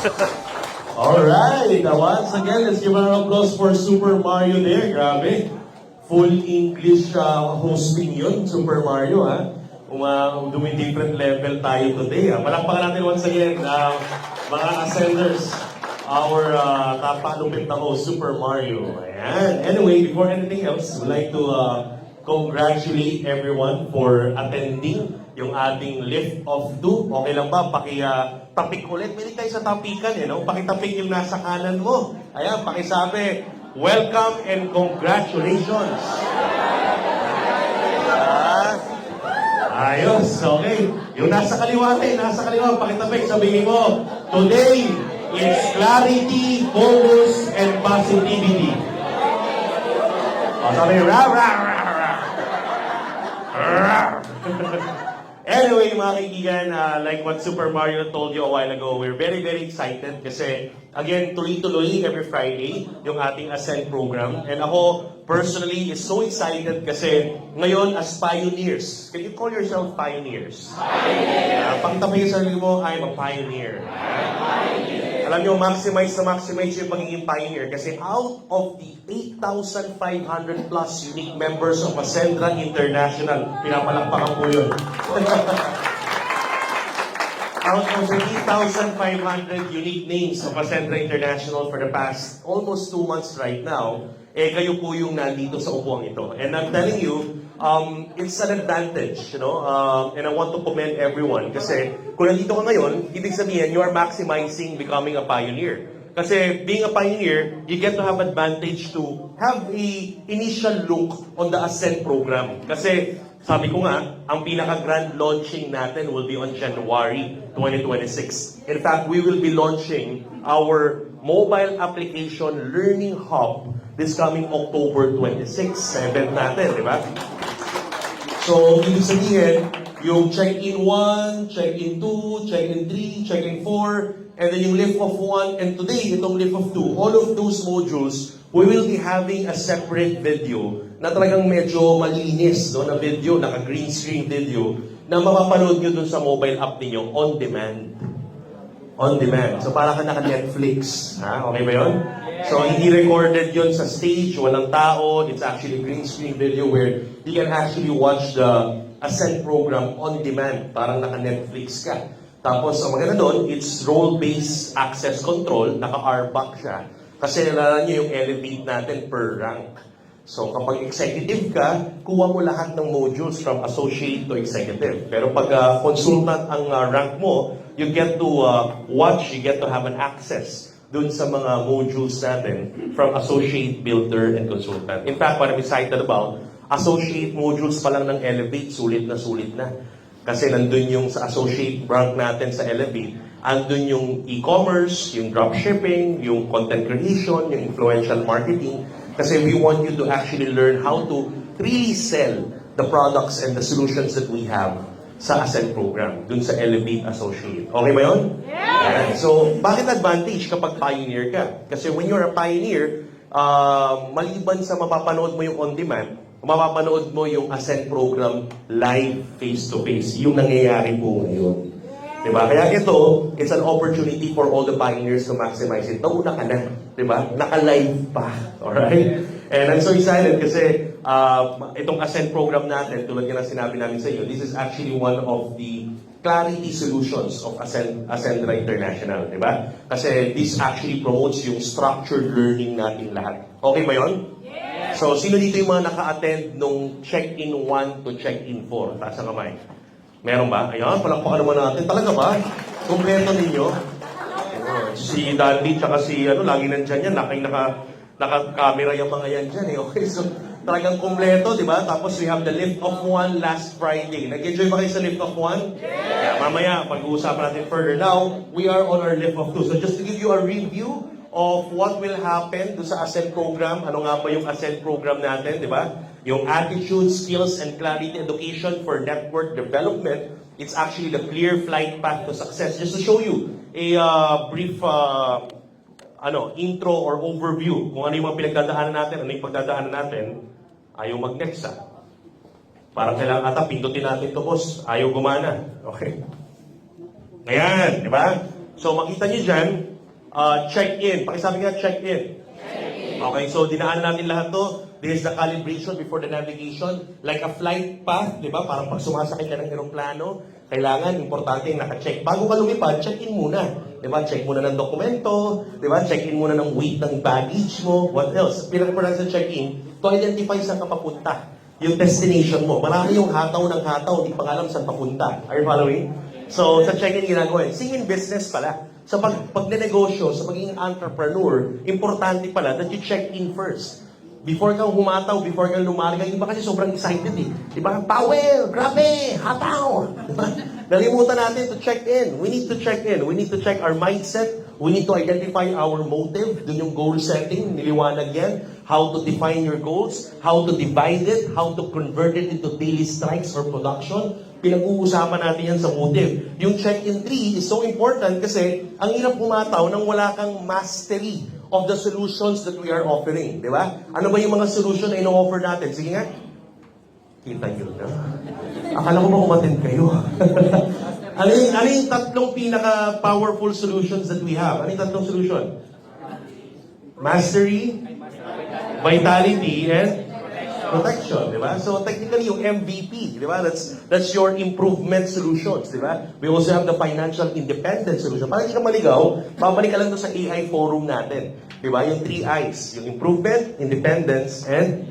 Alright, once again, let's give an applause for Super Mario there. Grabe. Full English hosting yun, Super Mario, ha? Doing different level tayo today, ha? Palakpakan natin once again, mga ascenders, our kapalupit na host, Super Mario. Ayan. Anyway, before anything else, we'd like to congratulate everyone for attending yung ating lift of two. Okay lang ba? Tapik ulit. May tayo sa tapikan, no? Pakitapik yung nasa kanan mo. Ayan, pakisabi, welcome and congratulations. Ayos, okay. Yung nasa kaliwa, pakitapik, sabihin mo, today is clarity, focus, and positivity. O, sabi, rah, rah, rah, rah. Rah. Anyway, mga kaibigan, like what Super Mario told you a while ago, we're very, very excited kasi, again, tuloy-tuloy every Friday yung ating Ascend program. And ako, personally, is so excited kasi ngayon as pioneers, can you call yourself pioneers? Pioneer! Pangtabi yung sarili mo, I'm a pioneer. Alam nyo, maximize yung pagiging pioneer kasi out of the 8,500 plus unique members of Ascendra International, pinapalakpakan po yun. Out of the 8,500 unique names of Ascendra International for the past almost 2 months right now, kayo po yung nandito sa upuan ito. And I'm telling you, it's an advantage, and I want to commend everyone kasi kung nandito ka ngayon, ibig sabihin, you are maximizing becoming a pioneer. Kasi being a pioneer, you get to have advantage to have a initial look on the Ascend program. Kasi sabi ko nga, ang pinaka-grand launching natin will be on January 2026. In fact, we will be launching our mobile application learning hub this coming October 26, 7 natin, di ba? So, ibig sabihin, yung check-in 1, check-in 2, check-in 3, check-in 4, and then yung lift of 1, and today, itong lift of 2, all of those modules, we will be having a separate video na talagang medyo malinis, no, na video, naka-green screen video, na mapapanood nyo dun sa mobile app ninyo on demand. On demand. So, para ka naka-Netflix. Ha? Okay ba yun? So, hindi recorded yun sa stage, walang tao. It's actually a green screen video where you can actually watch the Ascend program on demand. Parang naka-Netflix ka. Tapos, ang maganda doon, it's role-based access control. Naka-RBAC siya. Kasi nalala nyo yung elevate natin per rank. So, kapag executive ka, kuha mo lahat ng modules from associate to executive. Pero pag consultant ang rank mo, you get to watch, you get to have an access dun sa mga modules natin from associate, builder, and consultant. In fact, what I'm excited about, associate modules pa lang ng Elevate, sulit na. Kasi nandun yung sa associate rank natin sa Elevate, andun yung e-commerce, yung dropshipping, yung content creation, yung influential marketing. Kasi we want you to actually learn how to really sell the products and the solutions that we have sa Ascend program, dun sa Elevate Associate. Okay ba yun? Yeah! So, bakit advantage kapag pioneer ka? Kasi when you're a pioneer, maliban sa mapapanood mo yung on-demand, mapapanood mo yung Ascend program live, face-to-face. Yung nangyayari po ngayon. Diba? Kaya ito, it's an opportunity for all the pioneers to maximize it. Nauna ka na. Diba? Naka-live pa. Alright? And I'm so excited kasi itong Ascend program natin, tulad nga ng sinabi namin sa inyo, this is actually one of the clarity solutions of Ascendra International. Diba? Kasi this actually promotes yung structured learning natin lahat. Okay ba yun? Yeah. So, sino dito yung mga naka-attend nung check-in 1 to check-in 4? Taas ang kamay. Meron ba? Ayan, palakpakan naman natin. Talaga ba? Kompleto ninyo? Si Dandy, tsaka si, lagi nandyan yan. Naka-camera yung mga yan dyan eh. Okay, so talagang kompleto, di ba? Tapos we have the lift of 1 last Friday. Nag-enjoy ba kayo sa lift of 1? Yeah. Mamaya, pag-uusapan natin further. Now, we are on our lift of 2. So just to give you a review of what will happen do sa Ascend program. Ano nga ba yung Ascend program natin, di ba? Yung Attitude, Skills, and Clarity Education for Network Development, it's actually the clear flight path to success. Just to show you a brief intro or overview kung ano yung mga pinagdadaanan natin, ano yung pagdadaanan natin, ayaw mag-next Parang kailangan ata, pindutin natin ito, boss. Ayaw gumana. Okay. Ayan, di ba? So makita nyo dyan, check-in. Pakisabi nga, check-in. Okay, so dinaan natin lahat to. This is the calibration before the navigation. Like a flight path, di ba? Parang pag sumasakay ka ng eroplano, kailangan, importante yung naka-check. Bago ka lumipad, check-in muna. Di ba? Check muna ng dokumento. Di ba? Check-in muna ng weight ng baggage mo. What else? Pinaka-importante sa check-in, to identify saan ka papunta. Yung destination mo. Marami yung hataw ng hataw, hindi pa alam saan papunta. Are you following? So, sa check-in ginagawa yun. Same in business pala. Sa pagnenegosyo, sa pagiging entrepreneur, importante pala that you check in first. Before kang humataw, before kang lumalag, iba kasi sobrang excited eh. Diba? Power! Grabe! Hataw! Diba? Nalimutan natin to check in. We need to check in. We need to check our mindset. We need to identify our motive. Dun yung goal setting. Niliwanag yan. How to define your goals. How to divide it. How to convert it into daily strikes or production. Pinag-uusapan natin yan sa motive. Yung check-in 3 is so important kasi ang hirap pumataw nang wala kang mastery of the solutions that we are offering. Di ba? Ano ba yung mga solution na ino-offer natin? Sige nga. Kita nyo na. Akala ko ba umatin kayo? ano yung tatlong pinaka-powerful solutions that we have? Ano yung tatlong solution? Mastery, vitality, and protection, di ba? So technically yung MVP, di ba? That's your improvement solutions, di ba? We also have the financial independence solution. Para hindi ka maligaw, babalik ka lang doon sa AI forum natin. Di ba? Yung 3 I's, yung improvement, independence, and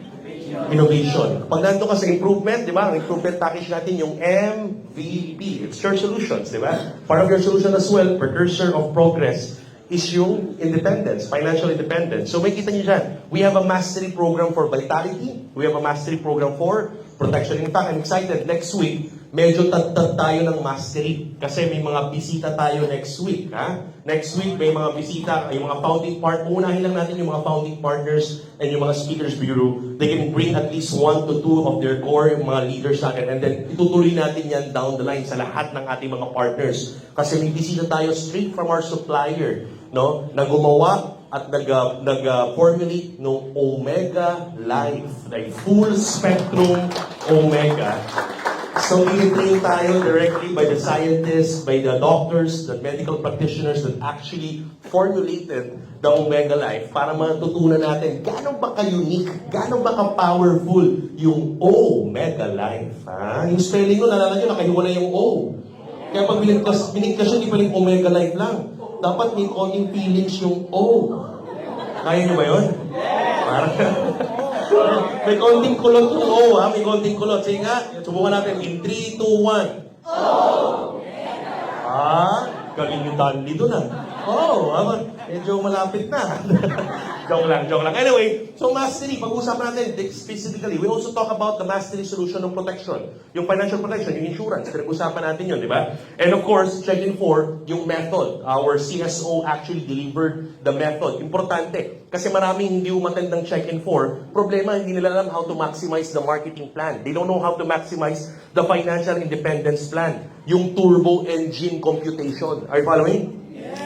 innovation. Pag nandun ka sa improvement, di ba? Ang improvement package natin yung MVP. It's your solutions, di ba? Part of your solution as well, precursor of progress, is yung independence, financial independence. So may kita niyo dyan, we have a mastery program for vitality, we have a mastery program for protection. In fact, I'm excited, next week, medyo tagtag tayo ng mastery kasi may mga bisita tayo next week. Ha? Next week, may mga bisita, yung mga founding partners, unahin lang natin yung mga founding partners and yung mga speakers bureau. They can bring at least 1 to 2 of their core mga leaders sa atin and then itutuloy natin yan down the line sa lahat ng ating mga partners. Kasi may bisita tayo straight from our supplier, no, na gumawa at nag-formulate ng Omega Life, like full spectrum Omega. So, i-train tayo directly by the scientists, by the doctors, the medical practitioners that actually formulated the Omega Life para matutunan natin gaano ba ka-unique, gaano ba ka-powerful yung Omega Life. Ha? Yung spelling ko, nalala nyo, nakahiwala yung O. Kaya pag binigkas yun, di pa rin Omega Life lang. Dapat may konting feelings yung O. Kaya nyo ba yun? May konting kulot yung O, ha? May konting kulot. Sige nga, subukan natin. In 3, 2, 1. O! Galing yung Danley doon, ha? Medyo malapit na. joke lang. Anyway, so mastery, pag-uusapan natin specifically, we also talk about the mastery solution ng protection. Yung financial protection, yung insurance, pinag-usapan natin yun, di ba? And of course, check-in 4, yung method. Our CSO actually delivered the method. Importante, kasi maraming hindi umattend ng check-in 4, problema, hindi nila alam how to maximize the marketing plan. They don't know how to maximize the financial independence plan. Yung turbo engine computation. Are you following?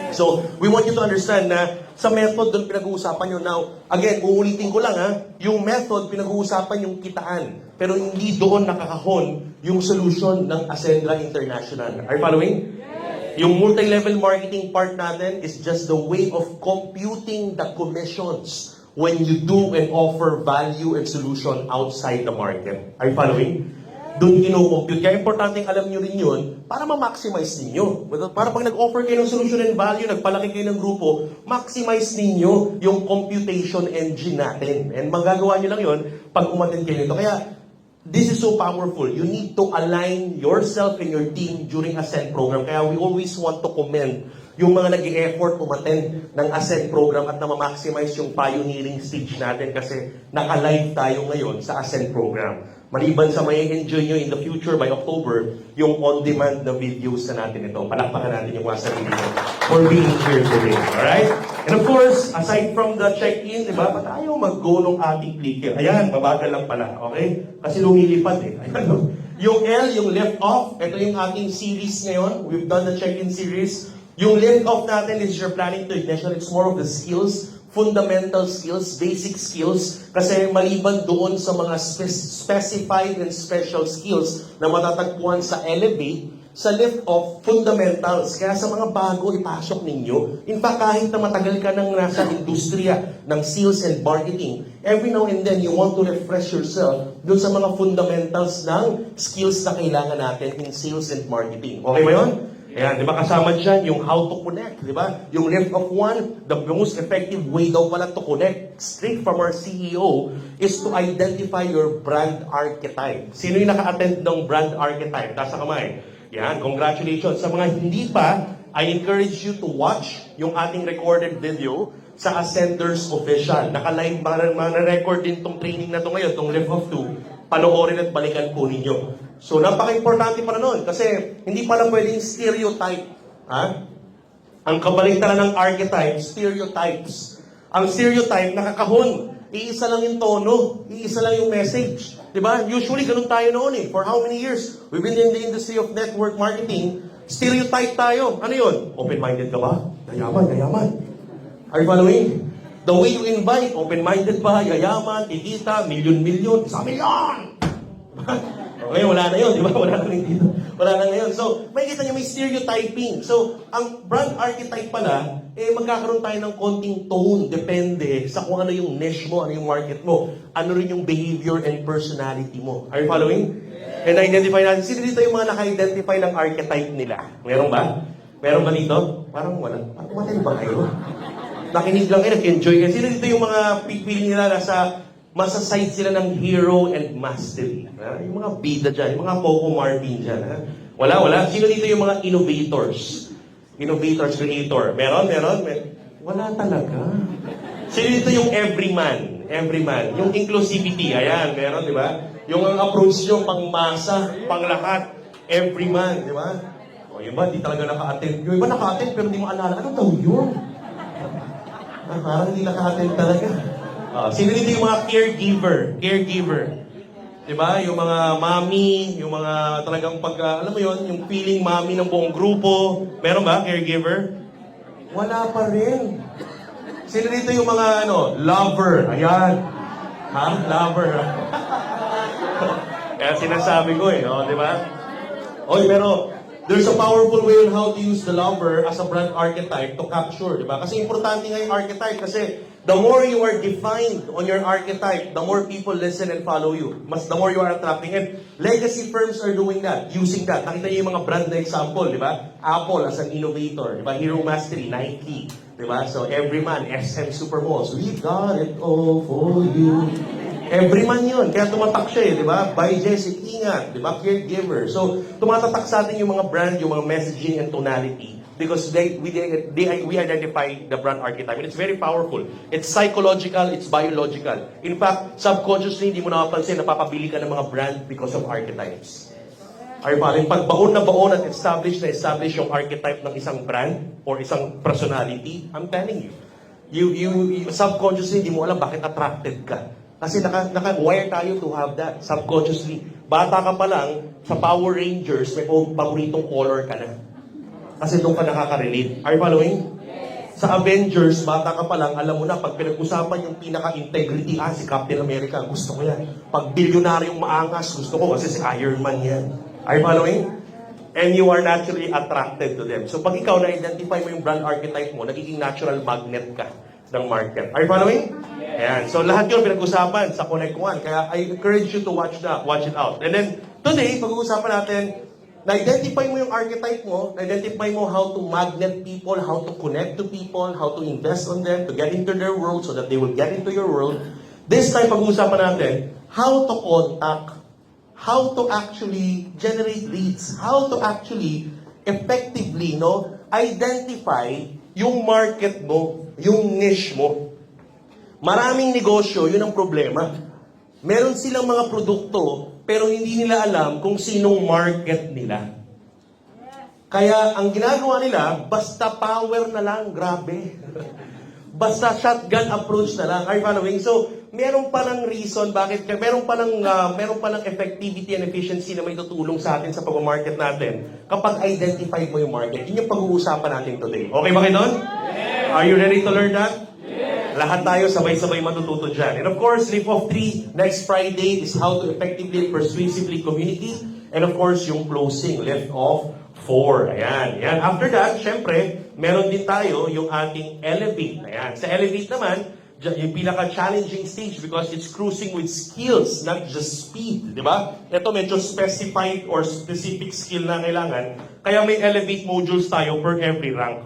So, we want you to understand na sa method doon pinag-uusapan nyo. Now, again, uulitin ko lang ha, yung method pinag-uusapan yung kitaan. Pero hindi doon nakakahon yung solution ng Ascendra International. Are you following? Yung multi-level marketing part natin is just the way of computing the commissions when you do and offer value and solution outside the market. Are you following? Doon kino-compute. Kaya importante alam nyo rin yun para ma-maximize ninyo. Para pag nag-offer kayo ng solution and value, nagpalaki kayo ng grupo, maximize ninyo yung computation engine natin. And magagawa nyo lang yun pag umattend kayo nito. Kaya, this is so powerful. You need to align yourself and your team during Ascend program. Kaya we always want to commend yung mga nag-i-effort umattend ng Ascend program at na-maximize yung pioneering stage natin kasi naka-live tayo ngayon sa Ascend program. Maliban sa may enjoy nyo in the future by October, yung on-demand na videos na natin ito. Palakpakan natin yung mga sarili nyo for being here today. Alright? And of course, aside from the check-in, di ba, ba't ayaw mag-go ng ating clicker? Ayan, mabagal lang pala. Okay? Kasi lumilipad eh. Ayan, no? Yung L, yung lift off, ito yung ating series ngayon. We've done the check-in series. Yung lift off natin is you're planning to ignition. It's more of the skills, fundamental skills, basic skills, kasi maliban doon sa mga specified and special skills na matatagpuan sa Elevate, sa lift of fundamentals. Kaya sa mga bago, ipasok ninyo. In fact, kahit na matagal ka nang nasa industriya ng sales and marketing, every now and then, you want to refresh yourself doon sa mga fundamentals ng skills na kailangan natin in sales and marketing. Okay ba yun? Ayan, di ba kasama dyan yung how to connect, di ba? Yung lift of one, the most effective way daw pala to connect, straight from our CEO, is to identify your brand archetype. Sino yung naka-attend ng brand archetype? Nasa kamay. Yan, congratulations. Sa mga hindi pa, I encourage you to watch yung ating recorded video sa Ascenders Official. Naka-live, record din tong training na to ngayon, tong lift of two. Panoorin at balikan po ninyo. So, napaka-importante pa na nun kasi hindi pala pwedeng stereotype. Ha? Ang kabaligtaran ng archetype, stereotypes. Ang stereotype, nakakahon. Iisa lang yung tono. Iisa lang yung message. Diba? Usually, ganun tayo noon eh. For how many years? We've been in the industry of network marketing. Stereotype tayo. Ano yun? Open-minded ka ba? Yayaman, yayaman. Are you following? The way you invite, open-minded ba? Yayaman, titita, milyon-milyon, 1,000,000! Ngayon, wala na yun, di ba? Wala na dito. Wala na ngayon. So, may kita nyo, may stereotyping. So, ang brand archetype pala, magkakaroon tayo ng konting tone. Depende sa kung ano yung niche mo, ano yung market mo. Ano rin yung behavior and personality mo. Are you following? And identify natin. Sino dito yung mga naka-identify ng archetype nila? Meron ba? Meron ba dito? Parang wala. Parang wala ba kayo? Nakinig lang kayo, nag-enjoy kayo. Sino dito yung mga pipiling nila nasa masaside sila ng hero and mastery? Ha? Yung mga bida dyan, yung mga Coco Martin dyan. Ha? Wala. Sino dito yung mga innovators? Innovators, creator. Meron? Wala talaga. Sino dito yung everyman? Everyman. Yung inclusivity. Ayan, meron, di ba? Yung ang approach nyo, pang masa, pang lahat. Everyman, di ba? O, yung iba, di talaga naka-attend. Yung iba naka-attend, pero hindi mo alala. Ano daw yun? Parang hindi naka-attend talaga. Sino dito yung mga caregiver? Diba? Yung mga mommy, yung mga talagang alam mo yon, yung feeling mommy ng buong grupo. Meron ba, caregiver? Wala pa rin. Sino dito yung mga, lover? Ayan. Ha? Lover. Kaya sinasabi ko diba? Oy, pero there's a powerful way on how to use the lover as a brand archetype to capture, di ba? Kasi importante nga yung archetype kasi the more you are defined on your archetype, the more people listen and follow you. The more you are attracting. And legacy firms are doing that, using that. Nakita niyo yung mga brand na example, di ba? Apple as an innovator, di ba? Hero Mastery, Nike, di ba? So Everyman, SM Supermalls, we got it all for you. Everyman yun. Kaya tumatak siya di ba? By Jessica Ingat, di ba? Caregiver. So, tumatatak sa atin yung mga brand, yung mga messaging and tonality because we identify the brand archetype. And it's very powerful. It's psychological, it's biological. In fact, subconsciously, hindi mo napapansin, napapabili ka ng mga brand because of archetypes. Ay paring pagbaon na baon at establish yung archetype ng isang brand or isang personality, I'm telling you, you subconsciously, hindi mo alam bakit attracted ka. Kasi naka-wire tayo to have that subconsciously. Bata ka pa lang, sa Power Rangers, may paboritong color ka na. Kasi doon ka nakaka-relate. Are you following? Yes. Sa Avengers, bata ka pa lang, alam mo na, pag pinag-usapan yung pinaka-integrity, si Captain America, gusto ko yan. Pag bilyonaryong maangas, gusto ko kasi si Iron Man yan. Are you following? And you are naturally attracted to them. So pag ikaw na-identify mo yung brand archetype mo, nagiging natural magnet ka ng market. Are you following? Ayan. So lahat yun pinag-usapan sa Connect One. Kaya I encourage you to watch it out. And then today, pag-uusapan natin, na-identify mo yung archetype mo, na-identify mo how to magnet people, how to connect to people, how to invest on them, to get into their world so that they will get into your world. This time, pag-uusapan natin, how to contact, how to actually generate leads, how to actually effectively identify yung market mo, yung niche mo. Maraming negosyo, yun ang problema. Meron silang mga produkto, pero hindi nila alam kung sinong market nila. Kaya ang ginagawa nila, basta power na lang, grabe. Basta shotgun approach na lang. Are you following? So, meron palang reason bakit, meron palang effectivity and efficiency na may tutulong sa atin sa pag-market natin kapag identify mo yung market. Yun yung pag-uusapan natin today. Okay ba kayo doon? Yeah. Are you ready to learn that? Lahat tayo sabay-sabay matututo dyan. And of course, Leap of 3, next Friday is how to effectively and persuasively communicate. And of course, yung closing, Lift of 4. Ayan. Ayan. After that, syempre, meron din tayo yung ating Elevate. Ayan. Sa Elevate naman, yung pinaka-challenging stage because it's cruising with skills, not just speed. Di ba? Ito medyo specified or specific skill na kailangan. Kaya may Elevate modules tayo per every rank.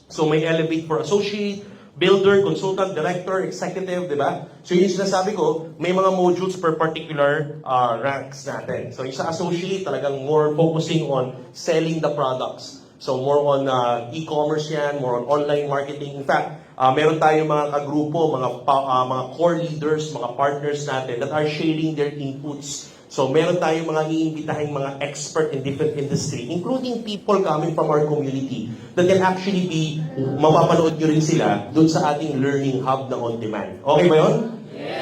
So may Elevate for Associate, Builder, Consultant, Director, Executive, di ba? So yun yung sinasabi ko, may mga modules per particular ranks natin. So yung sa Associate, talagang more focusing on selling the products. So more on e-commerce yan, more on online marketing. In fact, meron tayong mga kagrupo, mga core leaders, mga partners natin that are sharing their inputs. So meron tayong mga iimbitahing mga expert in different industry, including people coming from our community that can actually be, mapapanood nyo rin sila dun sa ating learning hub na on-demand. Okay ba yun?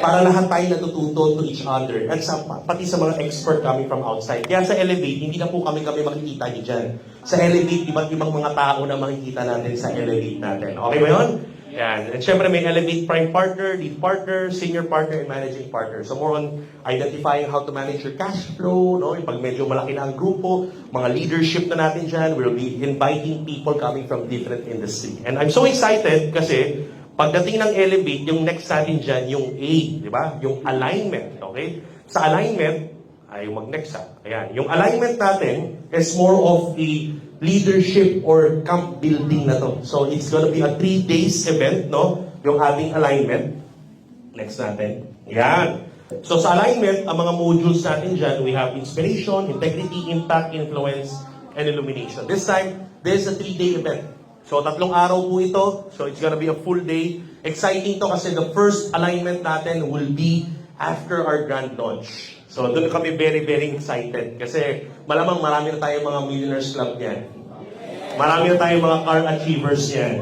Para lahat tayo natututo to each other at pati sa mga expert coming from outside. Kaya sa Elevate, hindi na po kami makikita niyo dyan. Sa Elevate, iba't ibang mga tao na makikita natin sa Elevate natin. Okay ba yun? Yan. And syempre may Elevate Prime Partner, Lead Partner, Senior Partner, and Managing Partner. So more on identifying how to manage your cash flow, no? Pag medyo malaki na ang grupo, mga leadership na natin dyan, we'll be inviting people coming from different industry. And I'm so excited kasi pagdating ng Elevate, yung next natin dyan, yung A, di ba? Yung alignment, okay? Sa alignment, ay mag-next ha. Ayan. Yung alignment natin is more of the leadership or camp building na to. So it's gonna be a 3 days event, no? Yung ating alignment. Next natin. Yan. So sa alignment, ang mga modules natin dyan, we have inspiration, integrity, impact, influence, and illumination. This time, this is a 3-day event. So 3 araw po ito. So it's gonna be a full day. Exciting to kasi the first alignment natin will be after our grand launch. So doon kami very, very excited. Kasi malamang marami na tayong mga millionaires club yan. Marami na tayong mga car achievers yan.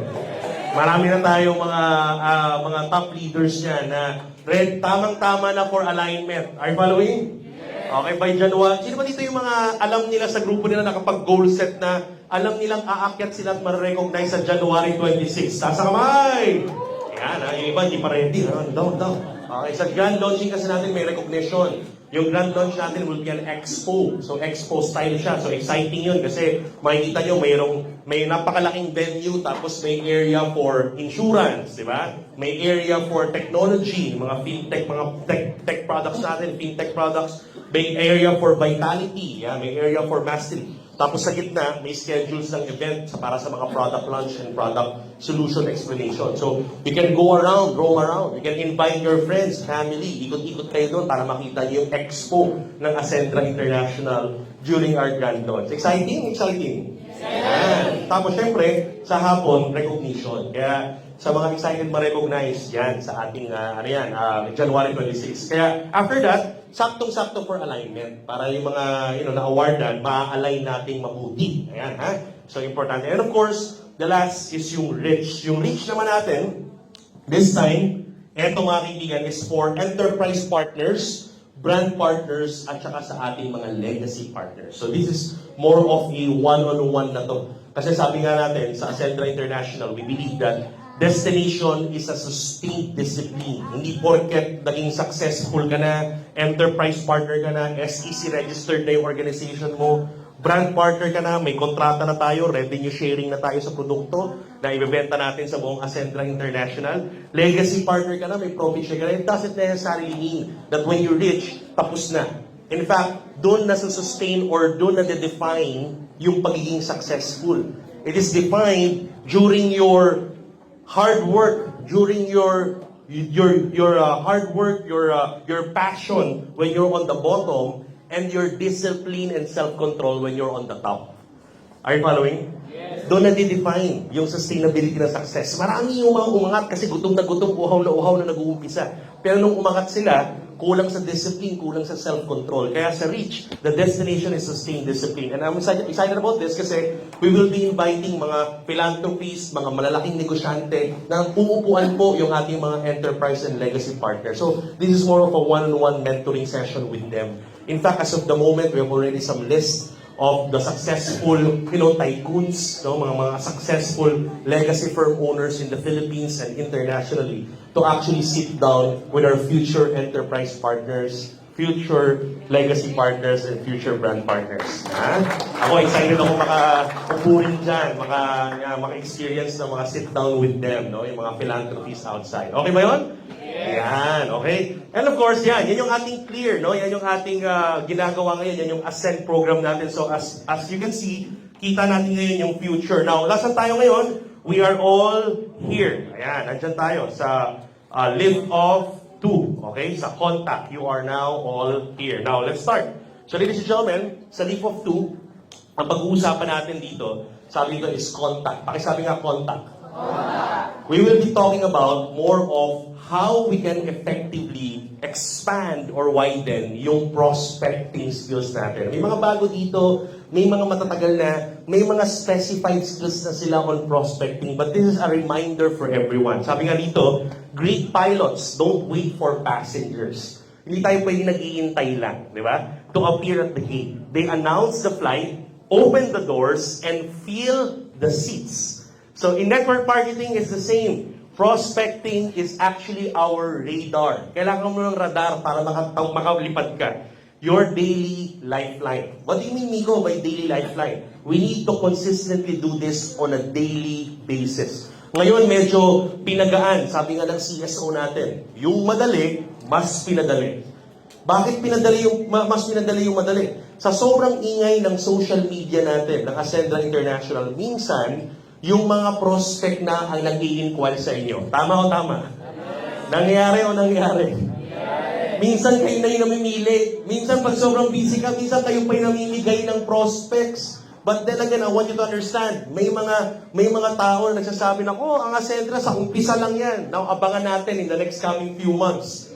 Marami na tayong mga top leaders yan na tamang-tama na for alignment. Are you following? Okay, by January. Sino ba dito yung mga alam nila sa grupo nila na kapag goal set na alam nilang aakyat sila at ma-recognize sa January 26? Taas ang kamay! Yan, yung iba hindi pa ready. Daw. Okay, sa grand launching kasi natin may recognition. Yung grand launch natin will be an expo. So expo style siya. So exciting yun kasi makikita nyo may napakalaking venue tapos may area for insurance, di ba? May area for technology, mga fintech, mga tech products natin, fintech products. May area for vitality, may area for mastery. Tapos sa gitna, may schedules ng event para sa mga product launch and product solution explanation. So, you can go around, roam around. You can invite your friends, family. Ikot-ikot kayo doon para makita niyo yung expo ng Ascentra International during our grand launch. Exciting? Exciting. Yan. Tapos, syempre, sa hapon, recognition. Kaya, sa mga excited ma-recognize yan sa ating January 26. Kaya after that, saktong-sakto for alignment para yung mga na-awardan, ma-align nating mabuti. Ayan, ha? So importante. And of course, the last is yung reach. Yung reach naman natin, this time, eto mga kaibigan, is for enterprise partners, brand partners, at saka sa ating mga legacy partners. So this is more of a one-on-one na to. Kasi sabi nga natin, sa Ascentra International, we believe that destination is a sustained discipline. Hindi porket naging successful ka na, enterprise partner ka na, SEC registered na yung organization mo, brand partner ka na, may kontrata na tayo, revenue sharing na tayo sa produkto na ibebenta natin sa buong Ascentra International. Legacy partner ka na, may profit share ka na. It doesn't necessarily mean that when you reach, tapos na. In fact, doon na sustain or doon na define yung pagiging successful. It is defined during your hard work, during your hard work, your passion when you're on the bottom, and your discipline and self-control when you're on the top. Are you following? Yes. Doon na-define yung sustainability ng success. Marami yung mga umangat kasi gutom na gutom, uhaw na nag-uumpisa. Pero nung umangat sila, kulang sa discipline, kulang sa self-control. Kaya sa reach, the destination is sustained discipline. And I'm excited about this kasi we will be inviting mga philanthropists, mga malalaking negosyante na uupuan po yung ating mga enterprise and legacy partners. So this is more of a one-on-one mentoring session with them. In fact, as of the moment, we have already some list of the successful, tycoons, mga successful legacy firm owners in the Philippines and internationally to actually sit down with our future enterprise partners, future legacy partners and future brand partners. Ha? Ako, excited ako makaupo rin dyan, maka-experience na mga sit down with them, no? Yung mga philanthropies outside. Okay ba yun? Yan, okay? And of course, yan yung ating clear, no? Yan yung ating ginagawa ngayon, yan yung Ascend program natin. So as you can see, kita natin ngayon yung future. Now, nasan tayo ngayon? We are all here. Ayan, nandyan tayo sa Lift Off 2, okay? Sa Contact, you are now all here. Now, let's start. So, ladies and gentlemen, sa Lift Off 2, ang pag-uusapan natin dito, sabi dito is Contact. Pakisabi nga, Contact. We will be talking about more of how we can effectively expand or widen yung prospecting skills natin. May mga bago dito, may mga matatagal na, may mga specified skills na sila on prospecting, but this is a reminder for everyone. Sabi nga dito, great pilots don't wait for passengers. Hindi tayo pwede nag-iintay lang, di ba? To appear at the gate. They announce the flight, open the doors, and fill the seats. So in network marketing, it's the same. Prospecting is actually our radar. Kailangan mo ng radar para makalipad ka. Your daily lifeline. What do you mean, Miko, by daily lifeline? We need to consistently do this on a daily basis. Ngayon, medyo pinagaan. Sabi nga ng CSO natin, yung madali, mas pinadali. Bakit mas pinadali yung madali? Sa sobrang ingay ng social media natin, ng Ascendra International, minsan, yung mga prospect na ang nag-i-inquire sa inyo. Tama o tama? Nangyari o nangyari? Minsan kayo na yung namimili. Minsan pag sobrang busy ka, minsan kayo pa yung namimigay ng prospects. But then again, I want you to understand, may mga tao na nagsasabi na, ang Ascendra, sa umpisa lang yan. Now, abangan natin in the next coming few months.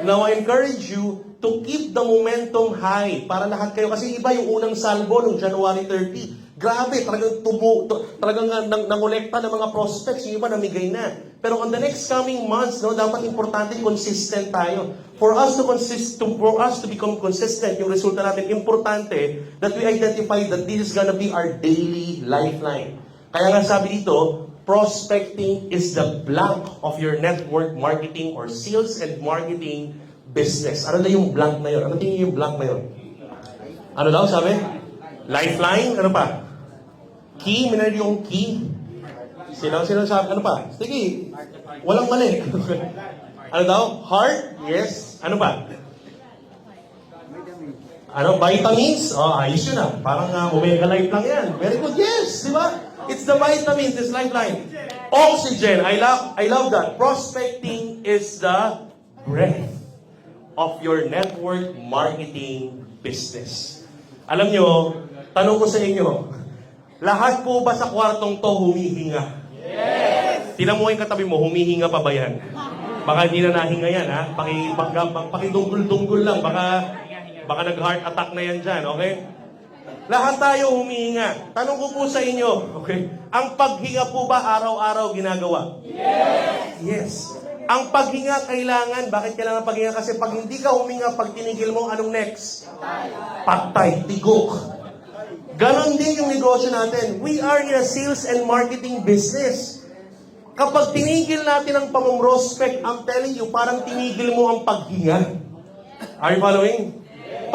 Now, I encourage you to keep the momentum high para lahat kayo. Kasi iba yung unang salvo noong January 30. Grabe, talagang nangolekta ng mga prospects, yung iba namigay na. Pero on the next coming months, no, dapat importante consistent tayo. For us to become consistent, yung resulta natin, importante that we identify that this is gonna be our daily lifeline. Kaya nga sabi dito, prospecting is the blank of your network marketing or sales and marketing business. Ano na yung blank na yun? Ano tingin yung blank na yun? Ano daw sabi? Lifeline? Ano pa? Key? Minari yung key? Sino sabi? Ano pa? Sige. Walang mali. Ano daw? Heart? Yes. Ano pa? Ano? Vitamins? Ayos yun ah. Parang Omega Life lang yan. Very good. Yes. Di ba? It's the vitamins. It's lifeline. Oxygen. I love that. Prospecting is the breath of your network marketing business. Alam nyo, tanong ko sa inyo, lahat po ba sa kwartong to humihinga? Yes! Tinan mo yung katabi mo, humihinga pa ba yan? Baka hindi na nahinga yan, ha? Pakidunggol-dunggol lang, baka nag-heart attack na yan dyan, okay? Lahat tayo humihinga. Tanong ko po sa inyo, okay? Ang paghinga po ba araw-araw ginagawa? Yes! Yes. Ang paghinga kailangan. Bakit kailangan paghinga? Kasi pag hindi ka huminga, pag tinigil mo, anong next? Patay, tigok. Ganon din yung negosyo natin. We are in a sales and marketing business. Kapag tinigil natin ang pamumrospect, I'm telling you, parang tinigil mo ang paghinga. Are you following?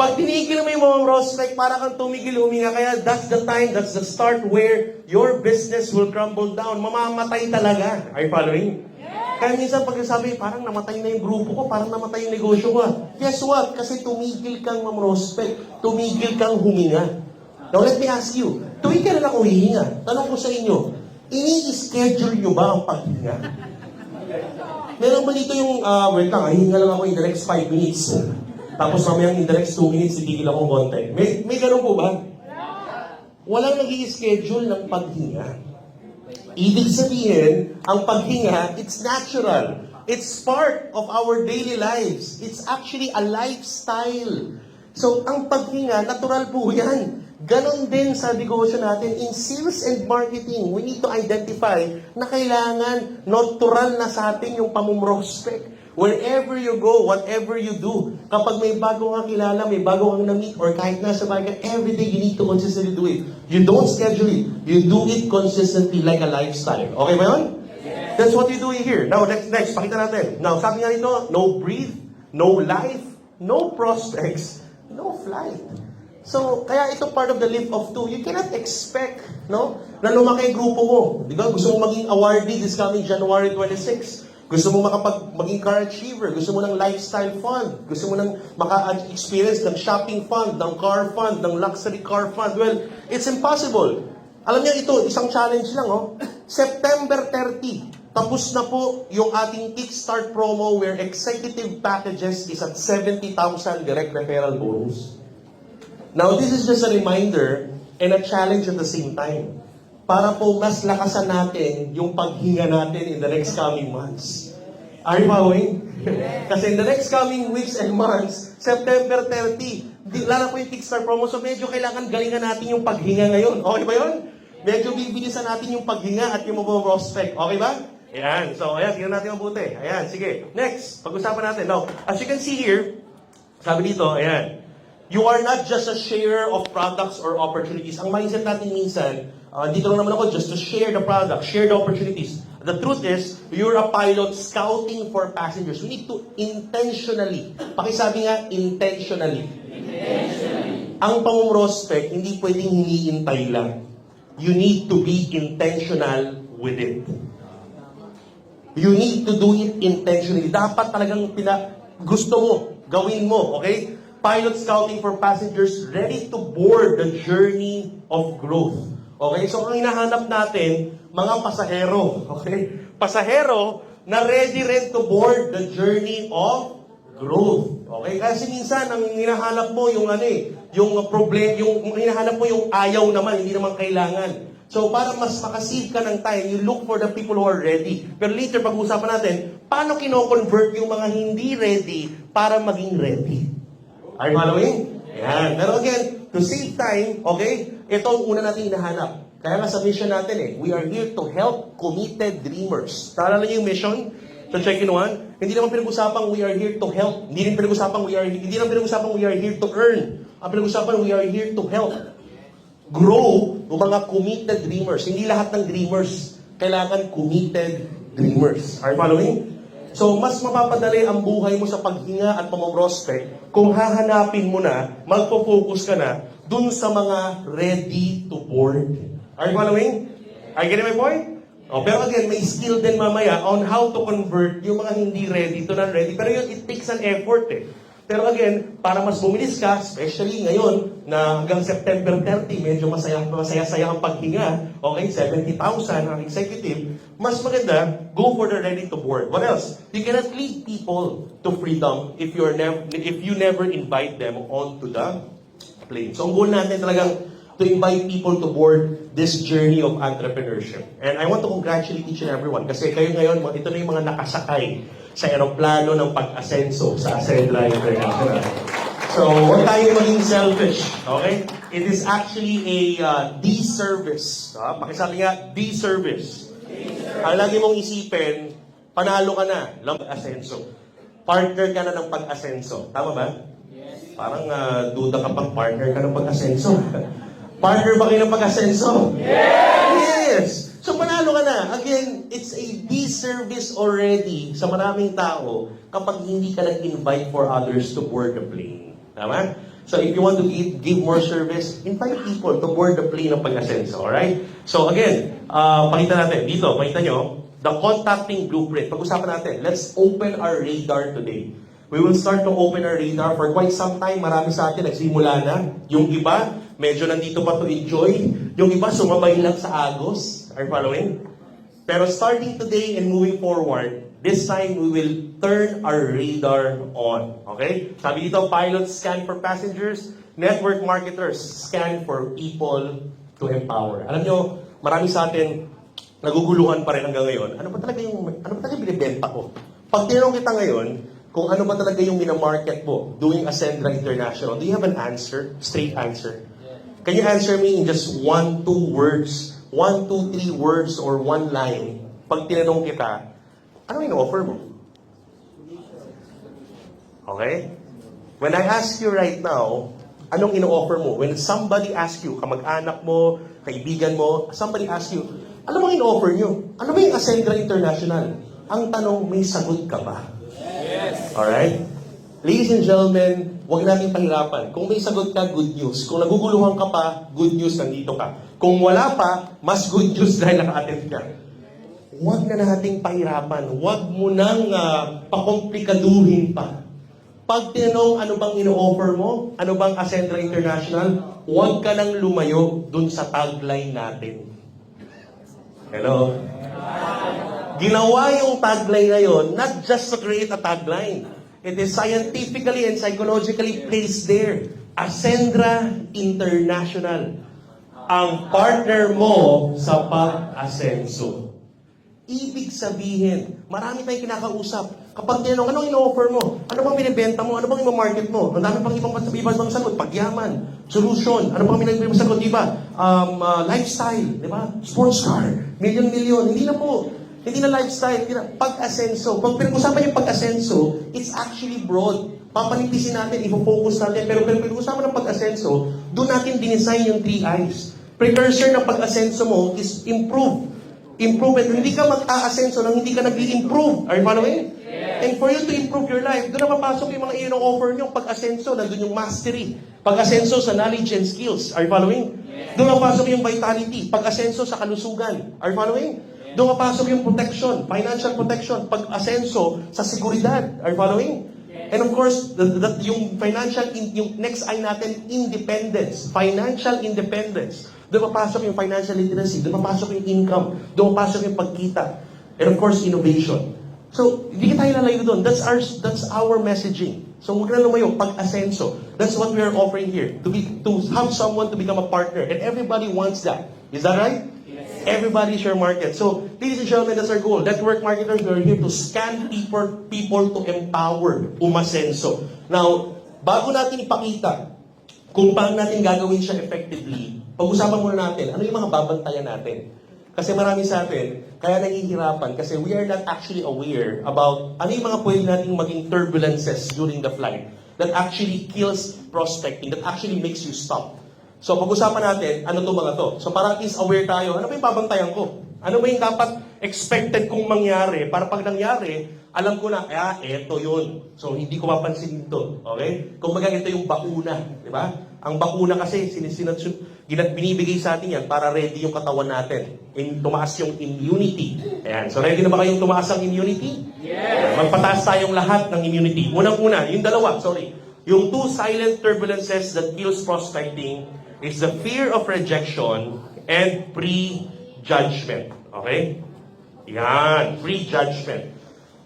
Pag tinigil mo yung pamumrospect, parang kang tumigil, huminga. Kaya that's the time, that's the start where your business will crumble down. Mamamatay talaga. Are you following? Kaya minsan pag sabi, parang namatay na yung grupo ko, parang namatay yung negosyo ko. Guess what? Kasi tumigil kang mamrospect, tumigil kang huminga. Now let me ask you, tuwing ka na lang humihinga, tanong ko sa inyo, ini-schedule nyo ba ang paghinga? Meron ba dito yung, wait lang, hihinga lang ako in the next 5 minutes. Tapos mamayang in the next 2 minutes, titigil akong konti. May ganun po ba? Walang nag-i-schedule ng paghinga. Ibig sabihin, ang paghinga, it's natural. It's part of our daily lives. It's actually a lifestyle. So, ang paghinga, natural po yan. Ganon din sa negosyo natin. In sales and marketing, we need to identify na kailangan natural na sa atin yung pamumrospect. Wherever you go, whatever you do, kapag may bago kang kilala, may bago kang na-meet, or kahit nasa bahay ka, every day you need to consistently do it. You don't schedule it. You do it consistently like a lifestyle. Okay ba yun? Yes. That's what you do here. Now, next, pakita natin. Now, sabi nga nito, no breathe, no life, no prospects, no flight. So, kaya ito part of the lift of two. You cannot expect, no, na lumaki yung grupo mo. Di ba? Gusto mo maging awardee this coming January 26. Gusto mo maging car achiever. Gusto mo ng lifestyle fund. Gusto mo ng maka-experience ng shopping fund, ng car fund, ng luxury car fund. Well, it's impossible. Alam niyo ito, isang challenge lang, oh. September 30, tapos na po yung ating Kickstart promo where executive packages is at 70,000 direct referral bonus. Now, this is just a reminder and a challenge at the same time. Para po mas lakasan natin yung paghinga natin in the next coming months. Are you following? Kasi in the next coming weeks and months, September 30, lalo po yung Kickstart promo, so medyo kailangan galingan natin yung paghinga ngayon. Okay ba yun? Medyo bibilisan natin yung paghinga at yung mga prospect. Okay ba? Ayan. So, ayan. Tingnan natin mabuti. Ayan. Sige. Next. Pag-usapan natin. Now, as you can see here, sabi dito, ayan. You are not just a sharer of products or opportunities. Ang mindset natin minsan, dito lang naman ako just to share the product, share the opportunities. The truth is, you're a pilot scouting for passengers. We need to intentionally, pakisabi nga, intentionally. Ang pamumrospect, hindi pwedeng hinihintay lang. You need to be intentional with it. You need to do it intentionally. Dapat talagang gusto mo, gawin mo, okay? Pilot scouting for passengers ready to board the journey of growth. Okay? So, ang hinahanap natin, mga pasahero. Okay? Pasahero na ready rin to board the journey of growth. Okay? Kasi minsan, ang hinahanap mo yung yung problem, yung hinahanap mo yung ayaw naman, hindi naman kailangan. So, para mas makasave ka ng time, you look for the people who are ready. Pero later, pag-usapan natin, paano kino-convert yung mga hindi ready para maging ready? Are you following? Ayan. Pero again, to save time, okay, ito ang una natin hinahanap. Kaya nga sa mission natin we are here to help committed dreamers. Taalala niyo yung mission? Sa Check-in One? Hindi naman pinag-usapang we are here to help. Hindi naman pinag-usapang we are here to earn. Ang pinag-usapan, we are here to help. Grow yung mga committed dreamers. Hindi lahat ng dreamers kailangan committed dreamers. Are you following? So, mas mapapadali ang buhay mo sa paghinga at pamamrospect kung hahanapin mo na, magpo-focus ka na dun sa mga ready to board. Are you following? Are you getting my point? Oh, pero again, may skill din mamaya on how to convert yung mga hindi ready to non-ready. Pero yun, it takes an effort Pero again, para mas bumilis ka, especially ngayon, na hanggang September 30, medyo masaya-saya ang paghinga, okay, 70,000 ang executive, mas maganda, go for the ready to board. What else? You cannot lead people to freedom if you never invite them onto the plane. So ang goal natin talagang to invite people to board this journey of entrepreneurship. And I want to congratulate each and everyone kasi kayo ngayon, ito na yung mga nakasakay sa eroplano ng pag-asenso sa Acendra International. So, huwag tayo maging selfish, okay? It is actually a D-service. Pakisabi nga, D-service. Ang lagi mong isipin, panalo ka na ng pag-asenso. Partner ka na ng pag-asenso. Tama ba? Yes. Parang duda ka pang partner ka ng pag-asenso. Partner ba kayo ng pag-asenso? Yes! Yes! So panalo ka na. Again, it's a disservice already sa maraming tao kapag hindi ka nag-invite for others to board the plane. Tama? So if you want to give more service, invite people to board the plane ng pag-asenso. Alright? So again, pakita natin. Dito, pakita nyo, the contacting blueprint. Pag-usapan natin, let's open our radar today. We will start to open our radar for quite some time. Marami sa atin nagsimula na. Yung iba, medyo nandito pa to enjoy. Yung iba, sumabay lang sa Agos. Are you following? Pero starting today and moving forward, this time we will turn our radar on. Okay? Sabi dito, pilots scan for passengers, network marketers scan for people to empower. Alam nyo, marami sa atin naguguluhan pa rin hanggang ngayon. Ano ba talaga yung binibenta ko? Pag tinanong kita ngayon, kung ano ba talaga yung minamarket mo doing Acendra International, do you have an answer? Straight answer? Can you answer me in just 1, 2 words? 1, 2, 3 words or 1 line? Pag tinanong kita, ano yung offer mo? Okay? When I ask you right now, anong ino-offer mo? When somebody asks you, kamag-anak mo, kaibigan mo, somebody asks you, ano bang ino-offer nyo? Ano ba yung Acendra International? Ang tanong, may sagot ka ba? Yes. Alright? Ladies and gentlemen, huwag nating pahirapan. Kung may sagot ka, good news. Kung naguguluhan ka pa, good news, nandito ka. Kung wala pa, mas good news dahil naka-attend ka. Huwag na nating pahirapan. Huwag mo nang pakomplikaduhin pa. Pag tinanong ano bang ino-offer mo, ano bang Ascendra International, huwag ka nang lumayo dun sa tagline natin. Hello? Ginawa yung tagline ngayon, not just to create a tagline. It is scientifically and psychologically placed there. Ascendra International. Ang partner mo sa pag-asenso. Ibig sabihin, marami tayong kinakausap. Kapag tinanong, anong ino-offer mo? Ano bang binibenta mo? Ano bang imo-market mo? Ang dami pang ibang sagot. Pagyaman, solution, ano bang ibang sagot, di ba? Lifestyle, di ba? Sports car, million. Hindi na po. Hindi na lifestyle, hindi na pag-asenso. Pag pinag-usapan yung pag-asenso, it's actually broad. Papanipisin natin, ipo-focus natin. Pero pinag-usapan ng pag-asenso, doon natin dinesign yung 3 I's. Precursor ng pag-asenso mo is improve. Improvement. Hindi ka mag-aasenso nang hindi ka nag-i-improve. Are you following? Yes. And for you to improve your life, doon na mapasok yung mga i-offer nyo. Pag-asenso, nandun yung mastery. Pag-asenso sa knowledge and skills. Are you following? Yes. Doon mapasok yung vitality. Pag-asenso sa kalusugan. Are you following? Doon mapasok yung protection, financial protection, pag-asenso sa seguridad. Are you following? Yes. And of course, yung financial, yung next ay natin, independence. Financial independence. Doon mapasok yung financial literacy. Doon mapasok yung income. Doon mapasok yung pagkita. And of course, innovation. So, hindi tayo lalayo doon. That's our messaging. So, huwag na lumayo, pag-asenso. That's what we are offering here. To have someone to become a partner. And everybody wants that. Is that right? Everybody is your market. So, ladies and gentlemen, that's our goal. Network marketers, we are here to scan people to empower, umasenso. Now, bago natin ipakita kung paano natin gagawin siya effectively, pag-usapan muna natin, ano yung mga babantayan natin? Kasi marami sa atin, kaya nahihirapan kasi we are not actually aware about ano yung mga pwede nating maging turbulences during the flight that actually kills prospecting, that actually makes you stop. So, pag-usapan natin, ano to mga to? So, para at least aware tayo, ano ba yung babantayan ko? Ano ba yung dapat expected kong mangyari? Para pag nangyari, alam ko na, eto yun. So, hindi ko mapansin ito. Okay? Kung baga, ito yung bakuna. Di ba? Ang bakuna kasi, binibigay sa atin yan para ready yung katawan natin. Tumaas yung immunity. Ayan. So, ready na ba kayong tumaas ang immunity? Yes! Magpataas tayong lahat ng immunity. Unang-una, yung dalawa, sorry. Yung 2 silent turbulences that kills prospecting is the fear of rejection and pre-judgment. Okay? Yan, pre-judgment.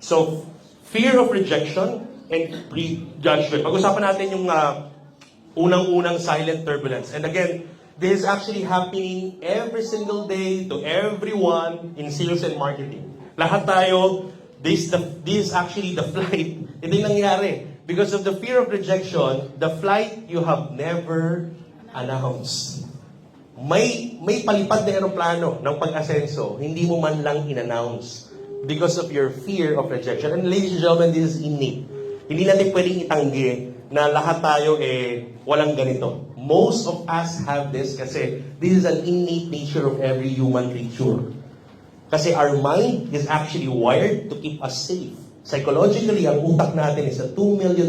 So, fear of rejection and pre-judgment. Pag-usapan natin yung unang-unang silent turbulence. And again, this is actually happening every single day to everyone in sales and marketing. Lahat tayo, this is actually the flight. Hindi nangyari. Because of the fear of rejection, the flight you have never announce. May palipad na aeroplano ng pag-asenso, hindi mo man lang in-announce because of your fear of rejection. And ladies and gentlemen, this is innate. Hindi natin pwedeng itanggi na lahat tayo walang ganito. Most of us have this kasi this is an innate nature of every human creature. Kasi our mind is actually wired to keep us safe. Psychologically, ang utak natin is a 2 million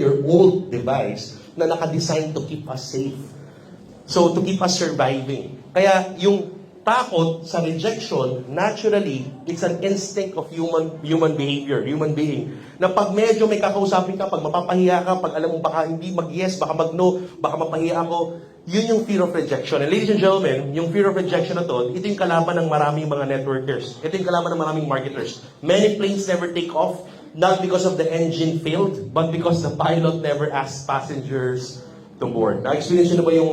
year old device na naka-design to keep us safe. So, to keep us surviving. Kaya, yung takot sa rejection, naturally, it's an instinct of human behavior, human being. Na pag medyo may kakausapin ka, pag mapapahiya ka, pag alam mo baka hindi mag-yes, baka mag-no, baka mapahiya ako, yun yung fear of rejection. And ladies and gentlemen, yung fear of rejection na to, ito yung kalaban ng maraming mga networkers. Ito yung kalaban ng maraming marketers. Many planes never take off, not because of the engine failed, but because the pilot never asked passengers to board. Na-experience nyo na ba yung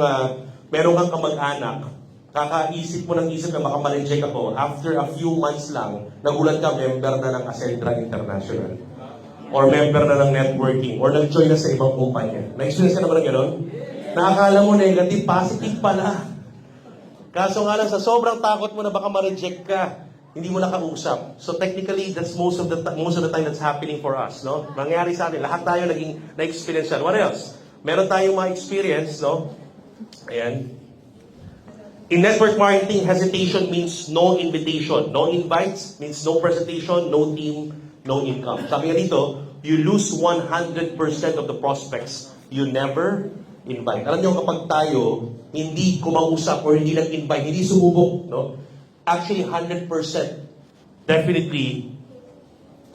meron kang kamag-anak, kakaisip mo ng isip na baka ma-reject ako, after a few months lang, nagulat ka, member na ng Ascendra International. Or member na ng networking, or nag-join na sa ibang kumpanya. Na-experience ka na ba ng gano'n? Nakakala mo negative, positive pala. Kaso nga lang, sa sobrang takot mo na baka ma-reject ka, hindi mo nakausap. So technically, that's most of the time that's happening for us, no? Nangyari sa atin, lahat tayo naging na-experience yan. What else? Meron tayong mga experience, no? Ayan. In network marketing, hesitation means no invitation. No invites means no presentation, no team, no income. Sabi nga dito, you lose 100% of the prospects you never invite. Alam niyo, kapag tayo hindi kumausap or hindi nag-invite, hindi sumubok, no? Actually, 100% definitely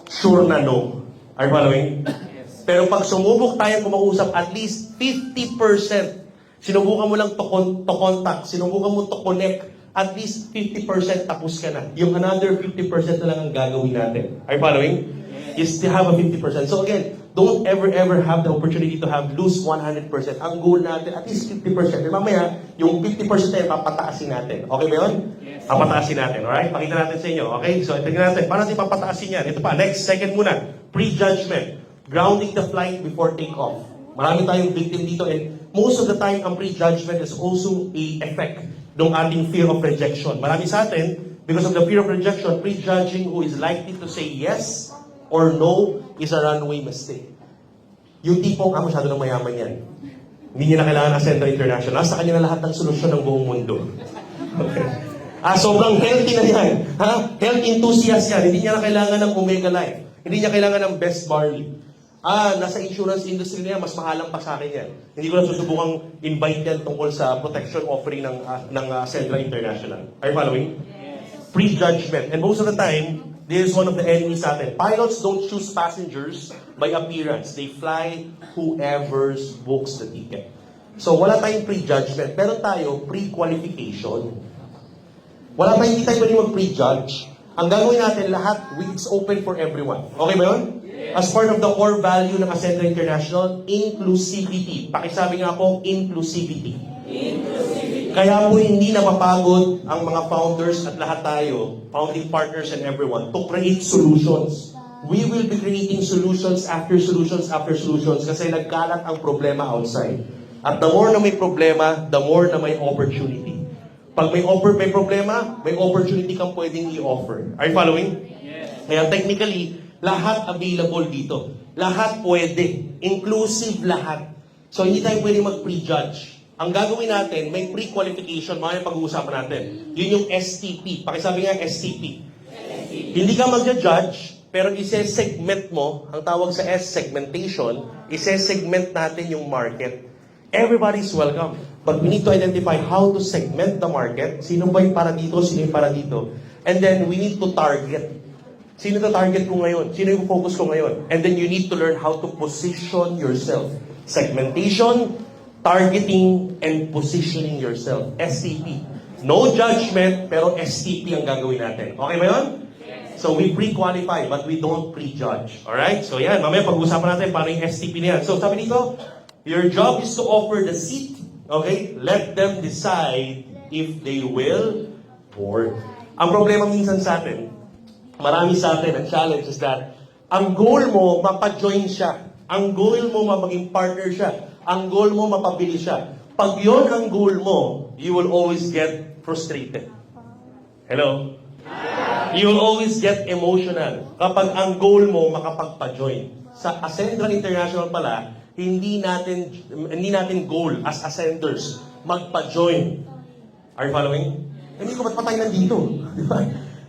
sure na no. Are you following? Pero pag sumubok tayo kumausap, at least 50%, sinubukan mo lang to contact, sinubukan mo to connect, at least 50% tapos ka na. Yung another 50% na lang ang gagawin natin. Are you following? You still have a 50%. So again, don't ever have the opportunity to lose 100%. Ang goal natin, at least 50%. And mamaya, yung 50% na yun, papataasin natin. Okay ba yun? Yes. Papataasin natin, alright? Pakita natin sa inyo. Okay? So, tingnan natin. Paano natin papataasin yan? Ito pa, next, second muna. Prejudgment. Grounding the flight before takeoff. Marami tayong victim dito, and most of the time, ang prejudgment is also a effect ng ating fear of rejection. Marami sa atin, because of the fear of rejection, prejudging who is likely to say yes or no is a runway mistake. Yung tipong, masyado ng mayaman yan. Hindi niya na kailangan ng Ascender International. Nasa kanya na lahat ng solusyon ng buong mundo. Okay. Sobrang healthy na yan. Health enthusiast yan. Hindi niya na kailangan ng Omega Life. Hindi niya kailangan ng Best Barley. Nasa insurance industry na yan, mas mahalang pa sa akin yan. Hindi ko na susubukang invite yan tungkol sa protection offering ng Ascender International. Are you following? Yes. Prejudgment. And most of the time, this is one of the enemies sa atin. Pilots don't choose passengers by appearance. They fly whoever books the ticket. So, wala tayong prejudgment. Meron tayo pre-qualification. Hindi tayo pwede mag-prejudge. Ang gagawin natin lahat, it's open for everyone. Okay ba yun? As part of the core value ng Ascender International, inclusivity. Pakisabi nga po, inclusivity. Kaya po hindi na mapagod ang mga founders at lahat tayo, founding partners and everyone, to create solutions. We will be creating solutions after solutions after solutions kasi nagkalat ang problema outside. At the more na may problema, the more na may opportunity. Pag may problema, may opportunity kang pwedeng i-offer. Are you following? Yes. Kaya technically, lahat available dito. Lahat pwede. Inclusive lahat. So hindi tayo pwede mag-prejudge. Ang gagawin natin, may pre-qualification, mga yung pag-uusapan natin. Yun yung STP. Pakisabi nga STP. Hindi ka mag-judge, pero ise-segment mo, ang tawag sa S, segmentation, ise-segment natin yung market. Everybody's welcome. But we need to identify how to segment the market. Sino ba yung para dito, sino yung para dito. And then, we need to target. Sino yung target ko ngayon? Sino yung focus ko ngayon? And then, you need to learn how to position yourself. Segmentation, targeting, and positioning yourself. STP. No judgment, pero STP ang gagawin natin. Okay ba yun? So we pre-qualify, but we don't prejudge. Alright? So yan, mamaya pag-usapan natin paano yung STP na yan. So sabi dito, your job is to offer the seat. Okay? Let them decide if they will board. Ang problema minsan sa atin, marami sa atin, ang challenge is that, ang goal mo, mapa-join siya. Ang goal mo, maging partner siya. Ang goal mo, mapabili siya. Pag yon ang goal mo, you will always get frustrated. Hello? You will always get emotional. Kapag ang goal mo, makapagpa-join. Sa Ascender International pala, hindi natin goal as Ascenders, magpa-join. Are you following? Hindi ko, ba't pa tayo nandito?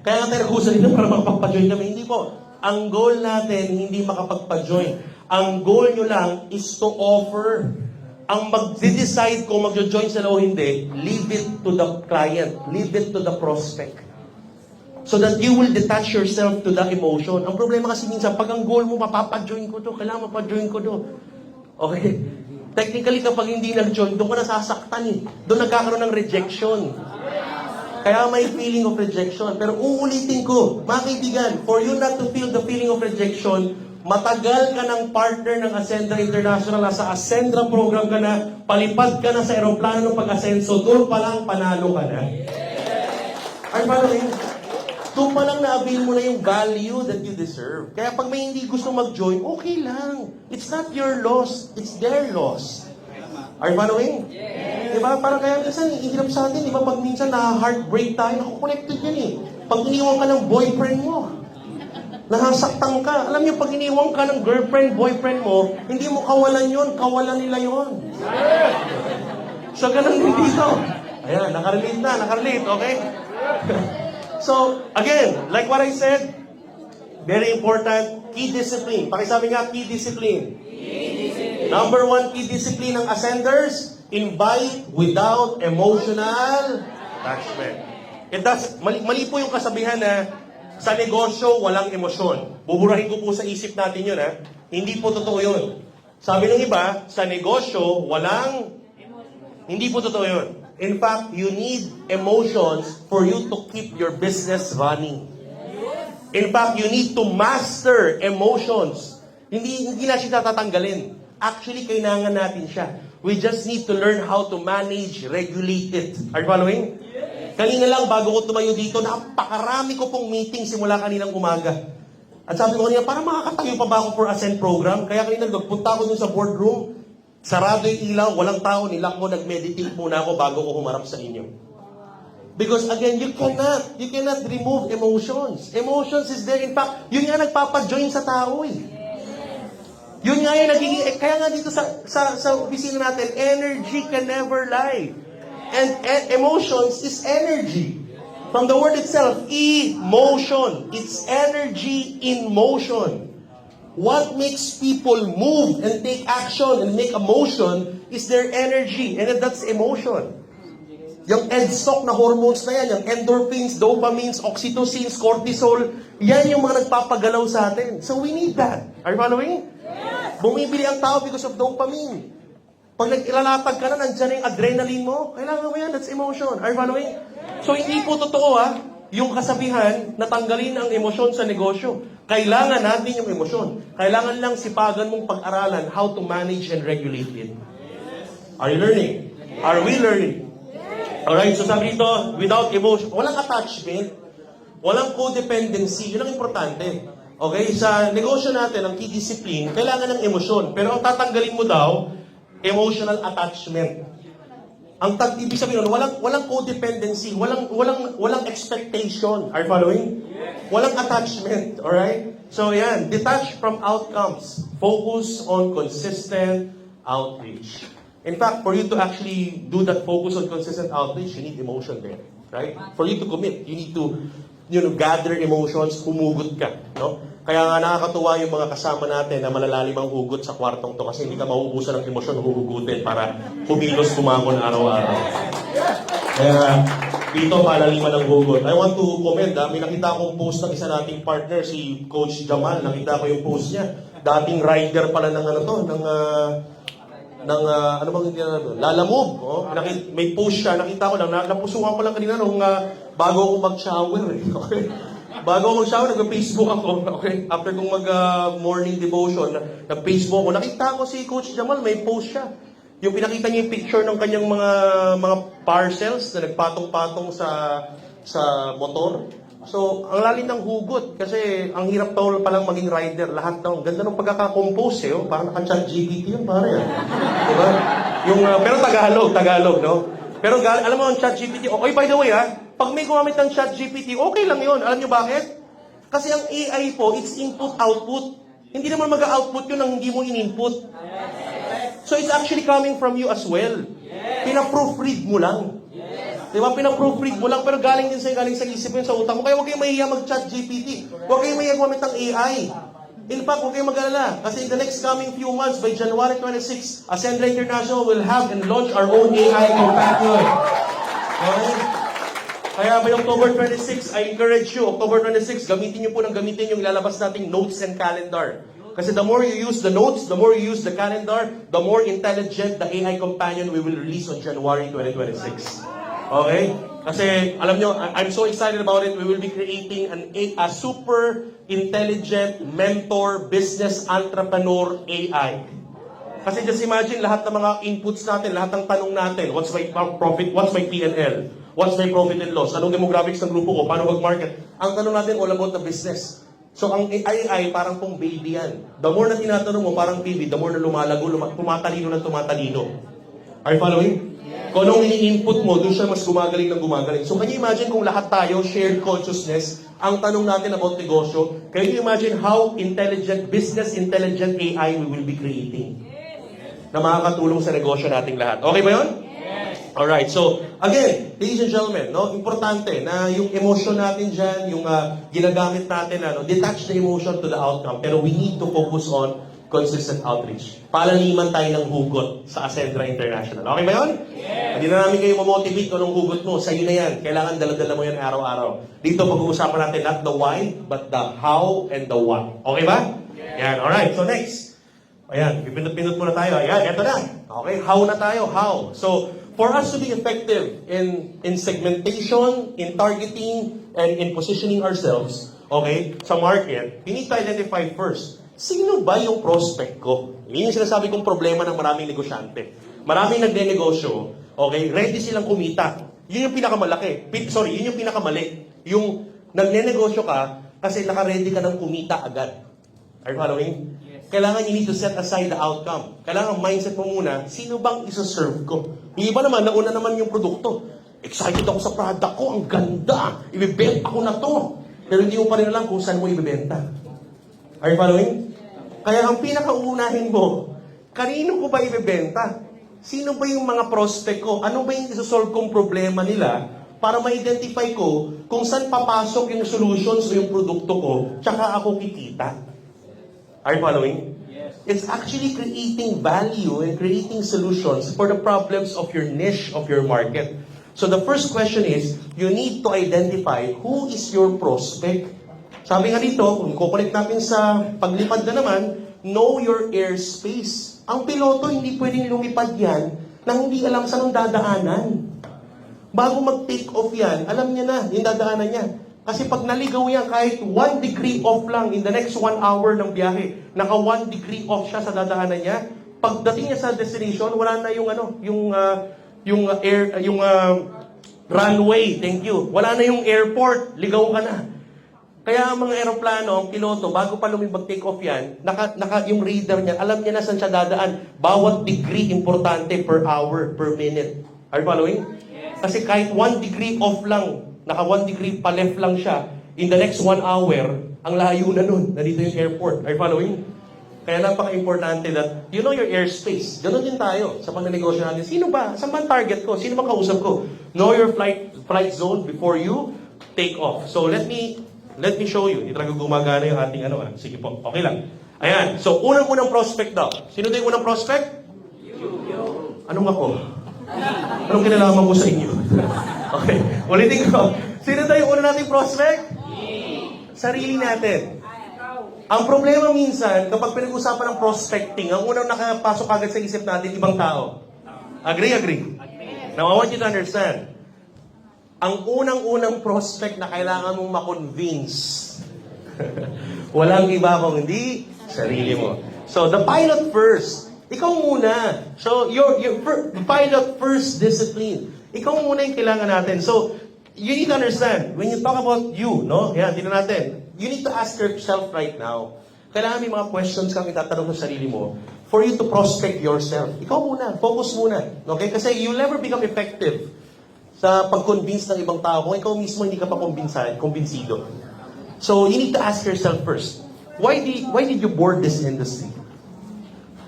Kaya nga tayo nag-uusap dito para makapagpa-join kami. Hindi po. Ang goal natin, hindi makapagpa-join. Ang goal nyo lang is to offer. Ang mag-decide kung mag-join sila o hindi, leave it to the client. Leave it to the prospect. So that you will detach yourself to the emotion. Ang problema kasi minsan, pag ang goal mo, mapapa-join ko to, kailangan mapa-join ko to. Okay? Technically, kapag hindi nag-join, doon ka nasasaktan eh. Doon nagkakaroon ng rejection. Kaya may feeling of rejection. Pero uulitin ko, mga kaibigan, for you not to feel the feeling of rejection, matagal ka ng partner ng Ascender International, sa Ascendra program ka na, palipad ka na sa aeroplano ng pag-asenso, doon pa lang panalo ka na. Ay, paano yun? Doon pa lang na-avail mo na yung value that you deserve. Kaya pag may hindi gusto mag-join, okay lang. It's not your loss, it's their loss. Are you following? Yes. Diba? Parang kaya minsan, ihirap sa atin, diba? Pag minsan na-heartbreak tayo, naku-connected yan eh. Pag iniwan ka ng boyfriend mo, nahasaktan ka. Alam niyo, pag iniwan ka ng girlfriend, boyfriend mo, hindi mo kawalan yun, kawalan nila yun. So, ganun din dito. Ayan, nakarelate, okay? So, again, like what I said, very important, Key discipline. Pakisabi nga, key discipline. Number 1 key discipline ng ascenders, invite without emotional attachment. Mali po yung kasabihan na sa negosyo, walang emosyon. Buburahin ko po sa isip natin yun, ha? Hindi po totoo yun. Sabi ng iba, sa negosyo, hindi po totoo yun. In fact, you need emotions for you to keep your business running. In fact, you need to master emotions. Hindi na siya tatanggalin. Actually, kailangan natin siya. We just need to learn how to manage, regulate it. Are you following? Kanina lang, bago ko tumayo dito, napakarami ko pong meeting simula kaninang umaga. At sabi ko kanina, parang makakatayo pa ba ako for Ascend program? Kaya kanina, nagpunta ako dun sa boardroom, sarado yung ilaw, walang tao, nilak ko, nag-meditate muna ako bago ko humarap sa inyo. Because again, you cannot remove emotions. Emotions is there. In fact, yun nga nagpapa-join sa tao eh. Yun nga yung nagiging, kaya nga dito sa opisina natin, energy can never lie. And emotions is energy. From the word itself, emotion. It's energy in motion. What makes people move and take action and make a motion is their energy. And that's emotion. Yung EDSOC na hormones na yan, yung endorphins, dopamines, oxytocins, cortisol, yan yung mga nagpapagalaw sa atin. So we need that. Are you following? Yes. Bumibili ang tao because of dopamine. Pag nag-ilalatag ka na, nandiyan yung adrenaline mo, kailangan mo yan, that's emotion. Are you following? So hindi po totoo yung kasabihan na tanggalin ang emosyon sa negosyo. Kailangan natin yung emosyon. Kailangan lang sipagan mong pag-aralan how to manage and regulate it. Are you learning? Are we learning? Alright, so sabi dito, without emotion, walang attachment, walang codependency, yun ang importante. Okay, sa negosyo natin, ang key discipline, kailangan ng emosyon. Pero ang tatanggalin mo daw, emotional attachment. Ang ibig sabihin nun, walang codependency, walang expectation. Are you following? Walang attachment, alright? So yan, detach from outcomes. Focus on consistent outreach. In fact, for you to actually do that focus on consistent outreach, you need emotion there, right? For you to commit, you need to, gather emotions, humugot ka, no? Kaya nga nakakatuwa yung mga kasama natin na malalalim ang hugot sa kwartong to kasi hindi ka mauubusan ng emosyon, huhugutin para kumilos kumangon araw-araw. Kaya dito palaliman ng hugot. I want to comment, may nakita akong post ng isa nating partner, si Coach Jamal, nakita ko yung post niya. Dating rider pala ng ano bang hindi na Lalamove, oh. May post siya, nakita ko lang, napusuhan ko lang kanina nung bago ako mag-shower, okay? Bago ako mag-shower, nag-Facebook ako, okay? After kong mag-morning devotion, nag-Facebook ako, nakita ko si Coach Jamal, may post siya. Yung pinakita niya yung picture ng kanyang mga parcels na nagpatong-patong sa motor. So, ang lalim ng hugot kasi ang hirap daw palang maging rider. Lahat daw. Ganda ng pagkakakompose eh. Oh. Parang naka-chat GPT yun, pare. Diba? Pero Tagalog, no? Pero alam mo ang chat GPT, okay, by the way, pag may gumamit ng chat GPT, okay lang yun. Alam nyo bakit? Kasi ang AI po, it's input-output. Hindi naman mag-output yun nang hindi mo in-input. So, it's actually coming from you as well. Pina-proofread mo lang. Diba? Pina-proofread mo lang, pero galing din galing sa isip mo, sa utak mo. Kaya huwag kayong mahiya mag-chat GPT. Huwag kayong mahiya gumamit ng AI. In fact, huwag kayong mag-alala. Kasi in the next coming few months, by January 26, Ascendra International will have and launch our own AI companion. Okay? Kaya by October 26, I encourage you, October 26, gamitin yung ilalabas nating notes and calendar. Kasi the more you use the notes, the more you use the calendar, the more intelligent the AI companion we will release on January 2026. Okay? Kasi, alam nyo, I'm so excited about it. We will be creating a super intelligent mentor, business entrepreneur AI. Kasi just imagine, lahat ng mga inputs natin, lahat ng tanong natin, what's my profit, what's my P&L, what's my profit and loss, anong demographics ng grupo ko, paano mag-market. Ang tanong natin, all about the business. So, ang AI, parang pong baby yan. The more na tinatanong mo, parang baby, the more na lumalago, tumatalino ng tumatalino. Are you following? Kung anong ini-input mo, doon siya mas gumagaling ng gumagaling. So, can you imagine kung lahat tayo, shared consciousness, ang tanong natin about negosyo, can you imagine how intelligent, business intelligent AI we will be creating? Na makakatulong sa negosyo nating lahat. Okay ba yun? Alright, so again, ladies and gentlemen, no, importante na yung emotion natin dyan, yung ginagamit natin, detach the emotion to the outcome, pero we need to focus on consistent outreach. Palaliman tayo ng hugot sa Ascendra International. Okay ba yun? Yes. Hindi na namin kayo mamotivate kung anong hugot mo. Sa'yo na yan. Kailangan dala-dala mo yan araw-araw. Dito pag-uusapan natin not the why, but the how and the what. Okay ba? Yes. Yan, alright. So next. Ayan, pipindot-pindot muna tayo. Ayan, eto na. Okay, how na tayo? How? So, for us to be effective in segmentation, in targeting, and in positioning ourselves, okay, sa market, we need to identify first, sino ba yung prospect ko? Yun yung sinasabi kong problema ng maraming negosyante. Maraming nagne-negosyo, okay, ready silang kumita. Yun yung pinakamalaki. Yun yung pinakamali. Yung nagne-negosyo ka kasi naka-ready ka ng kumita agad. Are you following? Kailangan you need to set aside the outcome. Kailangan mindset mo muna, sino bang isa-serve ko? Yung iba naman, nauna naman yung produkto. Excited ako sa product ko, ang ganda. Ibibenta ko na to. Pero hindi mo pa rin alam kung saan mo ibibenta. Are you following? Kaya ang pinakauunahin mo, kanino ko ba ibibenta? Sino ba yung mga prospect ko? Ano ba yung isa-solve kong problema nila para ma-identify ko kung saan papasok yung solutions o yung produkto ko, tsaka ako kikita. Are you following? Yes. It's actually creating value and creating solutions for the problems of your niche, of your market. So the first question is, you need to identify who is your prospect. Sabi nga dito, kung kukulit natin sa paglipad na naman, know your airspace. Ang piloto, hindi pwedeng lumipad yan na hindi alam saan ang dadaanan. Bago mag-take off yan, alam niya na yung dadaanan niya. Kasi pag naligaw yan, kahit 1 degree off lang in the next 1 hour ng biyahe, naka 1 degree off siya sa dadaanan niya, pagdating niya sa destination, wala na yung runway, thank you. Wala na yung airport, ligaw ka na. Kaya ang mga eroplano, ang piloto, bago pa lumibag take off yan, yung radar niya, alam niya na saan siya dadaan. Bawat degree importante per hour, per minute. Are you following? Yes. Kasi kahit 1 degree off lang, naka 1 degree pa left lang siya, in the next 1 hour, ang layo na nun. Nandito yung airport. Are you following? Kaya napaka-importante that you know your airspace. Ganon din tayo sa pag-negosyo natin. Sino ba? Saan ba ang target ko? Sino ba kausap ko? Know your flight zone before you take off. So let me show you. Hindi talaga gumagana yung ating Sige po, okay lang. Ayan. So unang-unang prospect daw. Sino daw yung unang prospect? You. Anong ako? Anong kinalaman ko sa inyo? Okay, ulitin ko. Sino tayo yung una nating prospect? Sarili natin. Ang problema minsan, kapag pinag-usapan ng prospecting, ang unang nakapasok agad sa isip natin, ibang tao. Agree? Now, I want you to understand. Ang unang-unang prospect na kailangan mong ma-convince, walang iba kung hindi sarili mo. So, the pilot first. Ikaw muna. So, your pilot first discipline. Ikaw muna yung kailangan natin. So, you need to understand, when you talk about you, no? Yan, tingnan natin. You need to ask yourself right now, kailangan may mga questions kang itatanong sa sarili mo for you to prospect yourself. Ikaw muna. Focus muna. Okay? Kasi you'll never become effective sa pag-convince ng ibang tao kung ikaw mismo hindi ka pa kumbinsido. So, you need to ask yourself first, why did you board this industry?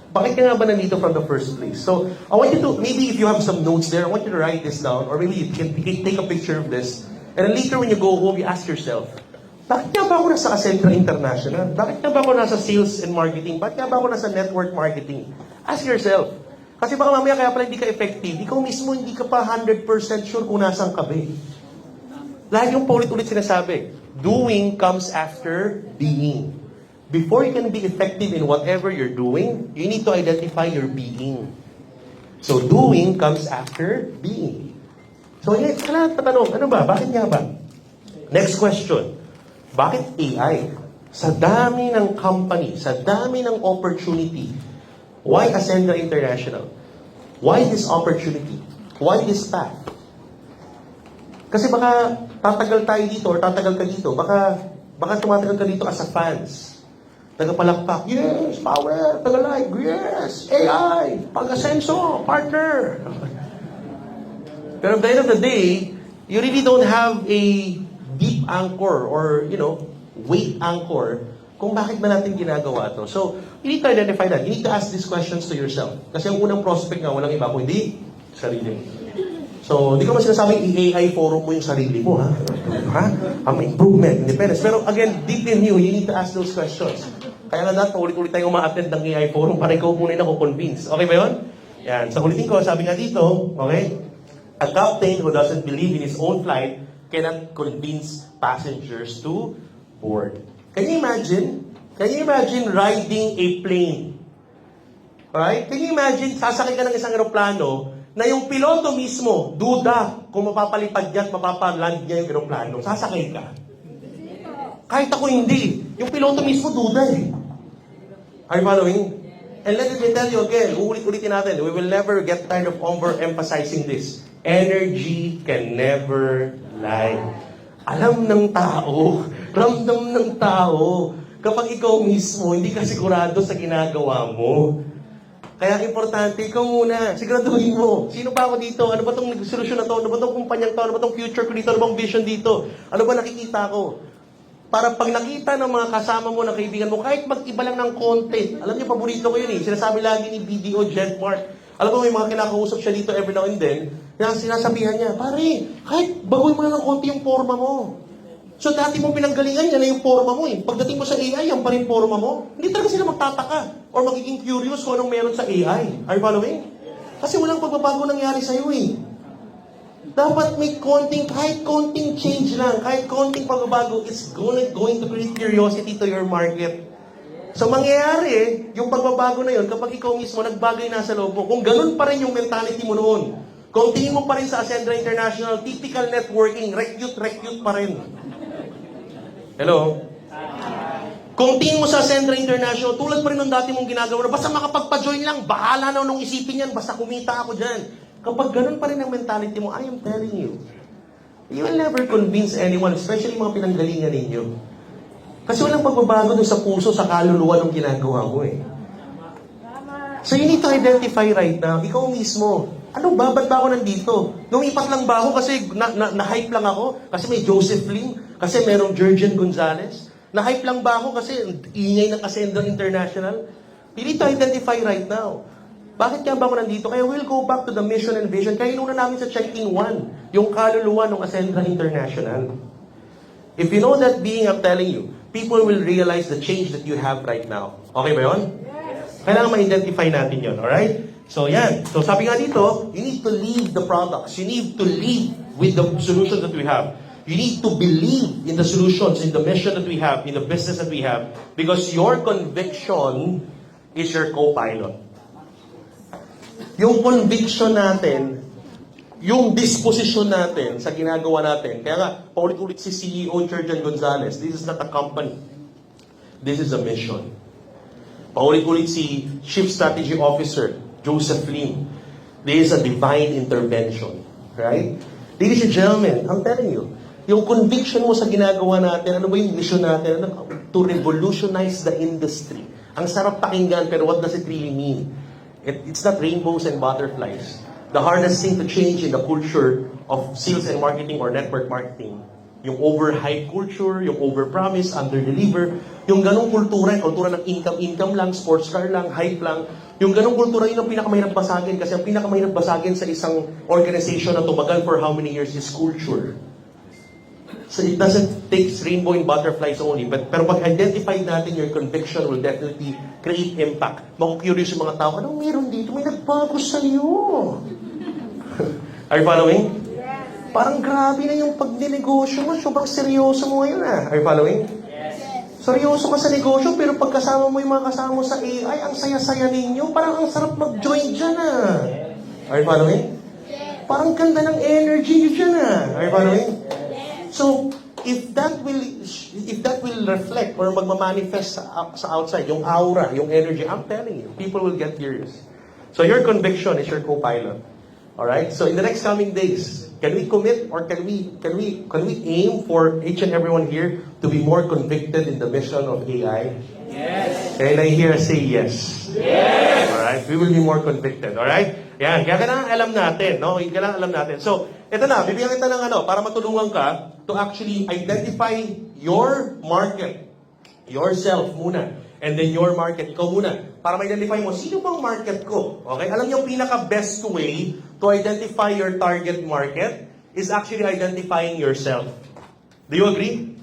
Bakit ka nga ba nandito from the first place? So, I want you to, maybe if you have some notes there, I want you to write this down, or maybe you can take a picture of this, and then later when you go home, you ask yourself, bakit nga ba ako nasa Ascendra International? Bakit nga ba ako nasa sales and marketing? Bakit nga ba ako nasa network marketing? Ask yourself. Kasi baka mamaya kaya pala hindi ka effective, ikaw mismo hindi ka pa 100% sure kung nasaan ka ba. Lagi yung paulit-ulit sinasabi, doing comes after being. Before you can be effective in whatever you're doing, you need to identify your being. So, doing comes after being. So, kailangan tatanong, ano ba? Bakit nga ba? Next question. Bakit AI? Sa dami ng company, sa dami ng opportunity, why Ascendra International? Why this opportunity? Why this path? Kasi baka tatagal tayo dito or tatagal ka dito, baka tumatagal ka dito as a fans. Tagapalakpak, yes, power, Tagalike, yes, AI, pag-asenso, partner. Pero at the end of the day, you really don't have a deep anchor or, weight anchor kung bakit ba natin ginagawa to. So, you need to identify that. You need to ask these questions to yourself. Kasi ang unang prospect nga, walang iba kung hindi sarili mo. So, hindi ko man sinasabing i-AI forum mo yung sarili mo, ha? Ha? Improvement, independence. Pero again, deep in you need to ask those questions. Kaya nga dapat ulit-ulit tayong ma-attend ng AI forum para ikaw muna yung convince. Okay ba yun? Yan. Sa ulitin ko, sabi nga dito, okay? A captain who doesn't believe in his own flight cannot convince passengers to board. Can you imagine? Can you imagine riding a plane? Right? Can you imagine, sasakay ka ng isang eroplano na yung piloto mismo, duda kung mapapalipad niya at mapapaland niya yung eroplano. Sasakay ka. Kahit ako hindi. Yung piloto mismo, duda eh. Are you following? And let me tell you again, uulit-ulitin natin, we will never get tired of overemphasizing this. Energy can never lie. Alam ng tao, ramdam ng tao, kapag ikaw mismo, hindi ka sigurado sa ginagawa mo. Kaya importante, ikaw muna, siguraduhin mo. Sino ba ako dito? Ano ba itong solusyon na to? Ano ba itong kumpanyang to? Ano ba itong future ko dito? Ano bang vision dito? Ano ba nakikita ko? Para pag nakita ng mga kasama mo, ng kaibigan mo, kahit mag-iba lang ng konti. Alam niyo, paborito ko yun eh. Sinasabi lagi ni BDO Jetmark. Alam mo, may mga kinakausap siya dito every now and then, na sinasabihan niya, pare, kahit baguhin mo lang ng konti yung forma mo. So dati mong pinanggalingan yan na yung forma mo eh. Pagdating mo sa AI, yan pa rin forma mo. Hindi talaga sila magtataka or magiging curious kung anong meron sa AI. Are you following? Kasi walang pagbabago nangyari sa'yo eh. Dapat may kahit konting change lang, kahit konting pagbabago, it's going to create curiosity to your market. So mangyayari, yung pagbabago na yun, kapag ikaw mismo nagbagay na sa loob mo, kung ganun pa rin yung mentality mo noon, kung tingin mo pa rin sa Ascendra International, typical networking, recute pa rin. Hello? Kung tingin mo sa Ascendra International, tulad pa rin ng dati mong ginagawa na basta makapagpa-join lang, bahala na nung isipin yan, basta kumita ako dyan. Kapag ganun pa rin ang mentality mo, I am telling you, you will never convince anyone, especially mga pinanggalingan ninyo. Kasi walang pagbabago dun sa puso, sa kaluluwa ng ginagawa mo eh. So you need to identify right now, ikaw mismo, ano ba? Ba't ba ako nandito? Lumipat lang ba ako kasi na-hype lang ako? Kasi may Joseph Lim? Kasi merong Jurgen Gonzalez? Na-hype lang ba ako kasi ingay ng Ascendra International? You need to identify right now. Bakit kaya ba ako nandito? Kaya we'll go back to the mission and vision. Kaya inuna namin sa Checking 1, yung kaluluwa ng Ascendra International. If you know that being, I'm telling you, people will realize the change that you have right now. Okay ba yun? Yes. Kailangan ma-identify natin yun, alright? So yan. So sabi nga dito, you need to lead the products. You need to lead with the solutions that we have. You need to believe in the solutions, in the mission that we have, in the business that we have. Because your conviction is your co-pilot. Yung conviction natin, yung disposition natin sa ginagawa natin. Kaya nga, paulit-ulit si CEO Jurgen Gonzalez, this is not a company. This is a mission. Paulit-ulit si Chief Strategy Officer Joseph Lim. This is a divine intervention. Right? Ladies and gentlemen, I'm telling you, yung conviction mo sa ginagawa natin, ano ba yung mission natin? To revolutionize the industry. Ang sarap pakinggan, pero what does it really mean? It's not rainbows and butterflies. The hardest thing to change in the culture of sales and marketing or network marketing, yung overhype culture, yung overpromise, underdeliver, yung ganong kultura ng income lang, sports car lang, hype lang, yung ganong kultura yun ang pinakamahirap basagin kasi ang pinakamahirap basagin sa isang organization na tumagal for how many years is culture. So it doesn't take rainbow and butterflies only, pero pag identify natin your conviction will definitely create impact. Maku-curious yung mga tao, anong meron dito? May nagbago sa'yo. Are you following? Yes. Parang grabe na yung pagninegosyo mo. Sobrang seryoso mo ngayon ah. Are you following? Yes. Seryoso ka sa negosyo, pero pagkasama mo yung mga kasama mo sa AI, ang saya-saya ninyo. Parang ang sarap mag-join dyan ah. Are you following? Yes. Parang ganda ng energy nyo dyan ah. Are you following? Yes. So, if that will reflect or magmamanifest sa outside, yung aura, yung energy, I'm telling you, people will get curious. So your conviction is your co-pilot. Alright? So in the next coming days, can we commit or can we aim for each and everyone here to be more convicted in the mission of AI? Yes. Can I hear say yes? Yes. Alright? We will be more convicted. Alright? Yan. Kaya kailangan alam natin. No? Kailangan alam natin. So, ito na. Bibigyan kita ng para matulungan ka to actually identify your market. Yourself muna. and then your market. Ikaw muna. Para ma-identify mo, sino bang market ko? Okay? Alam niyo, ang pinaka-best way to identify your target market is actually identifying yourself. Do you agree?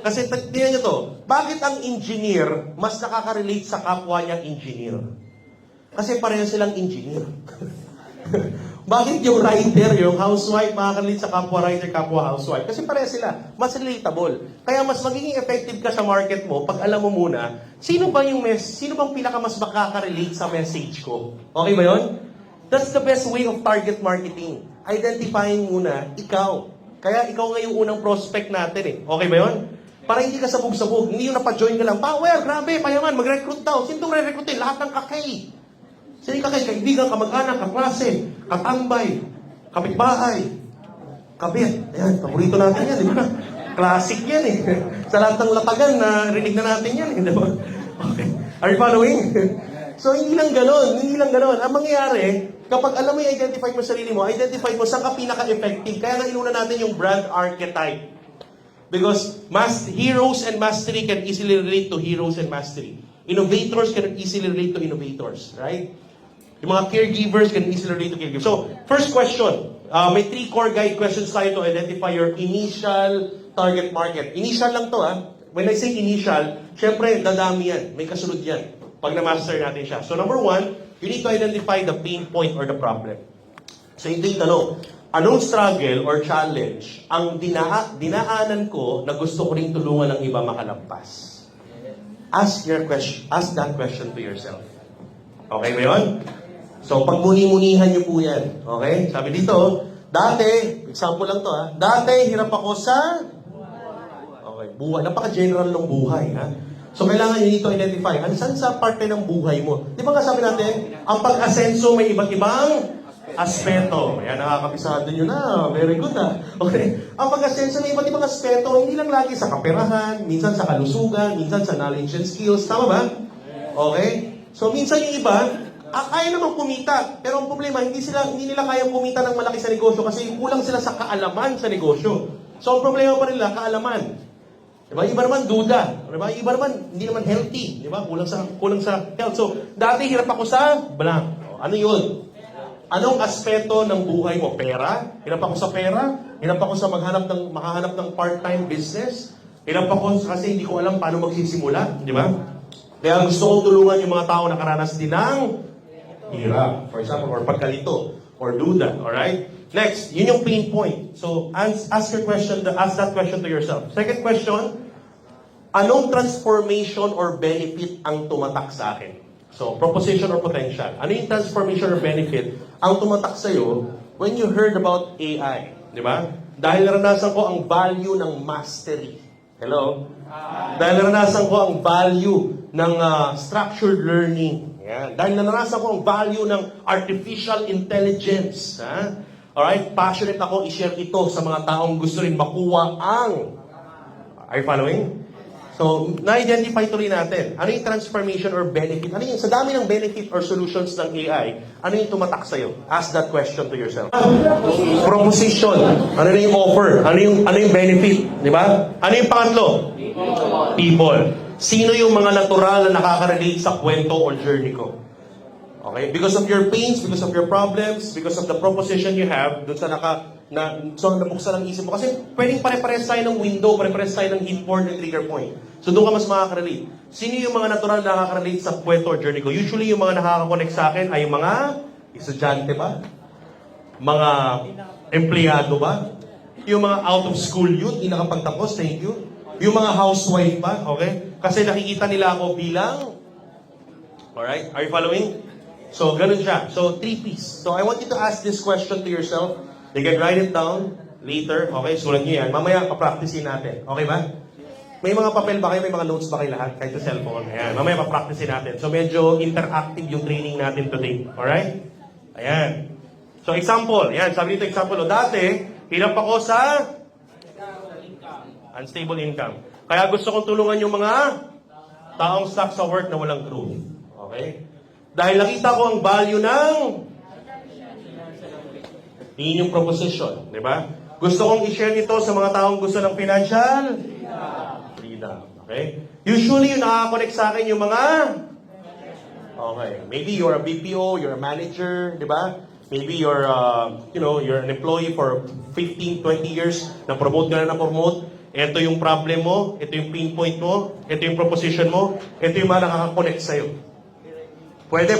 Kasi tingnan niyo to, bakit ang engineer mas nakaka-relate sa kapwa niyang engineer? Kasi pareho silang engineer. Bakit yung writer, yung housewife, makaka-relate sa kapwa writer, kapwa housewife? Kasi pareho sila. Mas relatable. Kaya mas magiging effective ka sa market mo pag alam mo muna, sino bang pinaka mas makaka-relate sa message ko? Okay ba yun? That's the best way of target marketing. Identifying muna, ikaw. Kaya ikaw nga yung unang prospect natin eh. Okay ba yun? Para hindi ka sabog-sabog. Hindi yung napajoin ka lang, power, grabe, payaman, mag-recruit daw. Sino itong re-recruitin? Lahat ng kakay. Sino yung kakay? Kaibigan, kamag-anak, kaklase, katambay, kapitbahay, kabit. Ayan, paborito natin yan, di ba? Classic yan eh. Sa lahat ng latagan, narinig na natin yan eh, di ba? Okay. Are you following? So, hindi lang ganon. Ang mangyayari, kapag alam mo i-identify mo sarili mo, identify mo saan ka pinaka-effective. Kaya nga inuna natin yung brand archetype. Because heroes and mastery can easily relate to heroes and mastery. Innovators can easily relate to innovators, right? Yung mga caregivers can easily relate to caregivers. So, first question. May 3 core guide questions tayo to identify your initial target market. Initial lang to, ha? When I say initial, syempre, dadami yan. May kasunod yan. Pag na-master natin siya. So, number 1, you need to identify the pain point or the problem. So, hindi yung tanong, anong struggle or challenge ang dinaanan ko na gusto ko rin tulungan ng iba makalampas? Ask that question to yourself. Okay ba yun? So, pagmuni-munihan niyo po yan. Okay? Sabi dito, dati, example lang to ha, dati hirap ako sa buhay. Napaka-general ng buhay. Ha? So, kailangan nyo dito identify, saan sa parte ng buhay mo? Di ba nga sabi natin, ang pag-asenso may iba't ibang aspeto. Ayan, nakakapisado nyo na. Very good ha. Okay. Ang pag-asenso may iba't ibang aspeto, hindi lang lagi sa kaperahan, minsan sa kalusugan, minsan sa knowledge and skills. Tama ba? Okay? So, minsan yung iba, kaya naman kumita. Pero ang problema, hindi nila kayang kumita ng malaki sa negosyo kasi kulang sila sa kaalaman sa negosyo. So, ang problema pa nila, kaalaman. Diba? Iba naman duda. Diba? Iba naman, hindi naman healthy. Diba? Kulang sa health. So, dati hirap ako sa blank. Ano yun? Anong aspeto ng buhay mo? Pera? Hirap ako sa pera? Hirap ako sa makahanap ng part-time business? Hirap ako kasi hindi ko alam paano magsisimula. Di ba? Kaya gusto kong tulungan yung mga tao na karanas din ng hirap. For example, or pagkalito, or duda. Alright? Next, yun yung pain point. So, ask that question to yourself. Second question, anong transformation or benefit ang tumatak sa akin? So, proposition or potential. Ano yung transformation or benefit ang tumatak sa'yo when you heard about AI? Di ba? Dahil naranasan ko ang value ng mastery. Hello? Dahil naranasan ko ang value ng structured learning. Yan. Dahil naranasan ko ang value ng artificial intelligence. Ha? Alright? Passionate ako i-share ito sa mga taong gusto rin makuha ang... Are you following? So, na-identify to rin natin. Ano yung transformation or benefit? Ano yung, sa dami ng benefit or solutions ng AI, ano yung tumatak sa'yo? Ask that question to yourself. Proposition. Ano na yung offer? Ano yung benefit? Di ba? Ano yung pangatlo? People. Sino yung mga natural na nakaka-relate sa kwento or journey ko? Okay? Because of your pains, because of your problems, because of the proposition you have, dun sa nabuksan ang isip mo. Kasi pwedeng pare-pares tayo ng window, pare-pares tayo ng hit point and trigger point. So doon ka mas makaka-relate. Sino yung mga natural na nakaka-relate sa kwento or journey ko? Usually yung mga nakaka-connect sa akin ay yung mga estudyante ba? Mga empleyado ba? Yung mga out of school youth, hindi nakapagtapos, thank you. Yung mga housewife ba? Okay? Kasi nakikita nila ako bilang... Alright? Are you following? So, ganun siya. So, 3 P's. So, I want you to ask this question to yourself. You can write it down later. Okay? Sulat nyo yan. Mamaya, pa-practicein natin. Okay ba? May mga papel ba kayo? May mga notes ba kayo lahat? Kahit sa cellphone. Ayan. Mamaya, pa-practicein natin. So, medyo interactive yung training natin today. Alright? Ayan. So, example. Ayan. Sabi dito, example. Dati, hirap ako sa unstable income. Kaya gusto kong tulungan yung mga taong stuck sa work na walang growth. Okay? Dahil nakita ko ang value ng yun yung proposition, di ba? Gusto kong i-share ito sa mga taong gusto ng financial freedom. Okay? Usually, yung nakaka-connect sa akin yung mga... Okay, maybe you're a BPO, you're a manager, di ba? Maybe you're, you're an employee for 15, 20 years, na-promote ka na na-promote. Ito yung problem mo, ito yung pinpoint mo, ito yung proposition mo, ito yung mga nakaka-connect sa'yo. Pwede.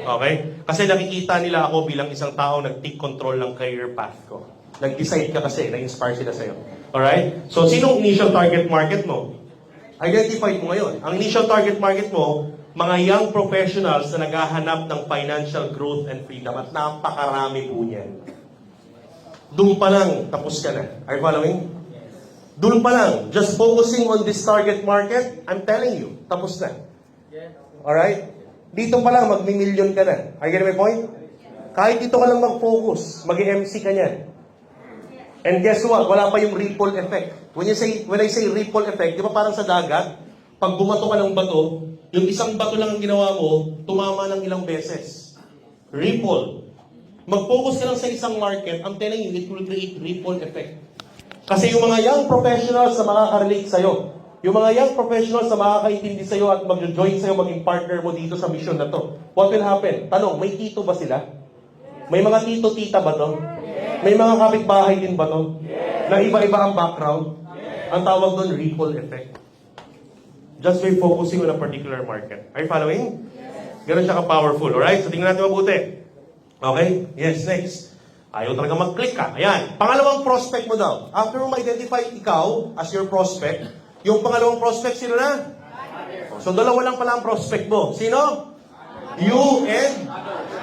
Okay? Kasi nakikita nila ako bilang isang tao nag-take control ng career path ko. Nag-decide ka kasi, na-inspire sila sa'yo. Alright? So, sinong initial target market mo? Identify mo ngayon. Ang initial target market mo, mga young professionals na naghahanap ng financial growth and freedom at napakarami po niyan. Doon pa lang, tapos ka na. Are you following? Doon pa lang, just focusing on this target market, I'm telling you, tapos na. Alright? Dito pa lang, magmi-million ka na. Are you getting my point? Kahit dito ka lang mag-focus, mag-MC ka niyan. And guess what? Wala pa yung ripple effect. When I say ripple effect, di ba parang sa dagat, pag bumato ka ng bato, yung isang bato lang ang ginawa mo, tumama ng ilang beses. Ripple. Mag-focus ka lang sa isang market, I'm telling you, it will create ripple effect. Kasi yung mga young professionals na makaka-relate sa'yo, yung mga young professionals na makakaintindi sa'yo at mag-join sa'yo, maging partner mo dito sa mission na to, what will happen? Tanong, may tito ba sila? May mga tito-tita ba to? May mga kapitbahay din ba to? Na iba-iba ang background? Ang tawag doon, ripple effect. Just by focusing on a particular market. Are you following? Ganun siya ka-powerful. Alright? So tingnan natin mabuti. Okay? Yes, next. Ayaw talaga mag-click ka. Ayan. Pangalawang prospect mo daw. After mo ma-identify ikaw as your prospect, yung pangalawang prospect, sino na? So dalawa lang pala ang prospect mo. Sino? You and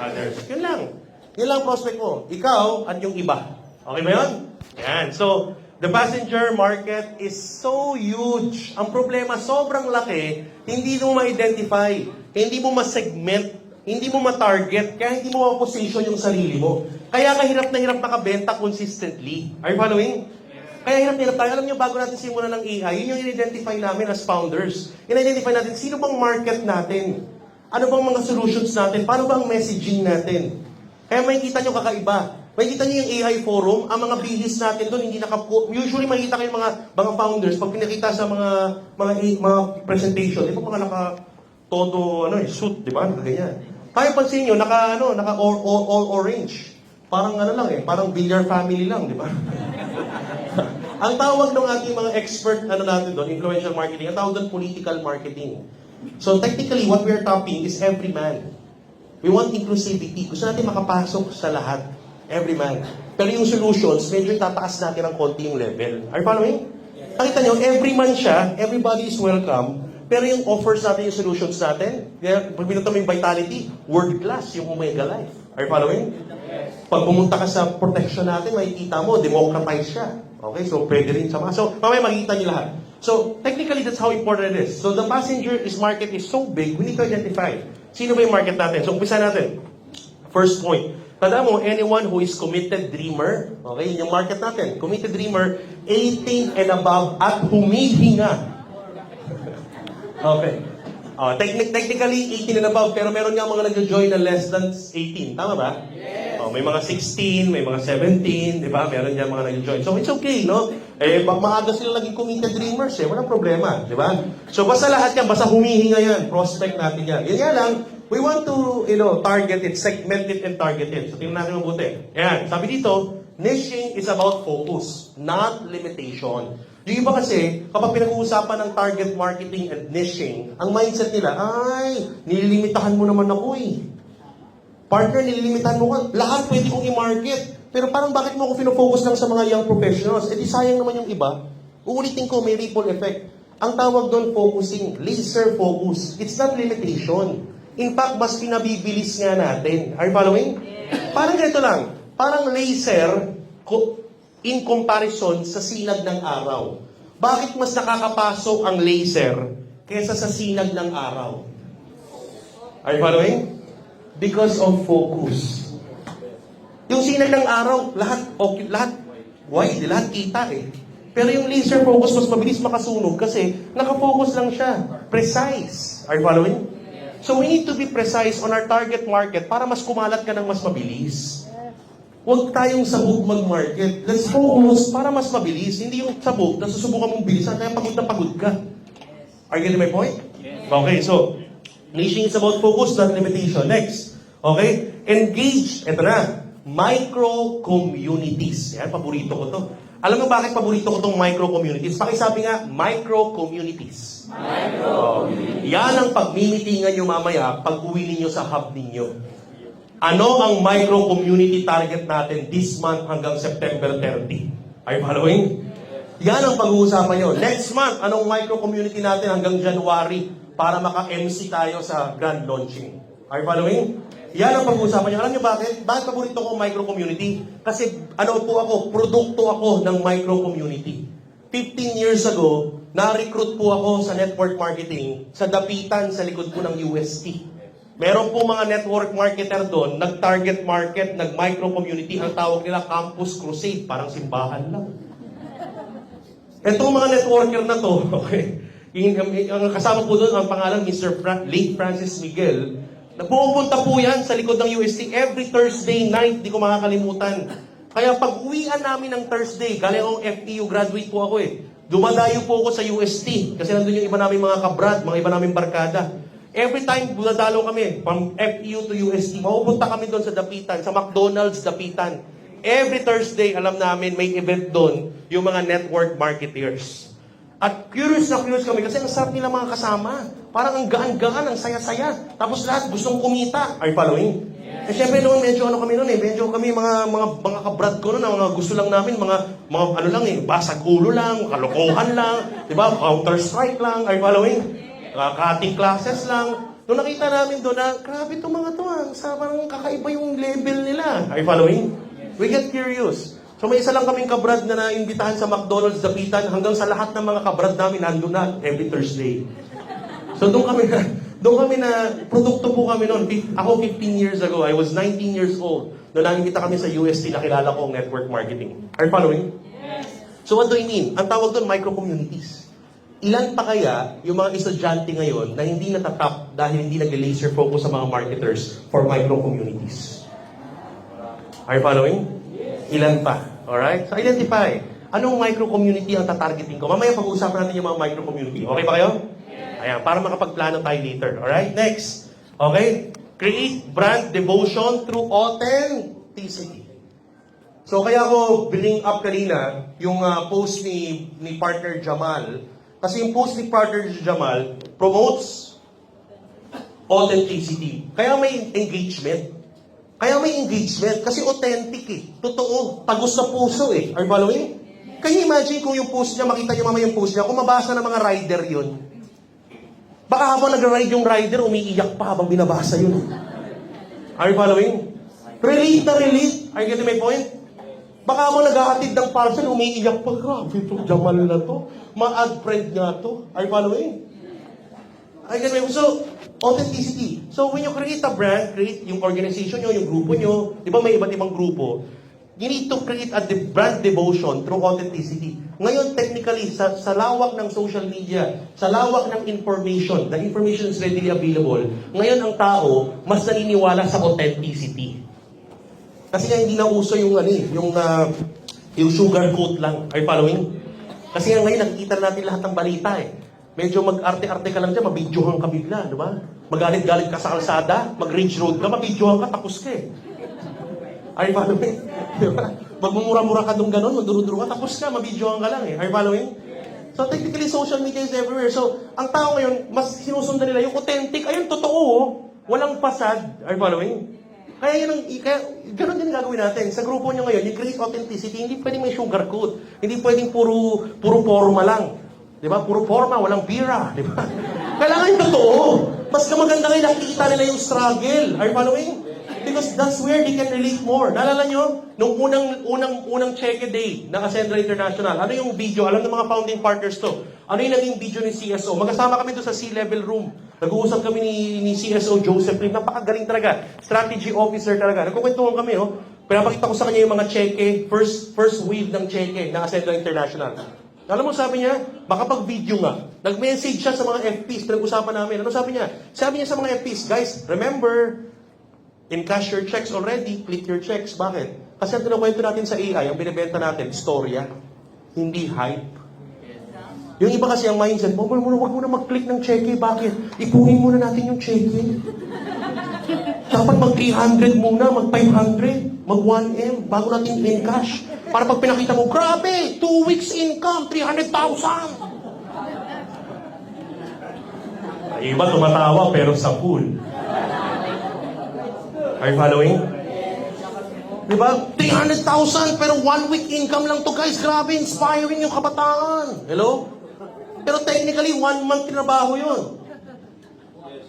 others. Yun lang. Yun lang ang prospect mo. Ikaw at yung iba. Okay ba yun? Ayan. So, the passenger market is so huge. Ang problema, sobrang laki, hindi mo ma-identify, hindi mo ma-segment, hindi mo ma-target, kaya hindi mo ma-position yung sarili mo. Kaya ka hirap na hirap nakabenta consistently. Are you following? Kaya hirap na hirap tayo. Alam nyo, bago natin simulan ng AI, yun yung in-identify namin as founders. In-identify natin, sino bang market natin? Ano bang mga solutions natin? Paano bang messaging natin? Kaya makikita nyo kakaiba. Makikita nyo yung AI forum, ang mga bihis natin doon, hindi usually makikita kayo mga founders, pag pinakita sa mga presentation, di ba mga todo suit, di ba? Ganyan. Kaya pansin nyo, naka all orange. Parang parang billiard family lang, di ba? Ang tawag ng ating mga expert, natin doon, influential marketing, ang tawag doon political marketing. So technically, what we are topping is every man. We want inclusivity. Gusto natin makapasok sa lahat. Every man. Pero yung solutions, medyo tataas natin ng konti yung level. Are you following? Nakita nyo, every man siya, everybody is welcome, pero yung offers natin, yung solutions natin, pag binuto mo yung vitality, world class, yung Omega Life. Are you following? Pag pumunta ka sa protection natin, makikita mo, democratize siya. Okay, so pwede rin sa mga. So, mamaya makikita nyo lahat. So, technically, that's how important it is. So, the passenger market is so big, we need to identify. Sino ba yung market natin? So, umpisa natin. First point. Tandaan mo, anyone who is committed dreamer, okay, yung market natin, committed dreamer, 18 and above at humihinga. Okay. Technically, 18 and above, pero meron nga mga nag-join na less than 18. Tama ba? Yes. May mga 16, may mga 17, di ba? Meron nga mga nag-join. So, it's okay, no? Maaga sila naging committed dreamers, walang problema, di ba? So, basta lahat yan, basta humihinga yan, prospect natin yan. Yan nga lang, we want to, target it, segment it, and target it. So, tingnan natin mabuti. Yan, sabi dito, niching is about focus, not limitation. Yung iba kasi, kapag pinag-uusapan ng target marketing and niching, ang mindset nila, nililimitahan mo naman ako Partner, nililimitahan mo ka. Lahat pwede kong i-market. Pero parang bakit mo ako pinofocus lang sa mga young professionals? Di sayang naman yung iba. Uulitin ko, may ripple effect. Ang tawag doon, focusing. Laser focus. It's not limitation. In fact, mas pinabibilis nga natin. Are you following? Yeah. Parang ganito lang. Parang laser in comparison sa sinag ng araw. Bakit mas nakakapasok ang laser kaysa sa sinag ng araw? Are you following? Because of focus. Yung sinag ng araw, lahat wide, lahat kita Pero yung laser focus, mas mabilis makasunog kasi nakafocus lang siya. Precise. Are you following? So we need to be precise on our target market para mas kumalat ka ng mas mabilis. Huwag tayong sabog mag-market. Let's focus para mas mabilis. Hindi yung sabog na susubukan mong bilisan kaya pagod na pagod ka. Are you getting my point? Okay, so, niching is about focus, not limitation. Next. Okay? Engage. Ito na. Micro-communities. Yan, paborito ko to. Alam mo bakit paborito ko tong micro-communities? Pakisabi nga, micro-communities. Yan ang pagmimitingan nyo mamaya pag uwi ninyo sa hub ninyo. Ano ang micro-community target natin this month hanggang September 30? Are you following? Yan ang pag-uusapan nyo. Next month, anong micro-community natin hanggang January para maka-MC tayo sa grand launching? Are you following? Yan ang pag-uusapan nyo. Alam nyo bakit? Bakit paborito ko micro-community? Kasi produkto ako ng micro-community. 15 years ago, na-recruit po ako sa network marketing sa Dapitan sa likod po ng UST. Meron po mga network marketer doon, nag-target market, nag-micro-community, ang tawag nila Campus Crusade, parang simbahan lang. Etong mga networker na to, okay, ang kasama po doon, ang pangalan, late Francis Miguel, pupunta po yan sa likod ng UST every Thursday night, di ko makakalimutan. Kaya pag uwian namin ng Thursday, galing akong FEU, graduate po ako eh. Dumadayo po ako sa UST, kasi nandun yung iba namin mga kabrad, mga iba namin barkada. Every time dumadalo kami, from FEU to UST, mapupunta kami doon sa Dapitan, sa McDonald's Dapitan. Every Thursday, alam namin, may event doon, yung mga network marketeers. At curious na curious kami kasi ang sarap nila mga kasama. Parang ang gaan-gaan, ang saya-saya. Tapos lahat gustong kumita. Are you following? Eh syempre noon, medyo kami noon eh. Medyo kami mga kabrad ko noon, mga gusto lang namin, mga ano lang eh, basag ulo lang, kalokohan lang, di ba? Counter-strike lang. Are you following? Cutting classes lang. Nung nakita namin doon na, grabe itong mga to parang kakaiba yung level nila. Are you following? We get curious. So may isa lang kaming kabrad na naimbitahan sa McDonald's Dapitan hanggang sa lahat ng mga kabrad namin nandun na every Thursday. So doon kami na produkto po kami noon. Ako 15 years ago, I was 19 years old. Noon naimbita kami sa UST, nakilala ko ang network marketing. Are you following? Yes. So what do I mean? Ang tawag doon, micro-communities. Ilan pa kaya yung mga estudyante ngayon na hindi natatap dahil hindi nag-laser focus sa mga marketers for micro-communities? Are you following? Ilan pa? Alright? So identify. Anong micro-community ang tatargeting ko? Mamaya pag-uusapan natin yung mga micro-community. Okay ba kayo? Ayan, para makapagplano tayo later. Alright? Next. Okay? Create brand devotion through authenticity. So kaya ako bring up kanina yung post ni partner Jamal. Kasi yung post ni partner Jamal promotes authenticity. Kaya may engagement. Kasi authentic eh. Totoo. Tagos sa puso eh. Are you following? Can you imagine kung yung post niya, makita niyo mamaya yung post niya, kung mabasa ng mga rider yun. Baka habang nag-ride yung rider, umiiyak pa habang binabasa yun. Are you following? Relate na relate. Are you getting my point? Baka habang naghahatid ng parcel, umiiyak pa. Grabe ito, Jamal na to. Ma-add friend nga to. Are you following? Are you getting my point? So, authenticity. So, when you create a brand, create yung organization nyo, yung grupo nyo, di ba may iba't ibang grupo, you need to create a brand devotion through authenticity. Ngayon, technically, sa lawak ng social media, sa lawak ng information, the information is readily available, ngayon ang tao, mas naniniwala sa authenticity. Kasi nga hindi na uso yung yung sugar coat lang. Are you following? Kasi nga ngayon, nakikita natin lahat ng balita eh. Medyo mag-arte-arte ka lang dyan, mabidyohan ka bigla, di ba? Magalit-galit ka sa kalsada, mag-ridge road ka, mabidyohan ka, tapos ka eh. Are you following? Di ba? Magmumura-mura ka doon gano'n, magduro-duro ka, tapos ka, mabidyohan ka lang eh. Are you following? So technically, social media is everywhere. So, ang tao ngayon, mas sinusundan nila yung authentic, ayun, totoo oh. Walang pasad. Are you following? Kaya gano'n din gagawin natin. Sa grupo nyo ngayon, you create authenticity, hindi pwedeng may sugarcoat. Hindi pwedeng puro forma lang. Di ba? Puro forma, walang bira. Di ba? Kailangan yung totoo. Mas maganda ngayon nakikita nila yung struggle. Are you following? Because that's where they can relate more. Naalala nyo? Nung unang check day ng Ascendra International, ano yung video? Alam ng mga founding partners to. Ano yung naging video ni CSO? Magkasama kami doon sa C-level room. Nag-uusap kami ni CSO Joseph Lim. Napakagaling talaga. Strategy officer talaga. Nagkukwentuhan kami, oh. Pinapakita ko sa kanya yung mga cheque, first wave ng cheque ng Ascendra International. Alam mo, sabi niya, baka pag-video nga. Nag-message siya sa mga FPs, pinag-usapan namin. Ano sabi niya? Sabi niya sa mga FPs, guys, remember, encash your checks already, click your checks. Bakit? Kasi ang tinakwento natin sa AI, ang binibenta natin, storya, hindi hype. Yung iba kasi ang mindset, huwag mo na mag-click ng cheque. Bakit? Ipunin muna natin yung cheque. Dapat mag-300 muna, mag-500, mag-1M, bago natin in-cash. Para pag pinakita mo, grabe, 2 weeks income, 300,000. Iba tumatawa pero sa pool. Are you following? Diba? 300,000 pero 1 week income lang to guys. Grabe, inspiring yung kabataan. Hello? Pero technically, 1 month trabaho yun.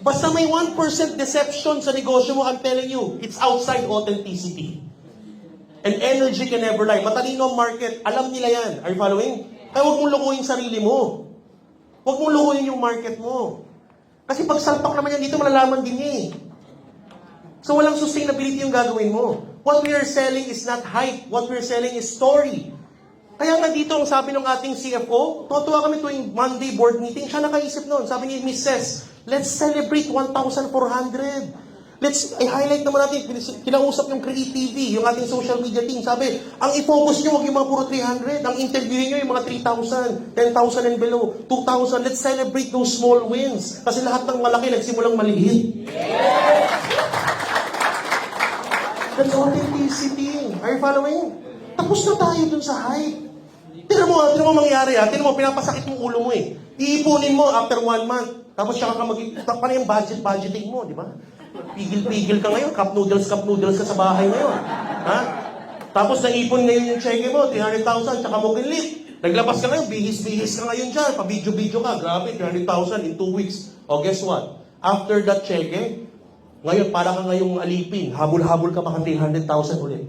Basta may 1% deception sa negosyo mo, I'm telling you, it's outside authenticity. And energy can never lie. Matalino ang market. Alam nila yan. Are you following? Kaya huwag mong lukuhin sarili mo. Huwag mong lukuhin yung market mo. Kasi pag salpak naman yan dito, malalaman din niya eh. So walang sustainability yung gagawin mo. What we are selling is not hype. What we are selling is story. Kaya nga dito, ang sabi ng ating CFO, tuwa kami tuwing Monday board meeting, siya nakaisip noon. Sabi ni Mrs. Let's celebrate 1,400. I-highlight naman natin, kinausap yung Creative, yung ating social media team. Sabi, ang i-focus nyo, huwag yung mga puro 300. Ang interviewin nyo yung mga 3,000, 10,000 and below, 2,000. Let's celebrate those small wins. Kasi lahat ng malaki, nagsimulang maliit. That's authenticity. Are you following? Tapos na tayo dun sa hype. Tignan mo mangyari ha. Tignan mo, pinapasakit mong ulo mo eh. Iipunin mo after 1 month. Tapos saka ka paano yung budgeting mo, di ba? Pigil-pigil ka ngayon, cup noodles ka sa bahay ngayon. Ha? Tapos naipon ngayon yung cheque mo, 300,000, tsaka mo kinlip. Naglabas ka ngayon, bihis-bihis ka ngayon dyan, pa-video-video ka, grabe, 300,000 in 2 weeks. O guess what? After that cheque, ngayon, para ka ngayong alipin, habol-habol ka maka 300,000 ulit.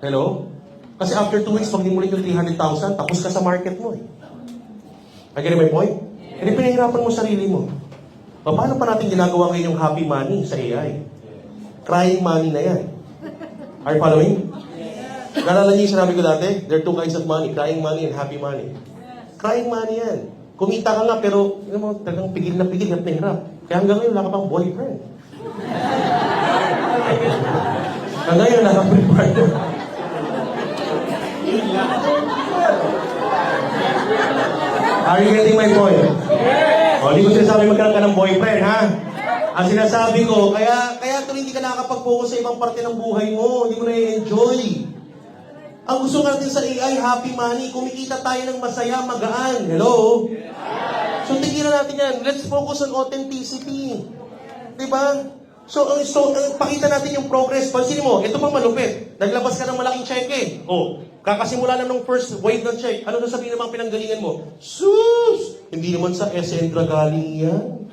Hello? Kasi after 2 weeks, pag di mo ulit yung 300,000, tapos ka sa market mo eh. I get my point? Hindi pinahirapan mo sarili mo. Paano pa natin ginagawa ngayon yung happy money sa AI? Crying money na yan. Are you following? Naalala niyo yung sinabi ko dati? There are 2 kinds of money, crying money and happy money. Crying money yan. Kumita ka nga pero talagang pigil na hirap na hirap. Kaya hanggang ngayon wala ka pang boyfriend. Hanggang ngayon wala ka pang partner. Are you getting my point? O, hindi ko sinasabi magkaroon ka ng boyfriend, ha? Ang sinasabi ko, kaya tuloy hindi ka nakakapag-focus sa ibang parte ng buhay mo. Hindi mo na-enjoy. Ang gusto natin sa AI, happy money. Kumikita tayo ng masaya, magaan. Hello? So, tigilan natin yan. Let's focus on authenticity. Diba? So, pakita natin yung progress. Pansinin mo, ito pang malupit. Naglabas ka ng malaking cheque. O, kakasimula lang ng first wave ng check. Ano na sabihin ng mga pinanggalingan mo? Sus! Hindi naman sa Essentra galing yan.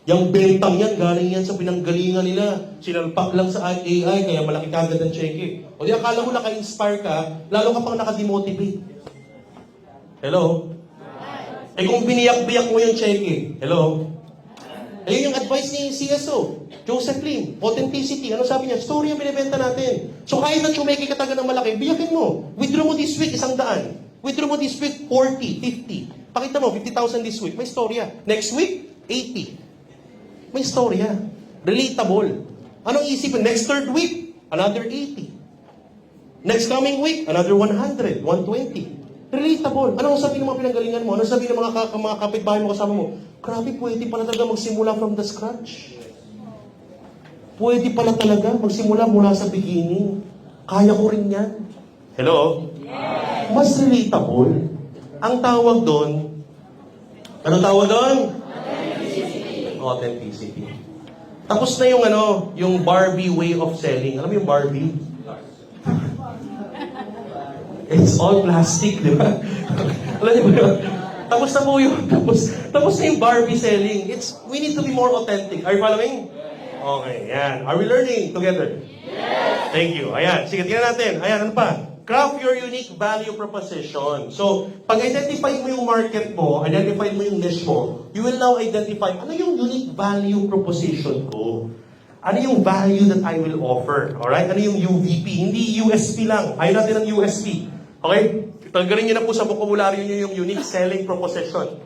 Yung bentang yan, galing yan sa pinanggalingan nila. Sinalpak lang sa AI, kaya malaki kagad ang cheque. O di akala mo naka-inspire ka, lalo ka pang nakademotivate. Hello? Eh kung biniyak-biyak mo yung cheque, hello? Ayun yung advice ni CSO, Joseph Lim, authenticity. Ano sabi niya? Story yung binibenta natin. So kahit na tsumeki ka taga ng malaki, biyakin mo. Withdraw mo this week, 100. Withdraw mo this week, 40, 50. Pakita mo, 50,000 this week. May storya. Next week, 80. May storya. Relatable. Anong isipin? Next third week, another 80. Next coming week, another 100, 120. Relatable. Anong sabi ng mga pinanggalingan mo? Anong sabi ng mga kapitbahay mo kasama mo? Grabe, pwede pala talaga magsimula from the scratch. Pwede pala talaga magsimula mula sa beginning. Kaya ko rin yan. Hello? Yes. Mas relatable. Ang tawag doon, ano tawag doon? Authenticity. Tapos na yung yung Barbie way of selling. Alam mo yung Barbie? It's all plastic, di ba? Alam niyo ba yun? Tapos na po yun. Tapos na yung Barbie selling. We need to be more authentic. Are you following? Okay, yan. Are we learning together? Yes! Thank you. Ayan, sige, tingnan natin. Ayan, ano pa? Craft your unique value proposition. So, pag-identify mo yung market mo, identify mo yung niche mo, you will now identify, ano yung unique value proposition ko? Ano yung value that I will offer? Alright? Ano yung UVP? Hindi USP lang. Ayaw natin ng USP. Okay? Tanggalin niyo na po sa bokabularyo niyo yung unique selling proposition.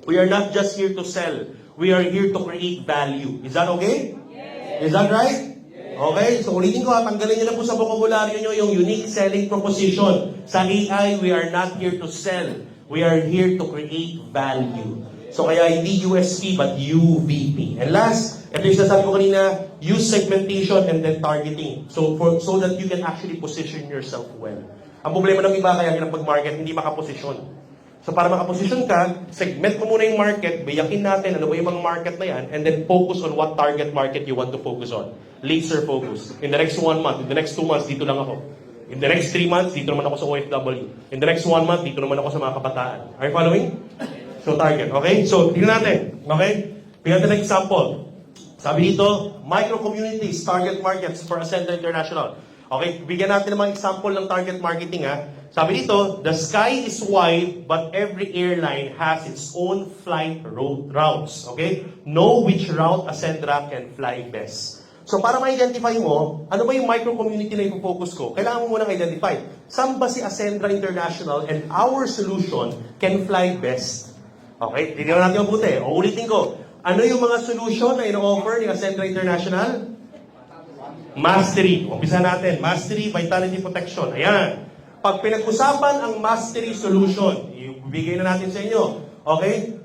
We are not just here to sell. We are here to create value. Is that okay? Yes. Is that right? Yes. Okay? So ulitin ko tanggalin niyo na po sa bokabularyo niyo yung unique selling proposition. Sa AI, we are not here to sell. We are here to create value. So kaya hindi USP but UVP. And last, ito yung sinasabi ko kanina, use segmentation and then targeting. So that you can actually position yourself well. Ang problema ng iba kaya hirap mag-market, hindi makaposisyon. So para makaposisyon ka, segment mo muna yung market, biyakin natin ano ba yung mga market na yan, and then focus on what target market you want to focus on. Laser focus. In the next 1 month, in the next 2 months, dito lang ako. In the next 3 months, dito naman ako sa OFW. In the next 1 month, dito naman ako sa mga kabataan. Are you following? So target, okay? So tingnan natin, okay? Bigyan natin ng example. Sabi dito, micro-communities, target markets for Ascenta International. Okay, bigyan natin ng mga example ng target marketing ha. Sabi dito, the sky is wide but every airline has its own flight routes. Okay? Know which route Ascendra can fly best. So para ma-identify mo, ano ba yung micro-community na i-focus ko? Kailangan mo munang identify. Saan ba si Ascendra International and our solution can fly best? Okay? Tignan natin mabuti. O ulitin ko. Ano yung mga solution na ino-offer ni Ascendra International? Mastery. Umpisa natin. Mastery, Vitality Protection. Ayan. Pag pinag-usapan ang Mastery Solution, ibigay na natin sa inyo. Okay?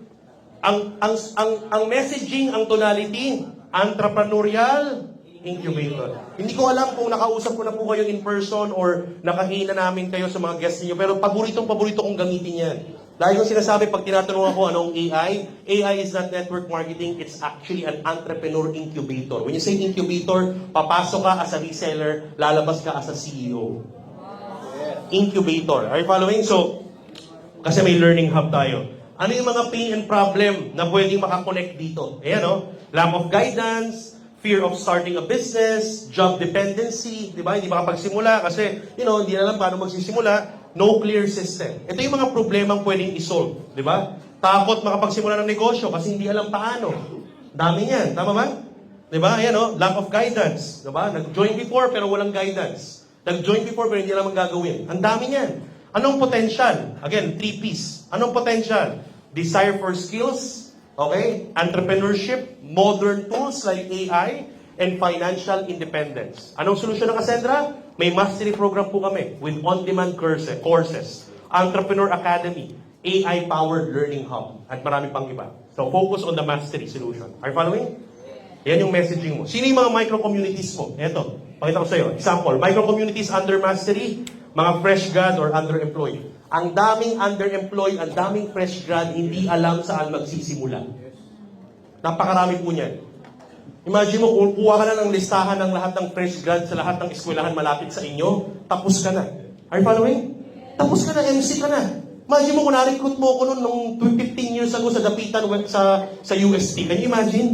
Ang messaging, ang tonality, entrepreneurial incubator. Hindi ko alam kung nakausap ko na po kayo in person or nakahina namin kayo sa mga guests niyo, pero paborito kong gamitin yan. Dahil yung sinasabi, pag tinatanong ako anong AI, AI is not network marketing, it's actually an entrepreneur incubator. When you say incubator, papasok ka as a reseller, lalabas ka as a CEO. Incubator. Are you following? So, kasi may learning hub tayo. Ano yung mga pain and problem na pwedeng makakonect dito? Ayan o. Lack of guidance, fear of starting a business, job dependency, di ba? Hindi makapagsimula kasi, hindi alam paano magsisimula. No clear system. Ito yung mga problemang pwedeng isolve. Di ba? Takot makapagsimula ng negosyo kasi hindi alam paano. Dami yan. Tama ba? Di ba? Ayan o. Lack of guidance. Di ba? Nag-join before pero walang guidance. Nag-join before pero hindi alam ang gagawin. Ang dami niyan. Anong potential? Again, 3 P's. Anong potential? Desire for skills, okay? Entrepreneurship, modern tools like AI, and financial independence. Anong solusyon ng Ascendra? May mastery program po kami with on-demand courses, Entrepreneur Academy, AI-powered learning hub, at marami pang iba. So focus on the mastery solution. Are you following? Yan yung messaging mo. Sino yung mga micro-communities mo? Eto, pakita ko sa iyo. Example, micro-communities under mastery, mga fresh grad or underemployed. Ang daming underemployed, ang daming fresh grad, hindi alam saan magsisimula. Napakarami po niyan. Imagine mo, kung kuha ka na ng listahan ng lahat ng fresh grad sa lahat ng eskwelahan malapit sa inyo, tapos ka na. Are you following? Tapos ka na, MC ka na. Imagine mo, kung na-recruit mo ako nung 15 years ago sa Dapitan sa UST. Can you imagine?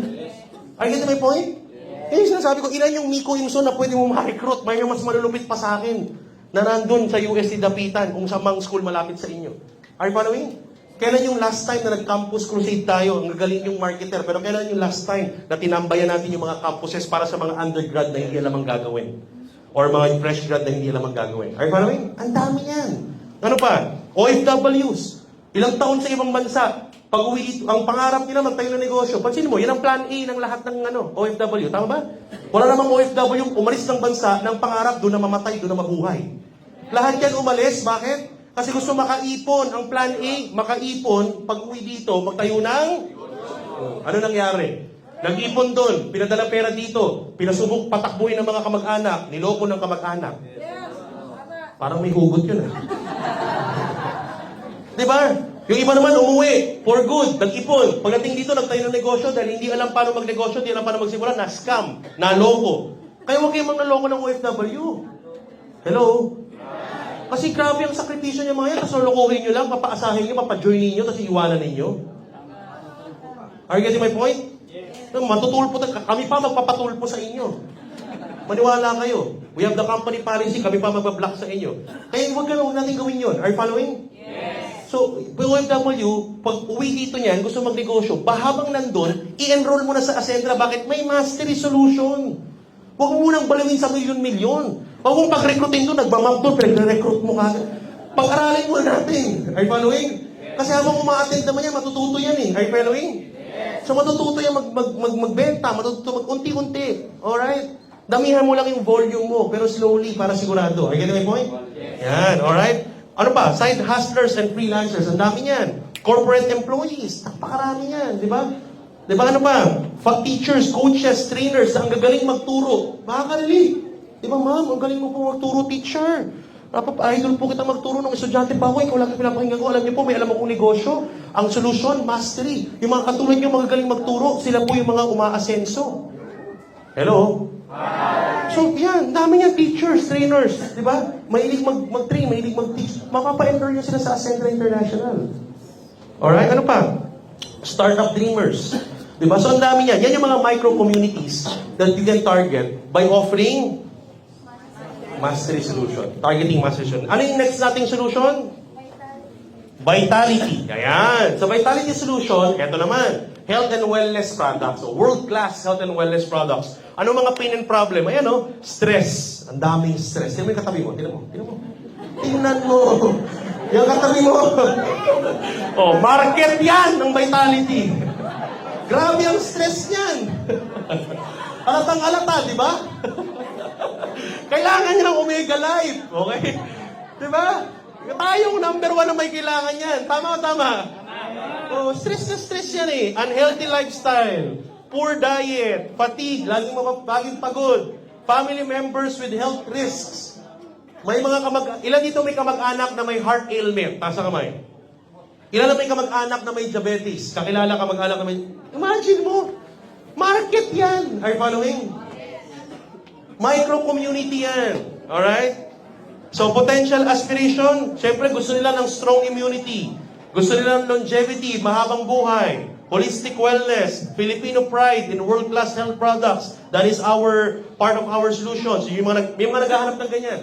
Are you getting my point? Yan yung sinasabi ko, ilan yung Miko yung son na pwede mo ma-recruit, may mas malulupit pa sa akin na nandun sa UST Dapitan kung sa mang school malapit sa inyo. Are you following? Kailan yung last time na nag-campus crusade tayo? Ang gagaling yung marketer. Pero kailan yung last time na tinambayan natin yung mga campuses para sa mga undergrad na hindi alam ang gagawin? Or mga fresh grad na hindi alam ang gagawin? Are you following? Ang dami yan. Ano pa? OFWs. Ilang taon sa ibang bansa. Pag uwi dito, ang pangarap nila magtayo ng negosyo. Pansin mo, yan ang plan A ng lahat ng OFW. Tama ba? Wala namang OFW umalis ng bansa ng pangarap doon na mamatay, doon na mabuhay. Lahat yan umalis. Bakit? Kasi gusto makaipon. Ang plan A, makaipon, pag uwi dito, magtayo ng... Ano nangyari? Nag-ipon doon, pinadala pera dito, pinasubok patakbuhin ng mga kamag-anak, niloko ng kamag-anak. Parang may hugot yun Di ba? Yung iba naman umuwi, for good, nag-ipon. Pagdating dito, nagtayo ng negosyo dahil hindi alam paano magnegosyo, hindi alam paano magsimula, na-scam, na-loko. Kaya huwag kayong magnaloko ng OFW. Hello? Kasi grabe ang sakripisyo niya mga yan, tapos lolokohin nyo lang, papaasahin nyo, papajoin ninyo, tapos iwanan ninyo. Are you getting my point? Matutulpo, kami pa magpapatulpo sa inyo. Maniwala kayo. We have the company policy, kami pa magbablock sa inyo. Kaya huwag natin gawin yun. Are you following? Yes. So, OFW, pag uwi dito niyan, gusto magnegosyo, habang nandun, i-enroll mo na sa Ascendra. Bakit? May mastery solution. Huwag mo munang balawin sa milyon-milyon. Huwag mong pag-recruiting doon, nagmamap doon, pinag-recruit mo ka. Pag-aralin muna natin. Are you following? Kasi habang uma-attend naman yan, matututo yan eh. Are you following? So matututo yan magbenta, matututo mag-unti-unti. Alright? Damihan mo lang yung volume mo, pero slowly, para sigurado. Are you getting my point? Yan, alright? Ano pa? Side hustlers and freelancers. Ang dami niyan. Corporate employees. Napakarami yan. Di ba? Di ba ano pa? Teachers, coaches, trainers. Ang gagaling magturo. Makakalili. Di ba ma'am? Ang galing mo po magturo, teacher. Idol po kita magturo ng estudyante pa ako. Ikaw lang yung pinapakinggan ko. Alam niyo po, may alam akong negosyo. Ang solusyon, mastery. Yung mga katulad niyo, mga galing magturo, sila po yung mga umaasenso. Hello? So, yan, dami niya teachers, trainers, di ba? Mahilig mag-train, mahilig mag-teach. Mapapa-enroll niyo sila sa Ascendra International. Alright, ano pa? Startup dreamers. Di ba? So, ang dami niyan. Yan yung mga micro-communities that you can target by offering mastery solution. Targeting mastery solution. Ano yung next nating solution? Vitality. Ayan. So, Vitality solution, eto naman. Health and wellness products. So, world-class health and wellness products. Ano mga pain and problem? Ayan, no? Stress. Ang daming stress. Tingnan mo yung katabi mo. Tingnan mo. Tingnan mo. Tingnan mo. Yung katabi mo. Oh, market yan ng Vitality. Grabe ang stress niyan. Alatang-alata, di ba? Kailangan niya ng Omega Life. Okay? Di ba? Tayong number 1 na may kailangan yan. Tama o tama? Oh, stress na stress yan eh. Unhealthy lifestyle, poor diet, fatigue, laging pagod, family members with health risks. May mga ilan dito may kamag-anak na may heart ailment? Taas ang kamay. Ilan na may kamag-anak na may diabetes? Kakilala kamag-anak na may... Imagine mo, market yan. Are you following? Micro-community yan. Alright? So, potential aspiration, syempre gusto nila ng strong immunity. Gusto nila ng longevity, mahabang buhay, holistic wellness, Filipino pride in world-class health products. That is our part of our solution. So, may mga naghahanap ng ganyan.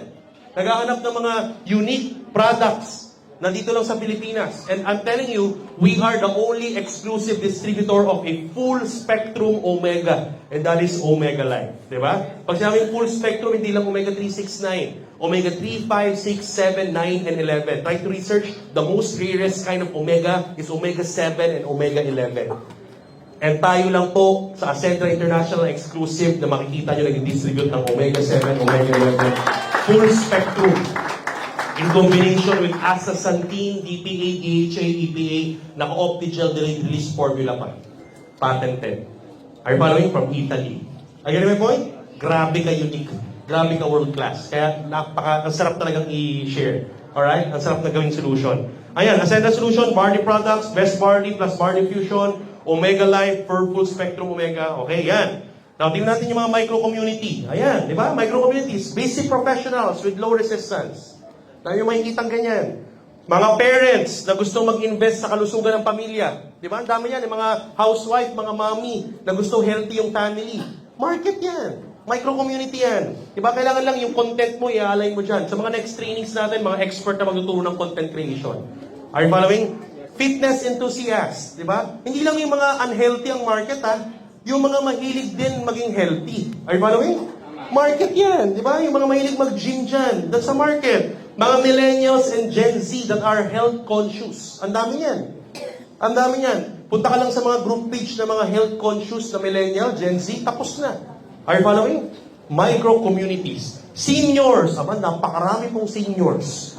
Naghahanap ng mga unique products na dito lang sa Pilipinas. And I'm telling you, we are the only exclusive distributor of a full-spectrum Omega. And that is Omega Life. Diba? Pag sinabing full-spectrum, hindi lang Omega 3, 6, 9. Omega 3, 5, 6, 7, 9, and 11. Try to research. The most rarest kind of Omega is Omega 7 and Omega 11. And tayo lang po sa Ascendra International exclusive na makikita nyo nag-distribute ng Omega 7, Omega 11. Full spectrum. In combination with astaxanthin, DPA, DHA, EPA, naka-Optigel delayed release formula pa. Patented. Are you following? From Italy. Again, my point? Grabe ka unique. Grabe ka world class. Kaya ang sarap talagang i-share. Alright? Ang sarap na gawing solution. Ayan, Ascendra Solution, Barley Products, Best Barley plus Barley Fusion, Omega Life, Full Spectrum Omega. Okay, yan. Now, tingnan natin yung mga micro-community. Ayan, di ba? Micro-communities. Basic professionals with low resistance. Dahil yung makikitang ganyan. Mga parents na gustong mag-invest sa kalusugan ng pamilya. Di ba? Ang dami yan. Yung mga housewife, mga mommy na gusto healthy yung family. Market yan. Micro-community yan. Di ba? Kailangan lang yung content mo, i-align mo dyan. Sa mga next trainings natin, mga expert na magtuturo ng content creation. Are you following? Fitness enthusiasts. Di ba? Hindi lang yung mga unhealthy ang market, ha? Yung mga mahilig din maging healthy. Are you following? Market yan. Di ba? Yung mga mahilig mag-gym dyan. That's a market. Mga millennials and Gen Z that are health conscious. Ang dami yan. Ang dami yan. Punta ka lang sa mga group page na mga health conscious na millennial, Gen Z, tapos na. Are you following? Micro-communities. Seniors. Aba, napakarami pong seniors.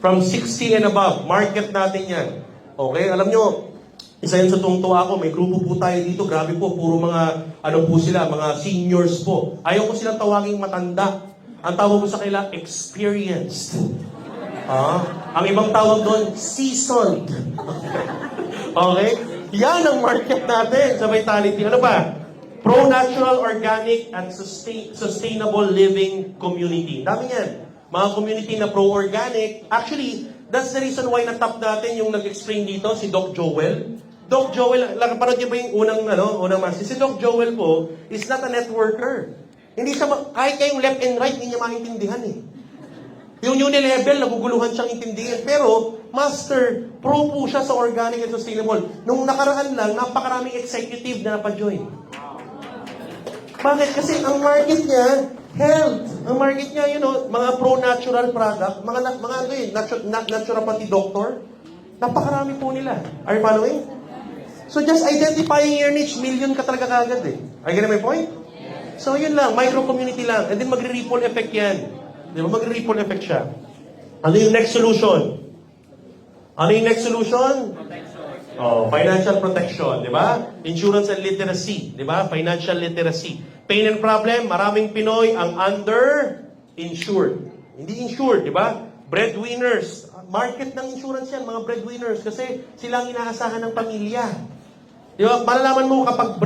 From 60 and above. Market natin yan. Okay? Alam nyo, isa yun sa tungtuwa ako. May grupo po tayo dito. Grabe po. Puro mga, ano po sila, mga seniors po. Ayaw ko silang tawaging matanda. Ang tawag ko sa kanila, experienced. Ang ibang tawag doon, seasoned. Okay? Yan ang market natin sa Vitality. Ano ba? Pro-natural, organic, and sustainable living community. Dami yan. Mga community na pro-organic. Actually, that's the reason why na-top natin yung nag-explain dito, si Doc Joel. Doc Joel, parang niyo ba yung unang master? Si Doc Joel po is not a networker. Hindi siya, kahit kayong left and right, hindi niya maintindihan eh. Yung uni-level, naguguluhan siyang intindihan. Pero, master, pro po siya sa organic and sustainable. Nung nakaraan lang, napakaraming executive na napajoin. Bakit? Kasi ang market niya, health. Ang market niya, mga pro-natural product, naturopathy doctor. Napakarami po nila. Are you following? So, just identifying your niche, million ka talaga kagad eh. Are you getting my point? So, yun lang. Micro-community lang. And then, magre-ripple effect yan. Di ba? Magre-ripple effect siya. Ano yung next solution? Ano yung next solution? Oh, financial protection, di ba? Insurance and literacy, di ba? Financial literacy. Pain and problem, maraming Pinoy ang under-insured. Hindi insured, di ba? Breadwinners. Market ng insurance yan, mga breadwinners. Kasi sila ang inaasahan ng pamilya. Di ba? Malalaman mo kapag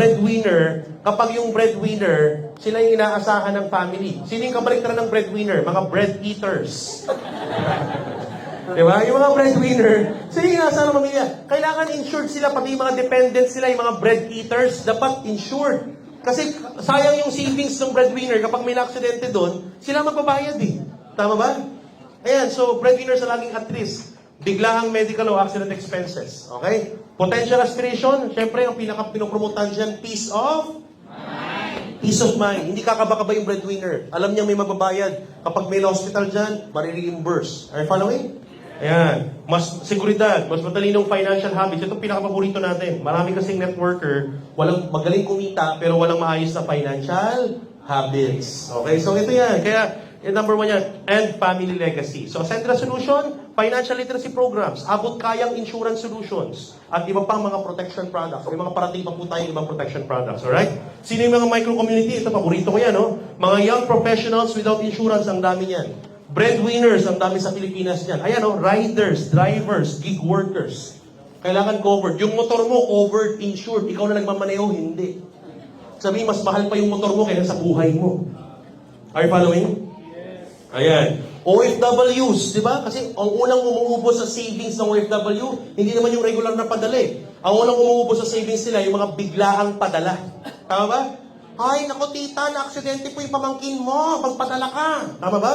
kapag yung breadwinner, sila yung inaasahan ng family. Sino yung kabaliktaran ng breadwinner? Mga bread eaters. Di ba? Yung mga breadwinner, sila yung inaasahan ng pamilya. Kailangan insured sila, pati yung mga dependents sila, yung mga bread eaters, dapat insured. Kasi sayang yung savings ng breadwinner kapag may na-aksidente doon, sila magbabayad eh. Tama ba? Ayan, so breadwinners are laging at risk. Biglaang medical o accident expenses. Okay? Potential aspiration, syempre, ang pinaka-pinopromotan dyan, peace of mind. Hindi kakaba-kaba yung breadwinner. Alam niya may magbabayad. Kapag may hospital dyan, marireimburse. Are you following? Ayan. Mas seguridad, mas matalinong financial habits. Ito pinaka-paborito natin. Marami kasing networker, magaling kumita, pero walang maayos na financial habits. Okay? So ito yan. Kaya, number one yan, and family legacy. So, central solution, financial literacy programs, abot-kayang insurance solutions, at iba pang mga protection products. May mga parating pa po tayong ibang protection products. Alright? Sino yung mga micro-community? Ito, paborito ko yan, no? Mga young professionals without insurance, ang dami yan. Breadwinners, ang dami sa Pilipinas yan. Ayan, no? Riders, drivers, gig workers. Kailangan covered. Yung motor mo, covered, insured. Ikaw na nagmamaneho, hindi. Sabi, mas mahal pa yung motor mo kaysa sa buhay mo. Are you following? Ayan. OFWs, di ba? Kasi ang unang umuubos sa savings ng OFW, hindi naman yung regular na padali. Ang unang umuubos sa savings nila, yung mga biglaang padala. Tama ba? Ay, nako tita, na-aksidente po yung pamangkin mo, pagpadala ka. Tama ba?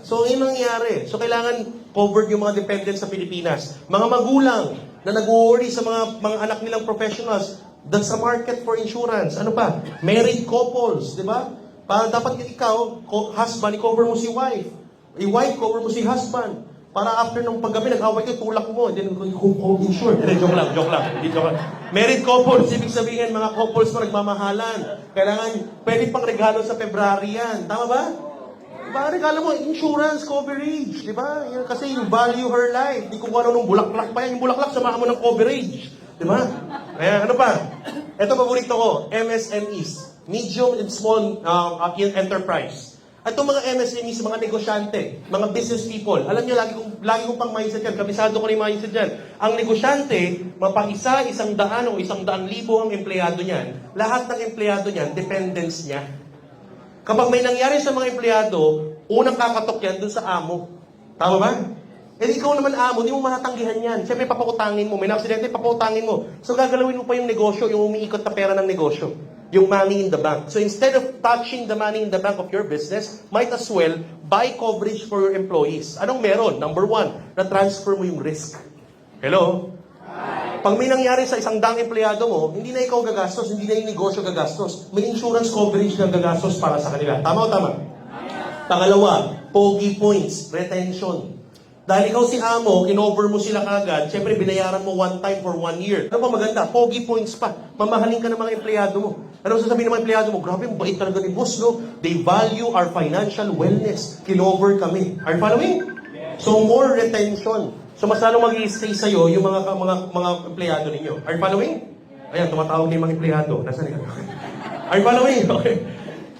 So, yun ang nangyari. So, kailangan covered yung mga dependents sa Pilipinas. Mga magulang na nag-worry sa mga anak nilang professionals, that's a market for insurance. Ano pa? Married couples, di ba? Para dapat ikaw, husband, i-cover mo si wife. I-wife, cover mo si husband. Para after nung paggabi, nag-away kayo, tulak mo. Then, insured. Joke lang. Married couples, ibig sabihin, mga couples mo nagmamahalan. Kailangan, pwede pang regalo sa February yan. Tama ba? Diba, regalo mo, insurance coverage. Diba? Yan, kasi you value her life. Di kung ano nung bulaklak pa yan. Yung bulaklak, samahan mo ng coverage. Diba? Kaya, ano pa? Ito, paborito ko, MSMEs. Medium and small enterprise. At itong mga MSMEs, mga negosyante, mga business people, alam nyo, lagi kong pang mindset yan, kabisado ko rin yung mindset yan. Ang negosyante, mapag-100,000 o 100,000 ang empleyado niyan, lahat ng empleyado niyan, dependents niya. Kapag may nangyari sa mga empleyado, unang kakatok yan dun sa amo. Tama ba? Eh, ikaw naman amo, di mo matatanggihan yan. Siyempre, papautangin mo. May na-aksidente, papautangin mo. So, gagalawin mo pa yung negosyo, yung umiikot na pera ng negosyo. Yung money in the bank. So, instead of touching the money in the bank of your business, might as well buy coverage for your employees. Anong meron? Number one, na-transfer mo yung risk. Hello? Pag may nangyari sa 100 empleyado mo, hindi na ikaw gagastos, hindi na yung negosyo gagastos. May insurance coverage na gagastos para sa kanila. Tama o tama? Pangalawa, pogi points, retention. Dahil ikaw si amo, kinover mo sila kagad, syempre binayaran mo one time for 1 year. Ano pa maganda? Pogi points pa. Mamahalin ka ng mga empleyado mo. Ano sasabihin ng mga empleyado mo? Grabe, bait talaga ni boss, no? They value our financial wellness. Kinover kami. Are you following? So, more retention. So, mas lalong mag-i-stay sa'yo yung mga empleyado ninyo. Are you following? Ayan, tumatawag na yung mga empleyado. Nasaan nila? Are you following? Okay.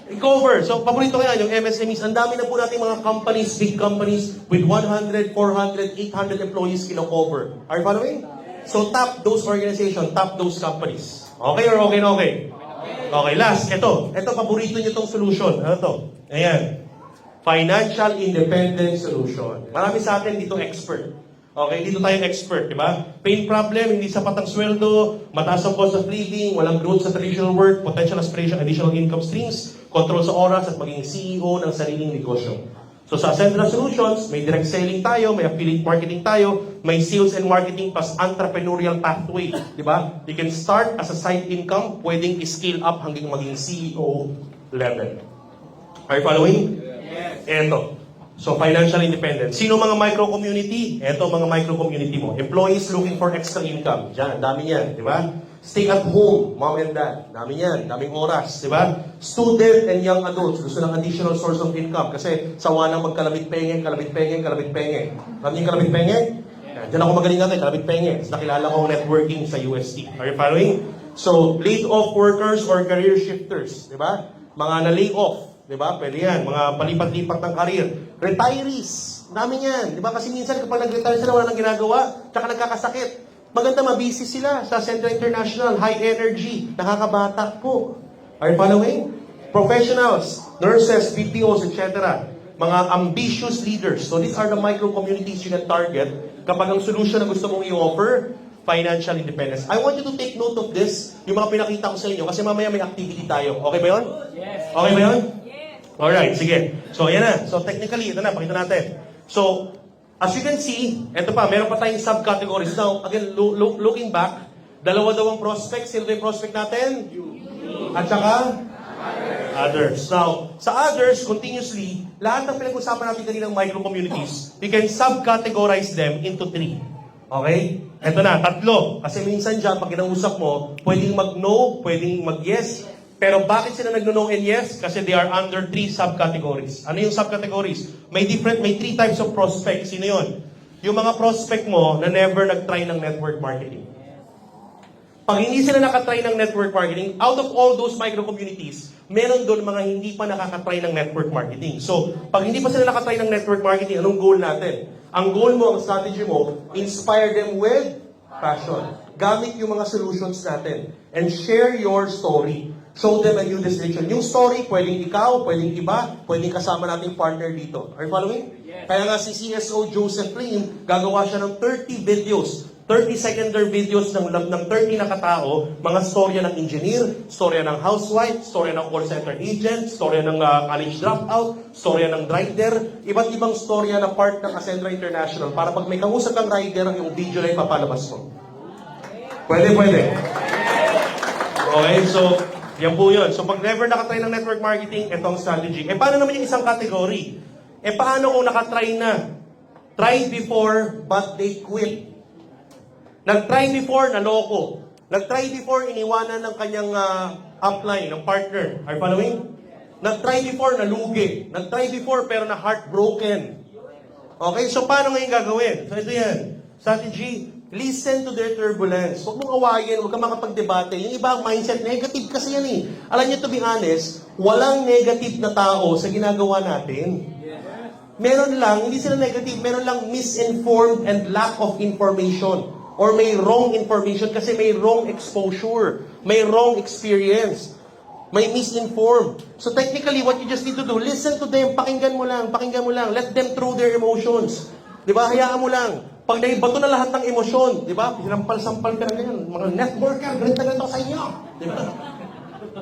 I-cover. So, paborito ko yan, yung MSMEs. Ang dami na po natin mga companies, big companies, with 100, 400, 800 employees kino-cover. Are you following? So, tap those organizations, tap those companies. Okay or okay na okay? Okay, last. Ito, paborito nyo itong solution. Ano to? Ayan. Financial Independence Solution. Marami sa atin dito expert. Okay, dito tayo expert, di ba? Pain problem, hindi sapat ang sweldo, mataas ang cost of living, walang growth sa traditional work, potential aspiration, additional income streams, control sa oras, at maging CEO ng sariling negosyo. So sa Central Solutions, may direct selling tayo, may affiliate marketing tayo, may sales and marketing plus entrepreneurial pathway, di ba? You can start as a side income, pwedeng i-scale up hanggang maging CEO level. Are you following? Yes. Eto. So, financial independence. Sino mga micro-community? Eto, mga micro-community mo. Employees looking for extra income. Diyan, dami yan, di ba? Stay at home, mom and dad. Dami yan, daming oras, di ba? Student and young adults, gusto ng additional source of income kasi sawa nang magkalabit-penge. Alam niyo yung kalabit-penge? Yan, diyan ako magaling natin, kalabit-penge. Tapos nakilala ko ang networking sa UST. Are you following? So, laid off workers or career shifters, di ba? Mga na-lay off, di ba? Pwede yan, mga palipat-lipat ng career. Retirees, dami yan, di ba? Kasi minsan kapag nag-retire sila, wala nang ginagawa, tsaka nagkakasakit. Maganda mabisi sila sa Central International, high energy, nakakabata po. Are you following? Professionals, nurses, BPOs, etc. Mga ambitious leaders. So these are the micro communities you can target kapag ang solution na gusto mong i-offer, financial independence. I want you to take note of this, yung mga pinakita ko sa inyo, kasi mamaya may activity tayo. Okay ba yun? Yes. Okay ba yun? Yes. Alright, sige. So yan na. So technically, ito na, pakita natin. So, as you can see, eto pa, meron pa tayong subcategories. Now, again, looking back, dalawa daw ang prospect. Sino ba yung prospect natin? At saka? Others. Now, sa others, continuously, lahat ng pinag-usapan natin kaninang micro-communities, we can subcategorize them into 3. Okay? Eto na, 3. Kasi minsan dyan, pag kinausap mo, pwedeng mag-no, pwedeng mag-yes. Pero bakit sila nag-no and yes? Kasi they are under 3 subcategories. Ano yung subcategories? May 3 types of prospects. Sino yun? Yung mga prospect mo na never nag-try ng network marketing. Pag hindi sila nakatry ng network marketing, out of all those micro-communities, meron doon mga hindi pa nakakatry ng network marketing. So, pag hindi pa sila nakatry ng network marketing, anong goal natin? Ang goal mo, ang strategy mo, inspire them with passion. Gamit yung mga solutions natin. And share your story. Show them a new destination. Yung story, pwedeng ikaw, pwedeng iba, pwedeng kasama nating partner dito. Are you following? Yes. Kaya nga si CSO Joseph Lim, gagawa siya ng 30 videos. 30-seconder videos ng 30 na katao, mga storya ng engineer, storya ng housewife, storya ng call center agent, storya ng college dropout, storya ng rider, iba't ibang storya na part ng Ascendra International para pag may kausap kang rider, yung video na ipapalabas mo. Pwede. Okay, so, yan po yun. So, pag never nakatry ng network marketing, ito ang strategy. Paano naman yung isang category? Paano kung nakatry na? Tried before, but they quit. Nag-try before, naloko. Nag-try before, iniwanan ng kanyang upline, ng partner. Are you following? Nag-try before, nalugi. Nag-try before, pero na heartbroken. Okay, so paano ngayon gagawin? So ito yan. Strategy, listen to their turbulence. Huwag mong awayin, huwag kang makapag-debate. Yung iba, mindset, negative kasi yan eh. Alam niyo, to be honest, walang negative na tao sa ginagawa natin. Meron lang, hindi sila negative, meron lang misinformed and lack of information. Or may wrong information kasi may wrong exposure, may wrong experience, may misinformed. So technically, what you just need to do, listen to them, pakinggan mo lang, let them through their emotions. Di ba? Hayaan mo lang. Pag naibato na lahat ng emosyon, di ba? Sinampal-sampal ka na ganyan. Mga networker, ganito sa inyo. Di ba?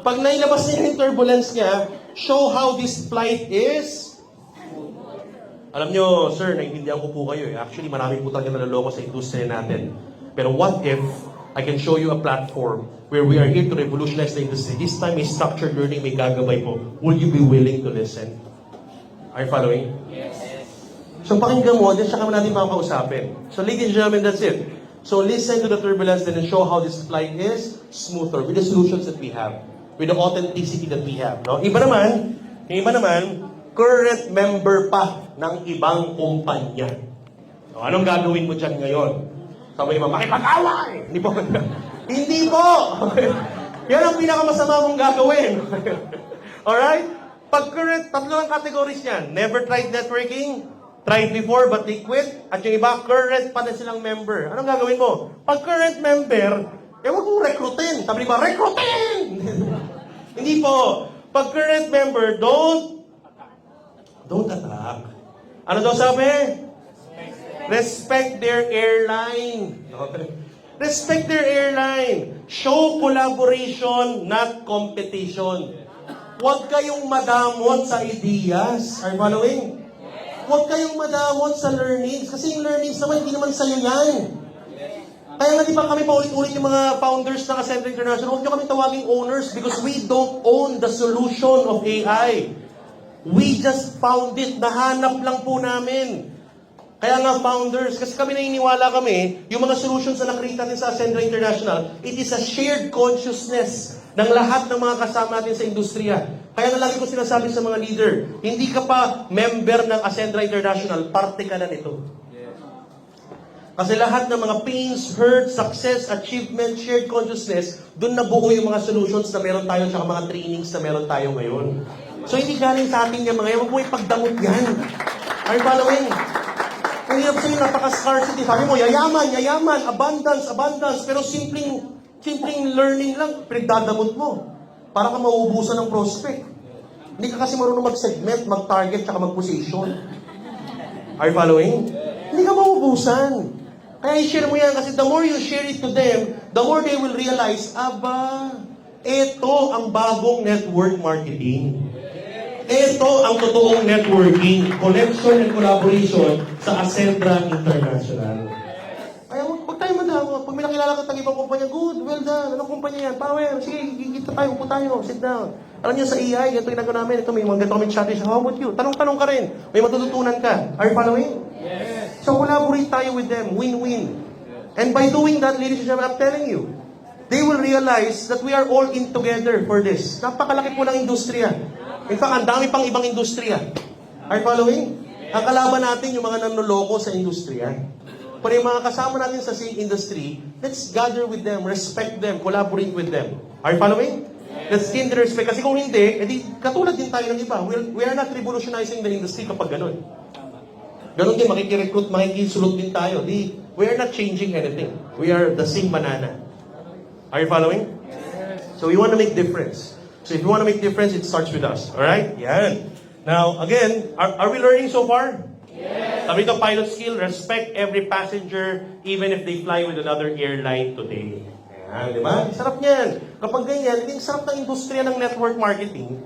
Pag nailabas niya yung turbulence niya, show how this flight is. Alam nyo, sir, naiintindihan ko po kayo. Actually, marami po talaga naloloko sa industriya natin. Pero what if I can show you a platform where we are here to revolutionize the industry? This time, may structured learning, may gagabay po. Will you be willing to listen? Are you following? Yes. So, pakinggan mo, then saka natin makakausapin. So, ladies and gentlemen, that's it. So, listen to the turbulence and show how this flight is smoother with the solutions that we have, with the authenticity that we have. No? Iba naman, current member pa ng ibang kumpanya. So, anong gagawin mo dyan ngayon? Sabi mo, makipag-away! Hindi po. Hindi po! Yan ang pinakamasama mong gagawin. Alright? Pag current, 3 ang categories niyan. Never tried networking, tried before but they quit, at yung iba, current pa na silang member. Anong gagawin mo? Pag current member, huwag mong rekrutin. Sabi ba, rekrutin! Hindi po. Pag current member, don't attack. Ano daw sabi? Respect their airline. Respect their airline. Show collaboration, not competition. Huwag kayong madamot sa ideas. Are you following? Huwag kayong madamot sa learnings. Kasi yung learnings naman, hindi naman sa'yo yan. Kaya nga di ba kami paulit-ulit yung mga founders ng Ascendra International, huwag nyo kami tawaging owners because we don't own the solution of AI. We just found it. Nahanap lang po namin. Kaya nga founders, kasi kami naniniwala kami, yung mga solutions na nakita natin sa Ascendra International, it is a shared consciousness ng lahat ng mga kasama natin sa industriya. Kaya na lagi ko sinasabi sa mga leader, hindi ka pa member ng Ascendra International, parte ka na nito. Kasi lahat ng mga pains, hurt, success, achievement, shared consciousness, doon nabuo yung mga solutions na meron tayo sa mga trainings na meron tayo ngayon. So hindi galing sa atin yung mga yan, huwag mo ipagdamot yan. Are you following? Ang hirap sa'yo, napaka-scarcity. Sabi mo, yayaman, abundance, pero simpleng learning lang, pinagdadamot mo. Para ka mauubusan ng prospect. Hindi ka kasi marunong mag-segment, mag-target, tsaka mag-position. Are you following? Hindi ka mauubusan. Kaya i-share mo yan kasi the more you share it to them, the more they will realize, ito ang bagong network marketing. Ito ang totoong networking, connection and collaboration sa Ascendra International. Kaya huwag tayo madama. Pag may nakilala ka tag ibang kumpanya, good, well done. Anong kumpanya yan? Power. Sige, kita tayo, upo tayo, sit down. Alam niyo sa AI, ito ginagawa namin, ito may mga ganito kami strategy. How about you? Tanong-tanong ka rin. May matututunan ka. Are you following? Yes. So collaborate tayo with them. Win-win. And by doing that, ladies and gentlemen, I'm telling you, they will realize that we are all in together for this. Napakalaki po ng industriya. In fact, ang dami pang ibang industriya. Are you following? Ang kalaban natin yung mga nanloloko sa industriya. Pero yung mga kasama natin sa same industry, let's gather with them, respect them, collaborate with them. Are you following? Let's gain the respect. Kasi kung hindi, edi katulad din tayo ng iba. We are not revolutionizing the industry kapag ganun. Ganun din, makikirecruit, makikisulot din tayo. We are not changing anything. We are the same banana. Are you following? So we want to make difference. So if you want to make difference, it starts with us. Alright? Yan. Now, again, are we learning so far? Yes. Sabi ito, pilot skill, respect every passenger even if they fly with another airline today. Yan, di ba? Sarap niyan. Kapag ganyan, hindi sarap ng industriya ng network marketing.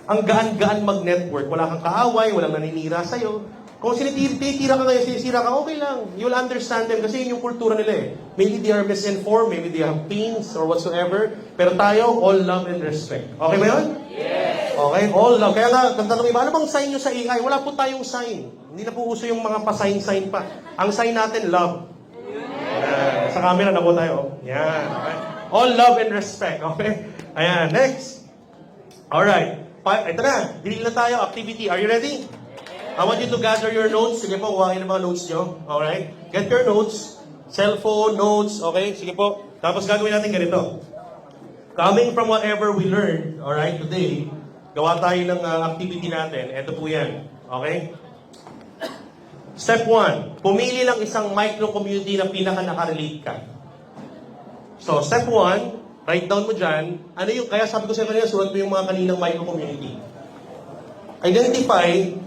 Ang gaan-gaan mag-network. Wala kang kaaway, walang naninira sa'yo. Kung sinitira ka ngayon, sinisira ka, okay lang. You'll understand them kasi yun yung kultura nila eh. Maybe they are misinformed, maybe they have pains or whatsoever. Pero tayo, all love and respect. Okay ba yun? Yes! Okay, all love. Kaya nga, tanong iba, ano bang sign nyo sa AI? Wala po tayong sign. Hindi na po uso yung mga pa-sign pa. Ang sign natin, love. Yan. Sa camera na po tayo. Yan. Okay? All love and respect. Okay? Ayan, next. Alright. Ito na. Dili na tayo. Activity. Are you ready? I want you to gather your notes. Sige po, kuhain ang mga notes nyo. Alright? Get your notes. Cellphone, notes. Okay? Sige po. Tapos gagawin natin ganito. Coming from whatever we learned, alright, today, gawa tayo ng activity natin. Ito po yan. Okay? Step 1. Pumili lang isang micro-community na pinaka-nakarelate ka. So, step 1, write down mo dyan. Ano yung, kaya sabi ko sa kanina, sulat mo yung mga kaninang micro-community. Identify.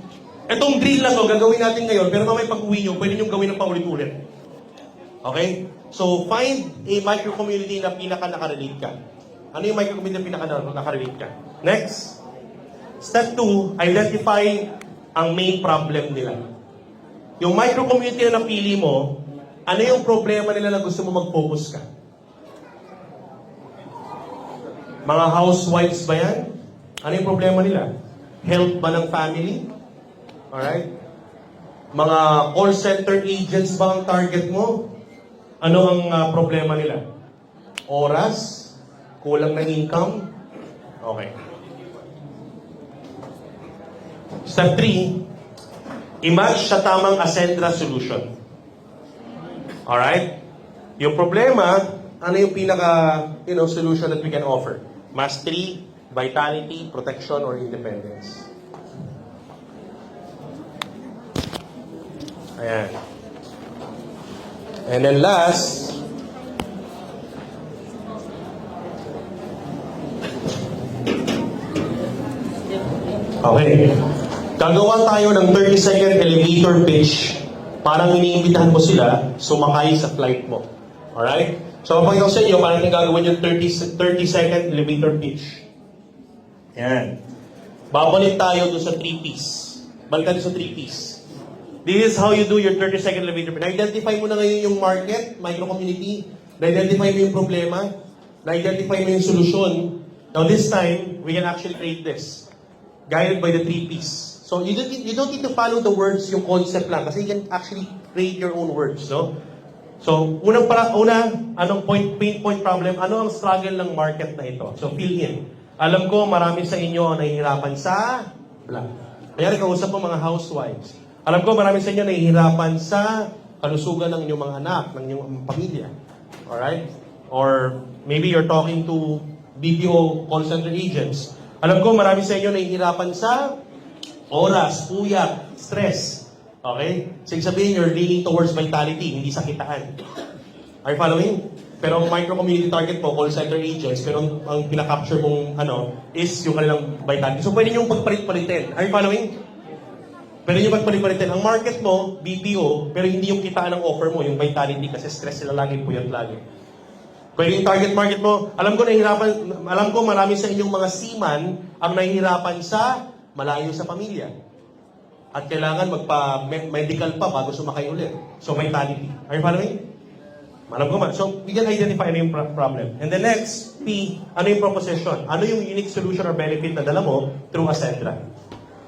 Itong drill na to, gagawin natin ngayon, pero mamay pag-uwi nyo, pwede nyo gawin ng paulit-ulit. Okay? So, find a micro-community na pinaka-nakarelate ka. Ano yung micro-community na pinaka-nakarelate ka? Next. Step 2, identify ang main problem nila. Yung micro-community na napili mo, ano yung problema nila na gusto mo mag-focus ka? Mga housewives ba yan? Ano yung problema nila? Health ba ng family? Alright? Mga call center agents ba ang target mo? Ano ang problema nila? Oras? Kulang ng income? Okay. Step 3, i-match sa tamang Ascendra solution. Alright? Yung problema, ano yung solution that we can offer? Mastery, vitality, protection, or independence. Ayan. And then last, okay. Gagawa tayo ng 30-second elevator pitch. Parang iniimbitahan mo sila sumakay sa flight mo. Alright? So, kapag sa inyo, parang gagawin yung 30-second elevator pitch. Yan. Babalik tayo doon sa 3-piece. Balik tayo sa 3-piece. This is how you do your 30-second elevator pitch. Na-identify mo na ngayon yung market, micro-community. Na-identify mo yung problema. Na-identify mo yung solution. Now, this time, we can actually create this. Guided by the 3Ps. So, So you don't need to follow the words, yung concept lang, kasi you can actually create your own words, no? So, anong pain point problem? Ano ang struggle ng market na ito? So, fill in. Alam ko, marami sa inyo ang nahihirapan sa blank. Kaya kausap mo mga housewives. Alam ko, marami sa inyo nahihirapan sa kalusugan ng inyong mga anak, ng inyong pamilya. Alright? Or maybe you're talking to BPO call center agents. Alam ko, marami sa inyo nahihirapan sa oras, puyat, stress. Okay? So, sabihin, you're leaning towards vitality, hindi sa kitaan. Are you following? Pero ang micro-community target mo, call center agents, pero ang pinaka-capture mong is yung kanilang vitality. So, pwede nyo pagpalit-palitin. Are you following? Pwede nyo pagpalit-palitin. Ang market mo, BPO, pero hindi yung kitaan ng offer mo, yung vitality, kasi stress sila lagi, puyat lagi. Pwede yung target market mo. Alam ko marami sa inyong mga seaman ang nahihirapan sa malayo sa pamilya. At kailangan magpa-medical pa bago sumakay ulit. So, vitality. Are you following? Alam ko man. So, we can identify ano yung problem. And the next, P, ano yung proposition? Ano yung unique solution or benefit na dala mo through Ascentra?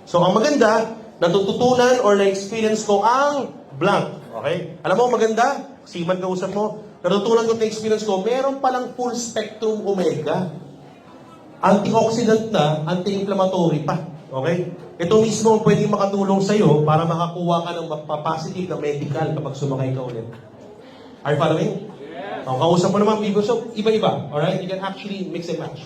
So, ang maganda, natututunan or na-experience ko ang blank. Okay? Alam mo, maganda, seaman ka usap mo, natutunan ko na-experience ko, meron palang full spectrum omega. Antioxidant na, anti-inflammatory pa. Okay? Ito mismo ang pwedeng makatulong sa'yo para makakuha ka ng positive na medical kapag sumakay ka ulit. Are you following? Yeah. Kausap mo naman people. So, iba-iba. Alright? You can actually mix and match.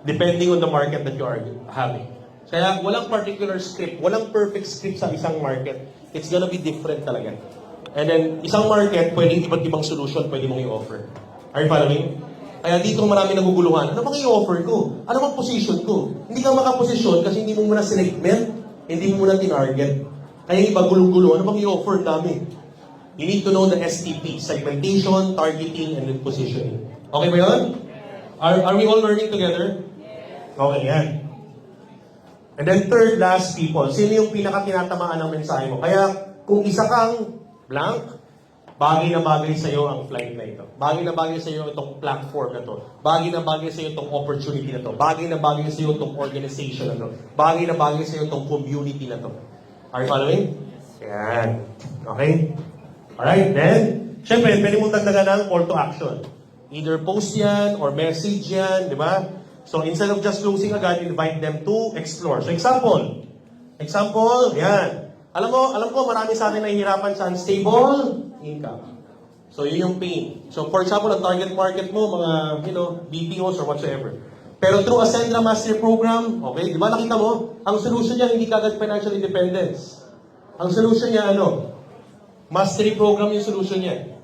Depending on the market that you are having. Kaya walang particular script, walang perfect script sa isang market. It's gonna be different talaga. And then, isang market, pwedeng iba't ibang solution pwede mong i-offer. Are you following? Kaya dito marami naguguluhan. Ano bang i-offer ko? Ano bang position ko? Hindi ka makaposisyon kasi hindi mo muna segment, hindi mo muna tinarget. Kaya iba gulong-gulo. Ano bang i-offer dami? You need to know the STP, segmentation, targeting, and then positioning. Okay ba yun? Are we all learning together? Okay, yan. And then third, last people. Sino yung pinaka-tinatamaan ng mensahe mo? Kaya kung isa kang blank, bagay na bagay sa iyo ang flight na ito. Bagay na bagay sa iyo itong platform na to. Bagay na bagay sa iyo itong opportunity na to. Bagay na bagay sa iyo itong organization na to. Bagay na bagay sa iyo itong community na to. Are you following? Yan. Okay? Alright, then, syempre, pwede mong dagdagan ng call to action. Either post yan or message yan, di ba? So, instead of just closing agad, invite them to explore. So, example, yan. Alam ko, marami sa atin nahihirapan sa unstable income. So, yun yung pain. So, for example, ang target market mo, mga, BPOs or whatsoever. Pero through Ascentra Mastery Program, okay, di ba nakita mo, ang solution niya hindi kagad financial independence. Ang solution niya, Mastery Program yung solution niya.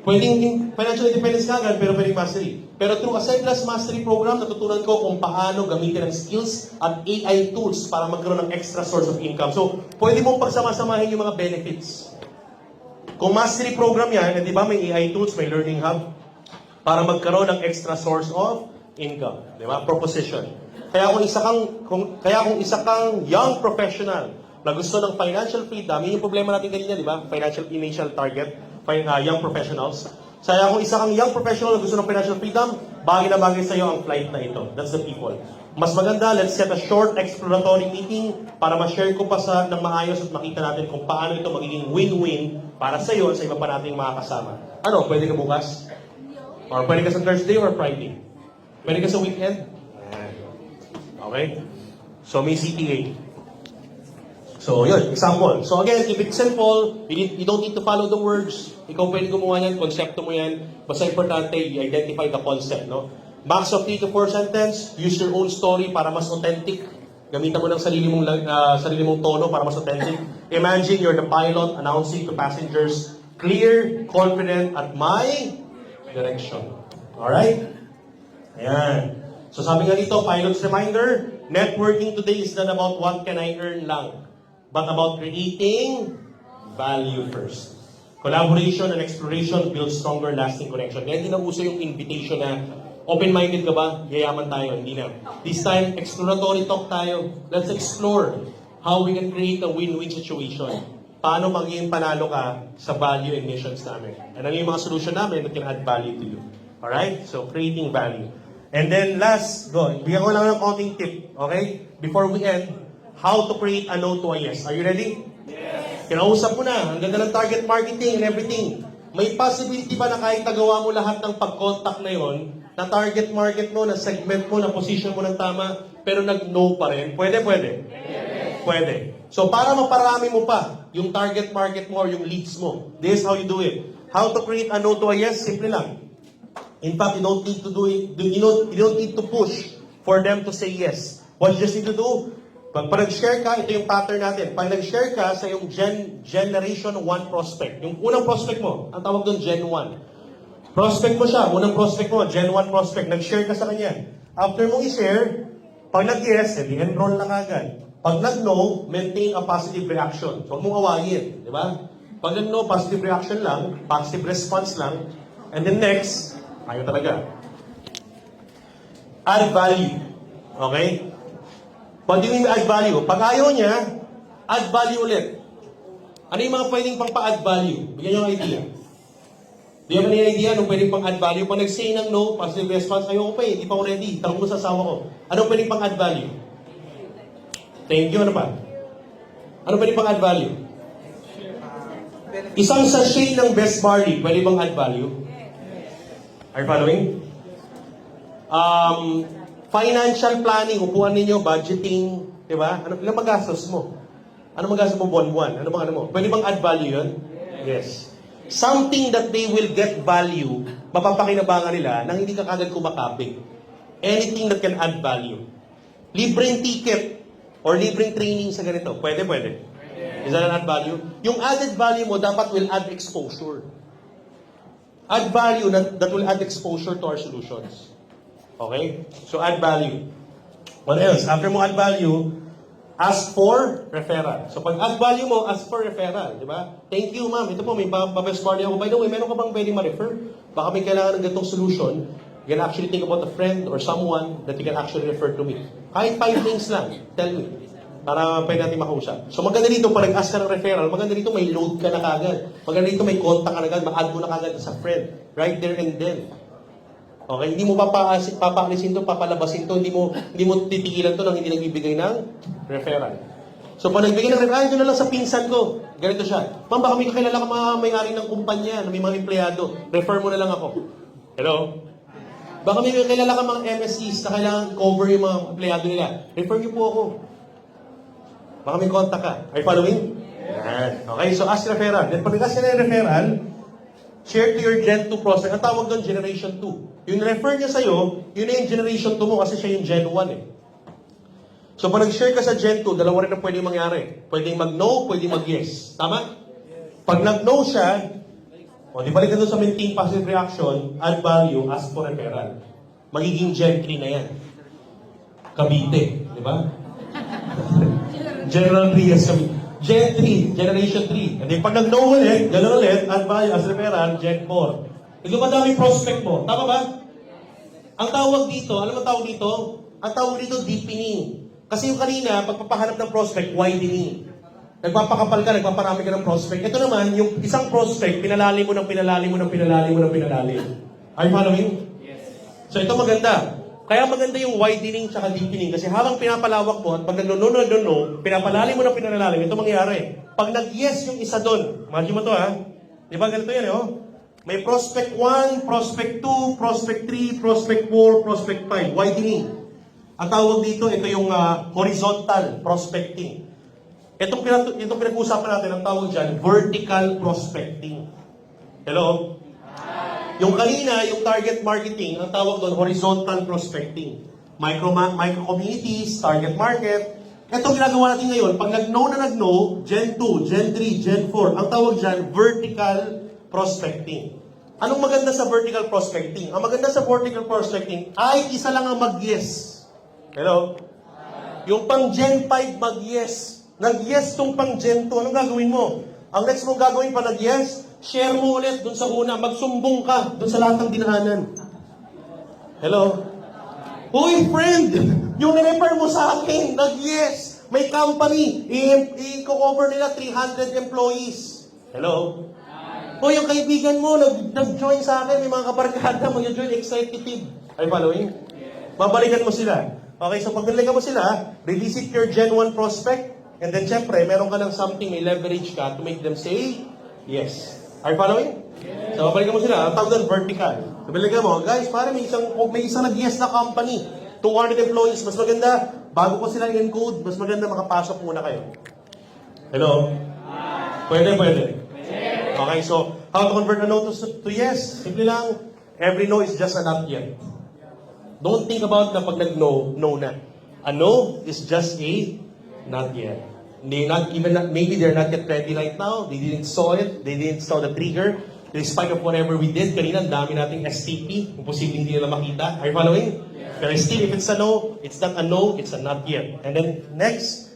Pwedeng financial independence kagad, pero pwedeng mastery. Pero through Ascentra's Mastery Program, natutunan ko kung paano gamitin ang skills at AI tools para magkaroon ng extra source of income. So, pwede mong pagsama-samahin yung mga benefits. Kung Mastery Program yan, di ba may AI tools, may Learning Hub, para magkaroon ng extra source of income. Di ba? Proposition. Kaya kung isa kang young professional na gusto ng financial freedom, yun yung problema natin kanina, di ba? Financial initial target, young professionals. Kaya kung isa kang young professional na gusto ng financial freedom, bagay na bagay sa'yo ang flight na ito. That's the people. Mas maganda, let's set a short exploratory meeting para ma-share ko pa ng maayos at makita natin kung paano ito magiging win-win para sa'yo at sa iba pa nating mga kasama. Ano, pwede ka bukas? Or pwede ka sa Thursday or Friday? Pwede ka sa weekend? Okay? So, may CTA. So, yun, example. So, again, if it's simple, you don't need to follow the words. Ikaw pwede gumawa yan, konsepto mo yan. Basta importante, you identify the concept, no? Max of 3 to 4 sentence, use your own story para mas authentic. Gamitan mo ng sarili mong tono para mas authentic. Imagine you're the pilot announcing to passengers, clear, confident, at my direction. Alright? Ayan. So, sabi nga dito, pilot's reminder, networking today is not about what can I earn lang, but about creating value first. Collaboration and exploration build stronger, lasting connection. Kaya hindi na uso yung invitation na open-minded ka ba? Yayaman tayo. Hindi na. This time, exploratory talk tayo. Let's explore how we can create a win-win situation. Paano magiging panalo ka sa value and missions namin. And ano yung mga solution namin that can add value to you. Alright? So, creating value. And then last, bigyan ko lang ng konting tip. Okay? Before we end, how to create a no to a yes. Are you ready? Kinausap mo na, ang ganda ng target marketing and everything. May possibility ba na kahit nagawa mo lahat ng pag-contact na yon, na target market mo, na segment mo, na position mo ng tama, pero nag-no pa rin? Pwede? Pwede. So para maparami mo pa yung target market mo or yung leads mo, this is how you do it. How to create a no to a yes? Simple lang. In fact, you don't need to do it, you don't need to push for them to say yes. What you just need to do, pag nag-share ka, ito yung pattern natin. Pag nag-share ka sa yung Generation 1 prospect, yung unang prospect mo, ang tawag doon Gen 1. Prospect mo siya, unang prospect mo, Gen 1 prospect, nag-share ka sa kanya. After mong i-share, pag nag-yes, enroll lang agad. Pag nag-no, maintain a positive reaction. Huwag mong awayin, di ba? Pag nag-no, positive reaction lang, positive response lang, and then next, ayaw talaga. Add value. Okay? What do you mean by add value? Pag ayaw niya, add value ulit. Ano yung mga pwedeng pang pa-add value? Bigyan nyo ng idea. Do you have any idea anong pwedeng pang add value? Pag nag-say ng no, positive response, ayaw ko pa hindi pa ako ready. Tanong mo sa asawa ko. Anong pwedeng pang add value? Thank you, ano pa? Anong pwedeng pang add value? Isang sachet ng best barley, pwede bang add value? Are you following? Financial planning, upuan ninyo, budgeting, di ba? Ilang magastos mo? Ano magastos mo buwan-buwan? Ano mo? Pwede bang add value yun? Yes. Something that they will get value, mapapakinabangan nila nang hindi ka kagad kumakapig. Anything that can add value. Libreng ticket or libreng training sa ganito, pwede. Is that an add value? Yung added value mo dapat will add exposure. Add value that will add exposure to our solutions. Okay? So add value. What else? After mo add value, ask for referral. So pag add value mo, ask for referral. Di ba? Thank you, ma'am. Ito po, may pa-best party ako. By the way, meron ka bang pwedeng ma-refer? Baka may kailangan ng ganitong solution. You can actually think about a friend or someone that you can actually refer to me. Kahit 5 things lang, tell me. Para pwede natin makausap. So maganda dito, pag nag-ask ka ng referral, maganda dito may load ka na kagad. Maganda dito may contact ka na kagad, ma-add mo na kagad sa friend. Right there and then. Okay, hindi mo papaalisin to, papalabasin to, hindi mo titigilan to nang hindi nagbibigay ng referral. So pag nagbigay ng referral, ito na lang sa pinsan ko. Ganito siya. Ma'am, baka may kakilala ka mga may-ari ng kumpanya, na may mga empleyado. Refer mo na lang ako. Hello? Baka may kakilala ka mga MSEs na kailangan cover yung mga empleyado nila. Refer niyo po ako. Baka may contact ka. Are you following? Yan. Okay, so ask referral. Then pag nag-ask ka na referral, share to your Gen 2 prospect. Ang tawag doon, Generation 2. Yung refer niya sa'yo, yun na yung Generation 2 mo kasi siya yung Gen 1 eh. So pag nag-share ka sa Gen 2, dalawa rin na pwedeng mangyari. Pwedeng mag-no, pwedeng mag-yes. Tama? Pag nag-no siya, di balik ka doon sa maintain positive reaction, add value, ask for referral. Magiging Gen 3 na yan. Cavite, di ba? General 3 yes kami. Gen 3, Generation 3. And then pag nag-no ulit, gano'n ulit, add value as referral, Gen 4. Ito madami prospect mo. Tama ba? Ang tawag dito, alam mo tawag dito? Ang tawag dito, deepening. Kasi yung kanina, pagpapahanap ng prospect, widening. Nagpapakapal ka, nagpaparami ka ng prospect. Ito naman, yung isang prospect, pinalalim mo ng pinalalim mo ng pinalalim mo ng pinalalim. Are you following? Yes. So ito maganda. Kaya maganda yung widening tsaka deepening. Kasi habang pinapalawak mo, at pag nag-no, pinapalalim mo ng pinalalim, ito mangyayari. Pag nag-yes yung isa doon, imagine mo to ha, di ba ganito yan oh? May prospect 1, prospect 2, prospect 3, prospect 4, prospect 5. Widening. Ang tawag dito, ito yung horizontal prospecting. Itong pinag-uusapan natin, ang tawag dyan, vertical prospecting. Hello? Yung kanina, yung target marketing, ang tawag doon, horizontal prospecting. Micro-communities, target market. Ito ginagawa natin ngayon, pag nag-no na nag-no, Gen 2, Gen 3, Gen 4, ang tawag dyan, vertical prospecting. Anong maganda sa vertical prospecting? Ang maganda sa vertical prospecting ay isa lang ang mag-yes. Hello? Yung pang Gen 5 mag-yes. Nag-yes tong pang Gen 2. Anong gagawin mo? Ang next mong gagawin pa nag-yes, share mo ulit dun sa una. Magsumbong ka dun sa lahat ng dinaanan. Hello? Hoy, friend! Yung nirefer mo sa akin, nag-yes. May company. I-cover nila 300 employees. Hello? O yung kaibigan mo, nag-join sa akin, may mga kabarkada, mag-join executive. Are you following? Babalikan mo sila. Okay, so pag nalaga mo sila, revisit your Gen 1 prospect, and then syempre, meron ka ng something, may leverage ka to make them say, yes. Are you following? Yes. So, balikan mo sila, ang tawag doon, vertical. So, balikan mo, guys, para may isang nag-yes na company, 200 employees, mas maganda, bago ko sila i-encode, mas maganda makapasok muna kayo. Hello? Pwede. Okay, so, how to convert a no to yes? Simple lang, every no is just a not yet. Don't think about na pag nag-no, no na. A no is just a not yet. Maybe they're not yet ready right now. They didn't saw it. They didn't saw the trigger. In spite of whatever we did, kanina, ang dami nating STP. Imposible hindi nila makita. Are you following? Yeah. Pero still, if it's a no, it's not a no, it's a not yet. And then, next,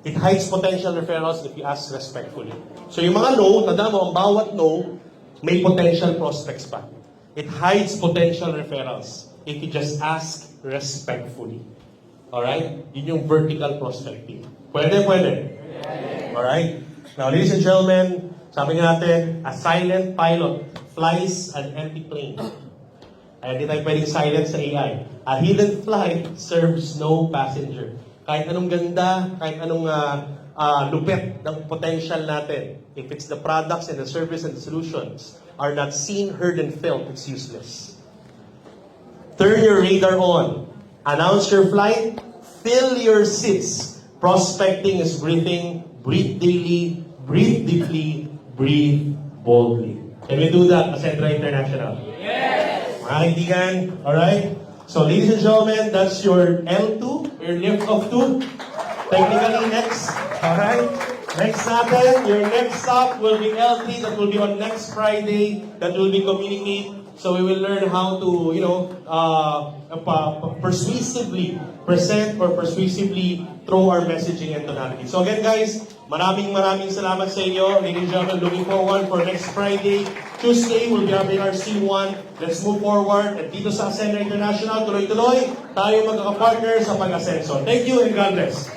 it hides potential referrals if you ask respectfully. So yung mga no, tanda mo, ang bawat no, may potential prospects pa. It hides potential referrals if you just ask respectfully. Alright? Yun yung vertical prospecting. Pwede. Alright? Now, ladies and gentlemen, sabi nga natin, a silent pilot flies an empty plane. Ay, hindi tayo pwedeng silent sa AI. A hidden flight serves no passenger. Kahit anong ganda, kahit anong lupit ng potential natin, if it's the products and the service and the solutions are not seen, heard, and felt, it's useless. Turn your radar on. Announce your flight. Fill your seats. Prospecting is breathing. Breathe daily. Breathe deeply. Breathe boldly. Can we do that, Ascendra International? Yes! Mga kaibigan, alright? So, ladies and gentlemen, that's your L2, your lift of 2. Technically, next. Alright? Next natin, your next stop will be L3. That will be on next Friday. That will be communicate. So we will learn how to, persuasively present or persuasively throw our messaging and tonality. So again, guys, maraming salamat sa inyo. Ladies and gentlemen, looking forward for next Friday. Tuesday, we'll be having our C1. Let's move forward. At dito sa Ascender International, tuloy-tuloy, tayo magkakapartner sa pag-asenso. Thank you and God bless.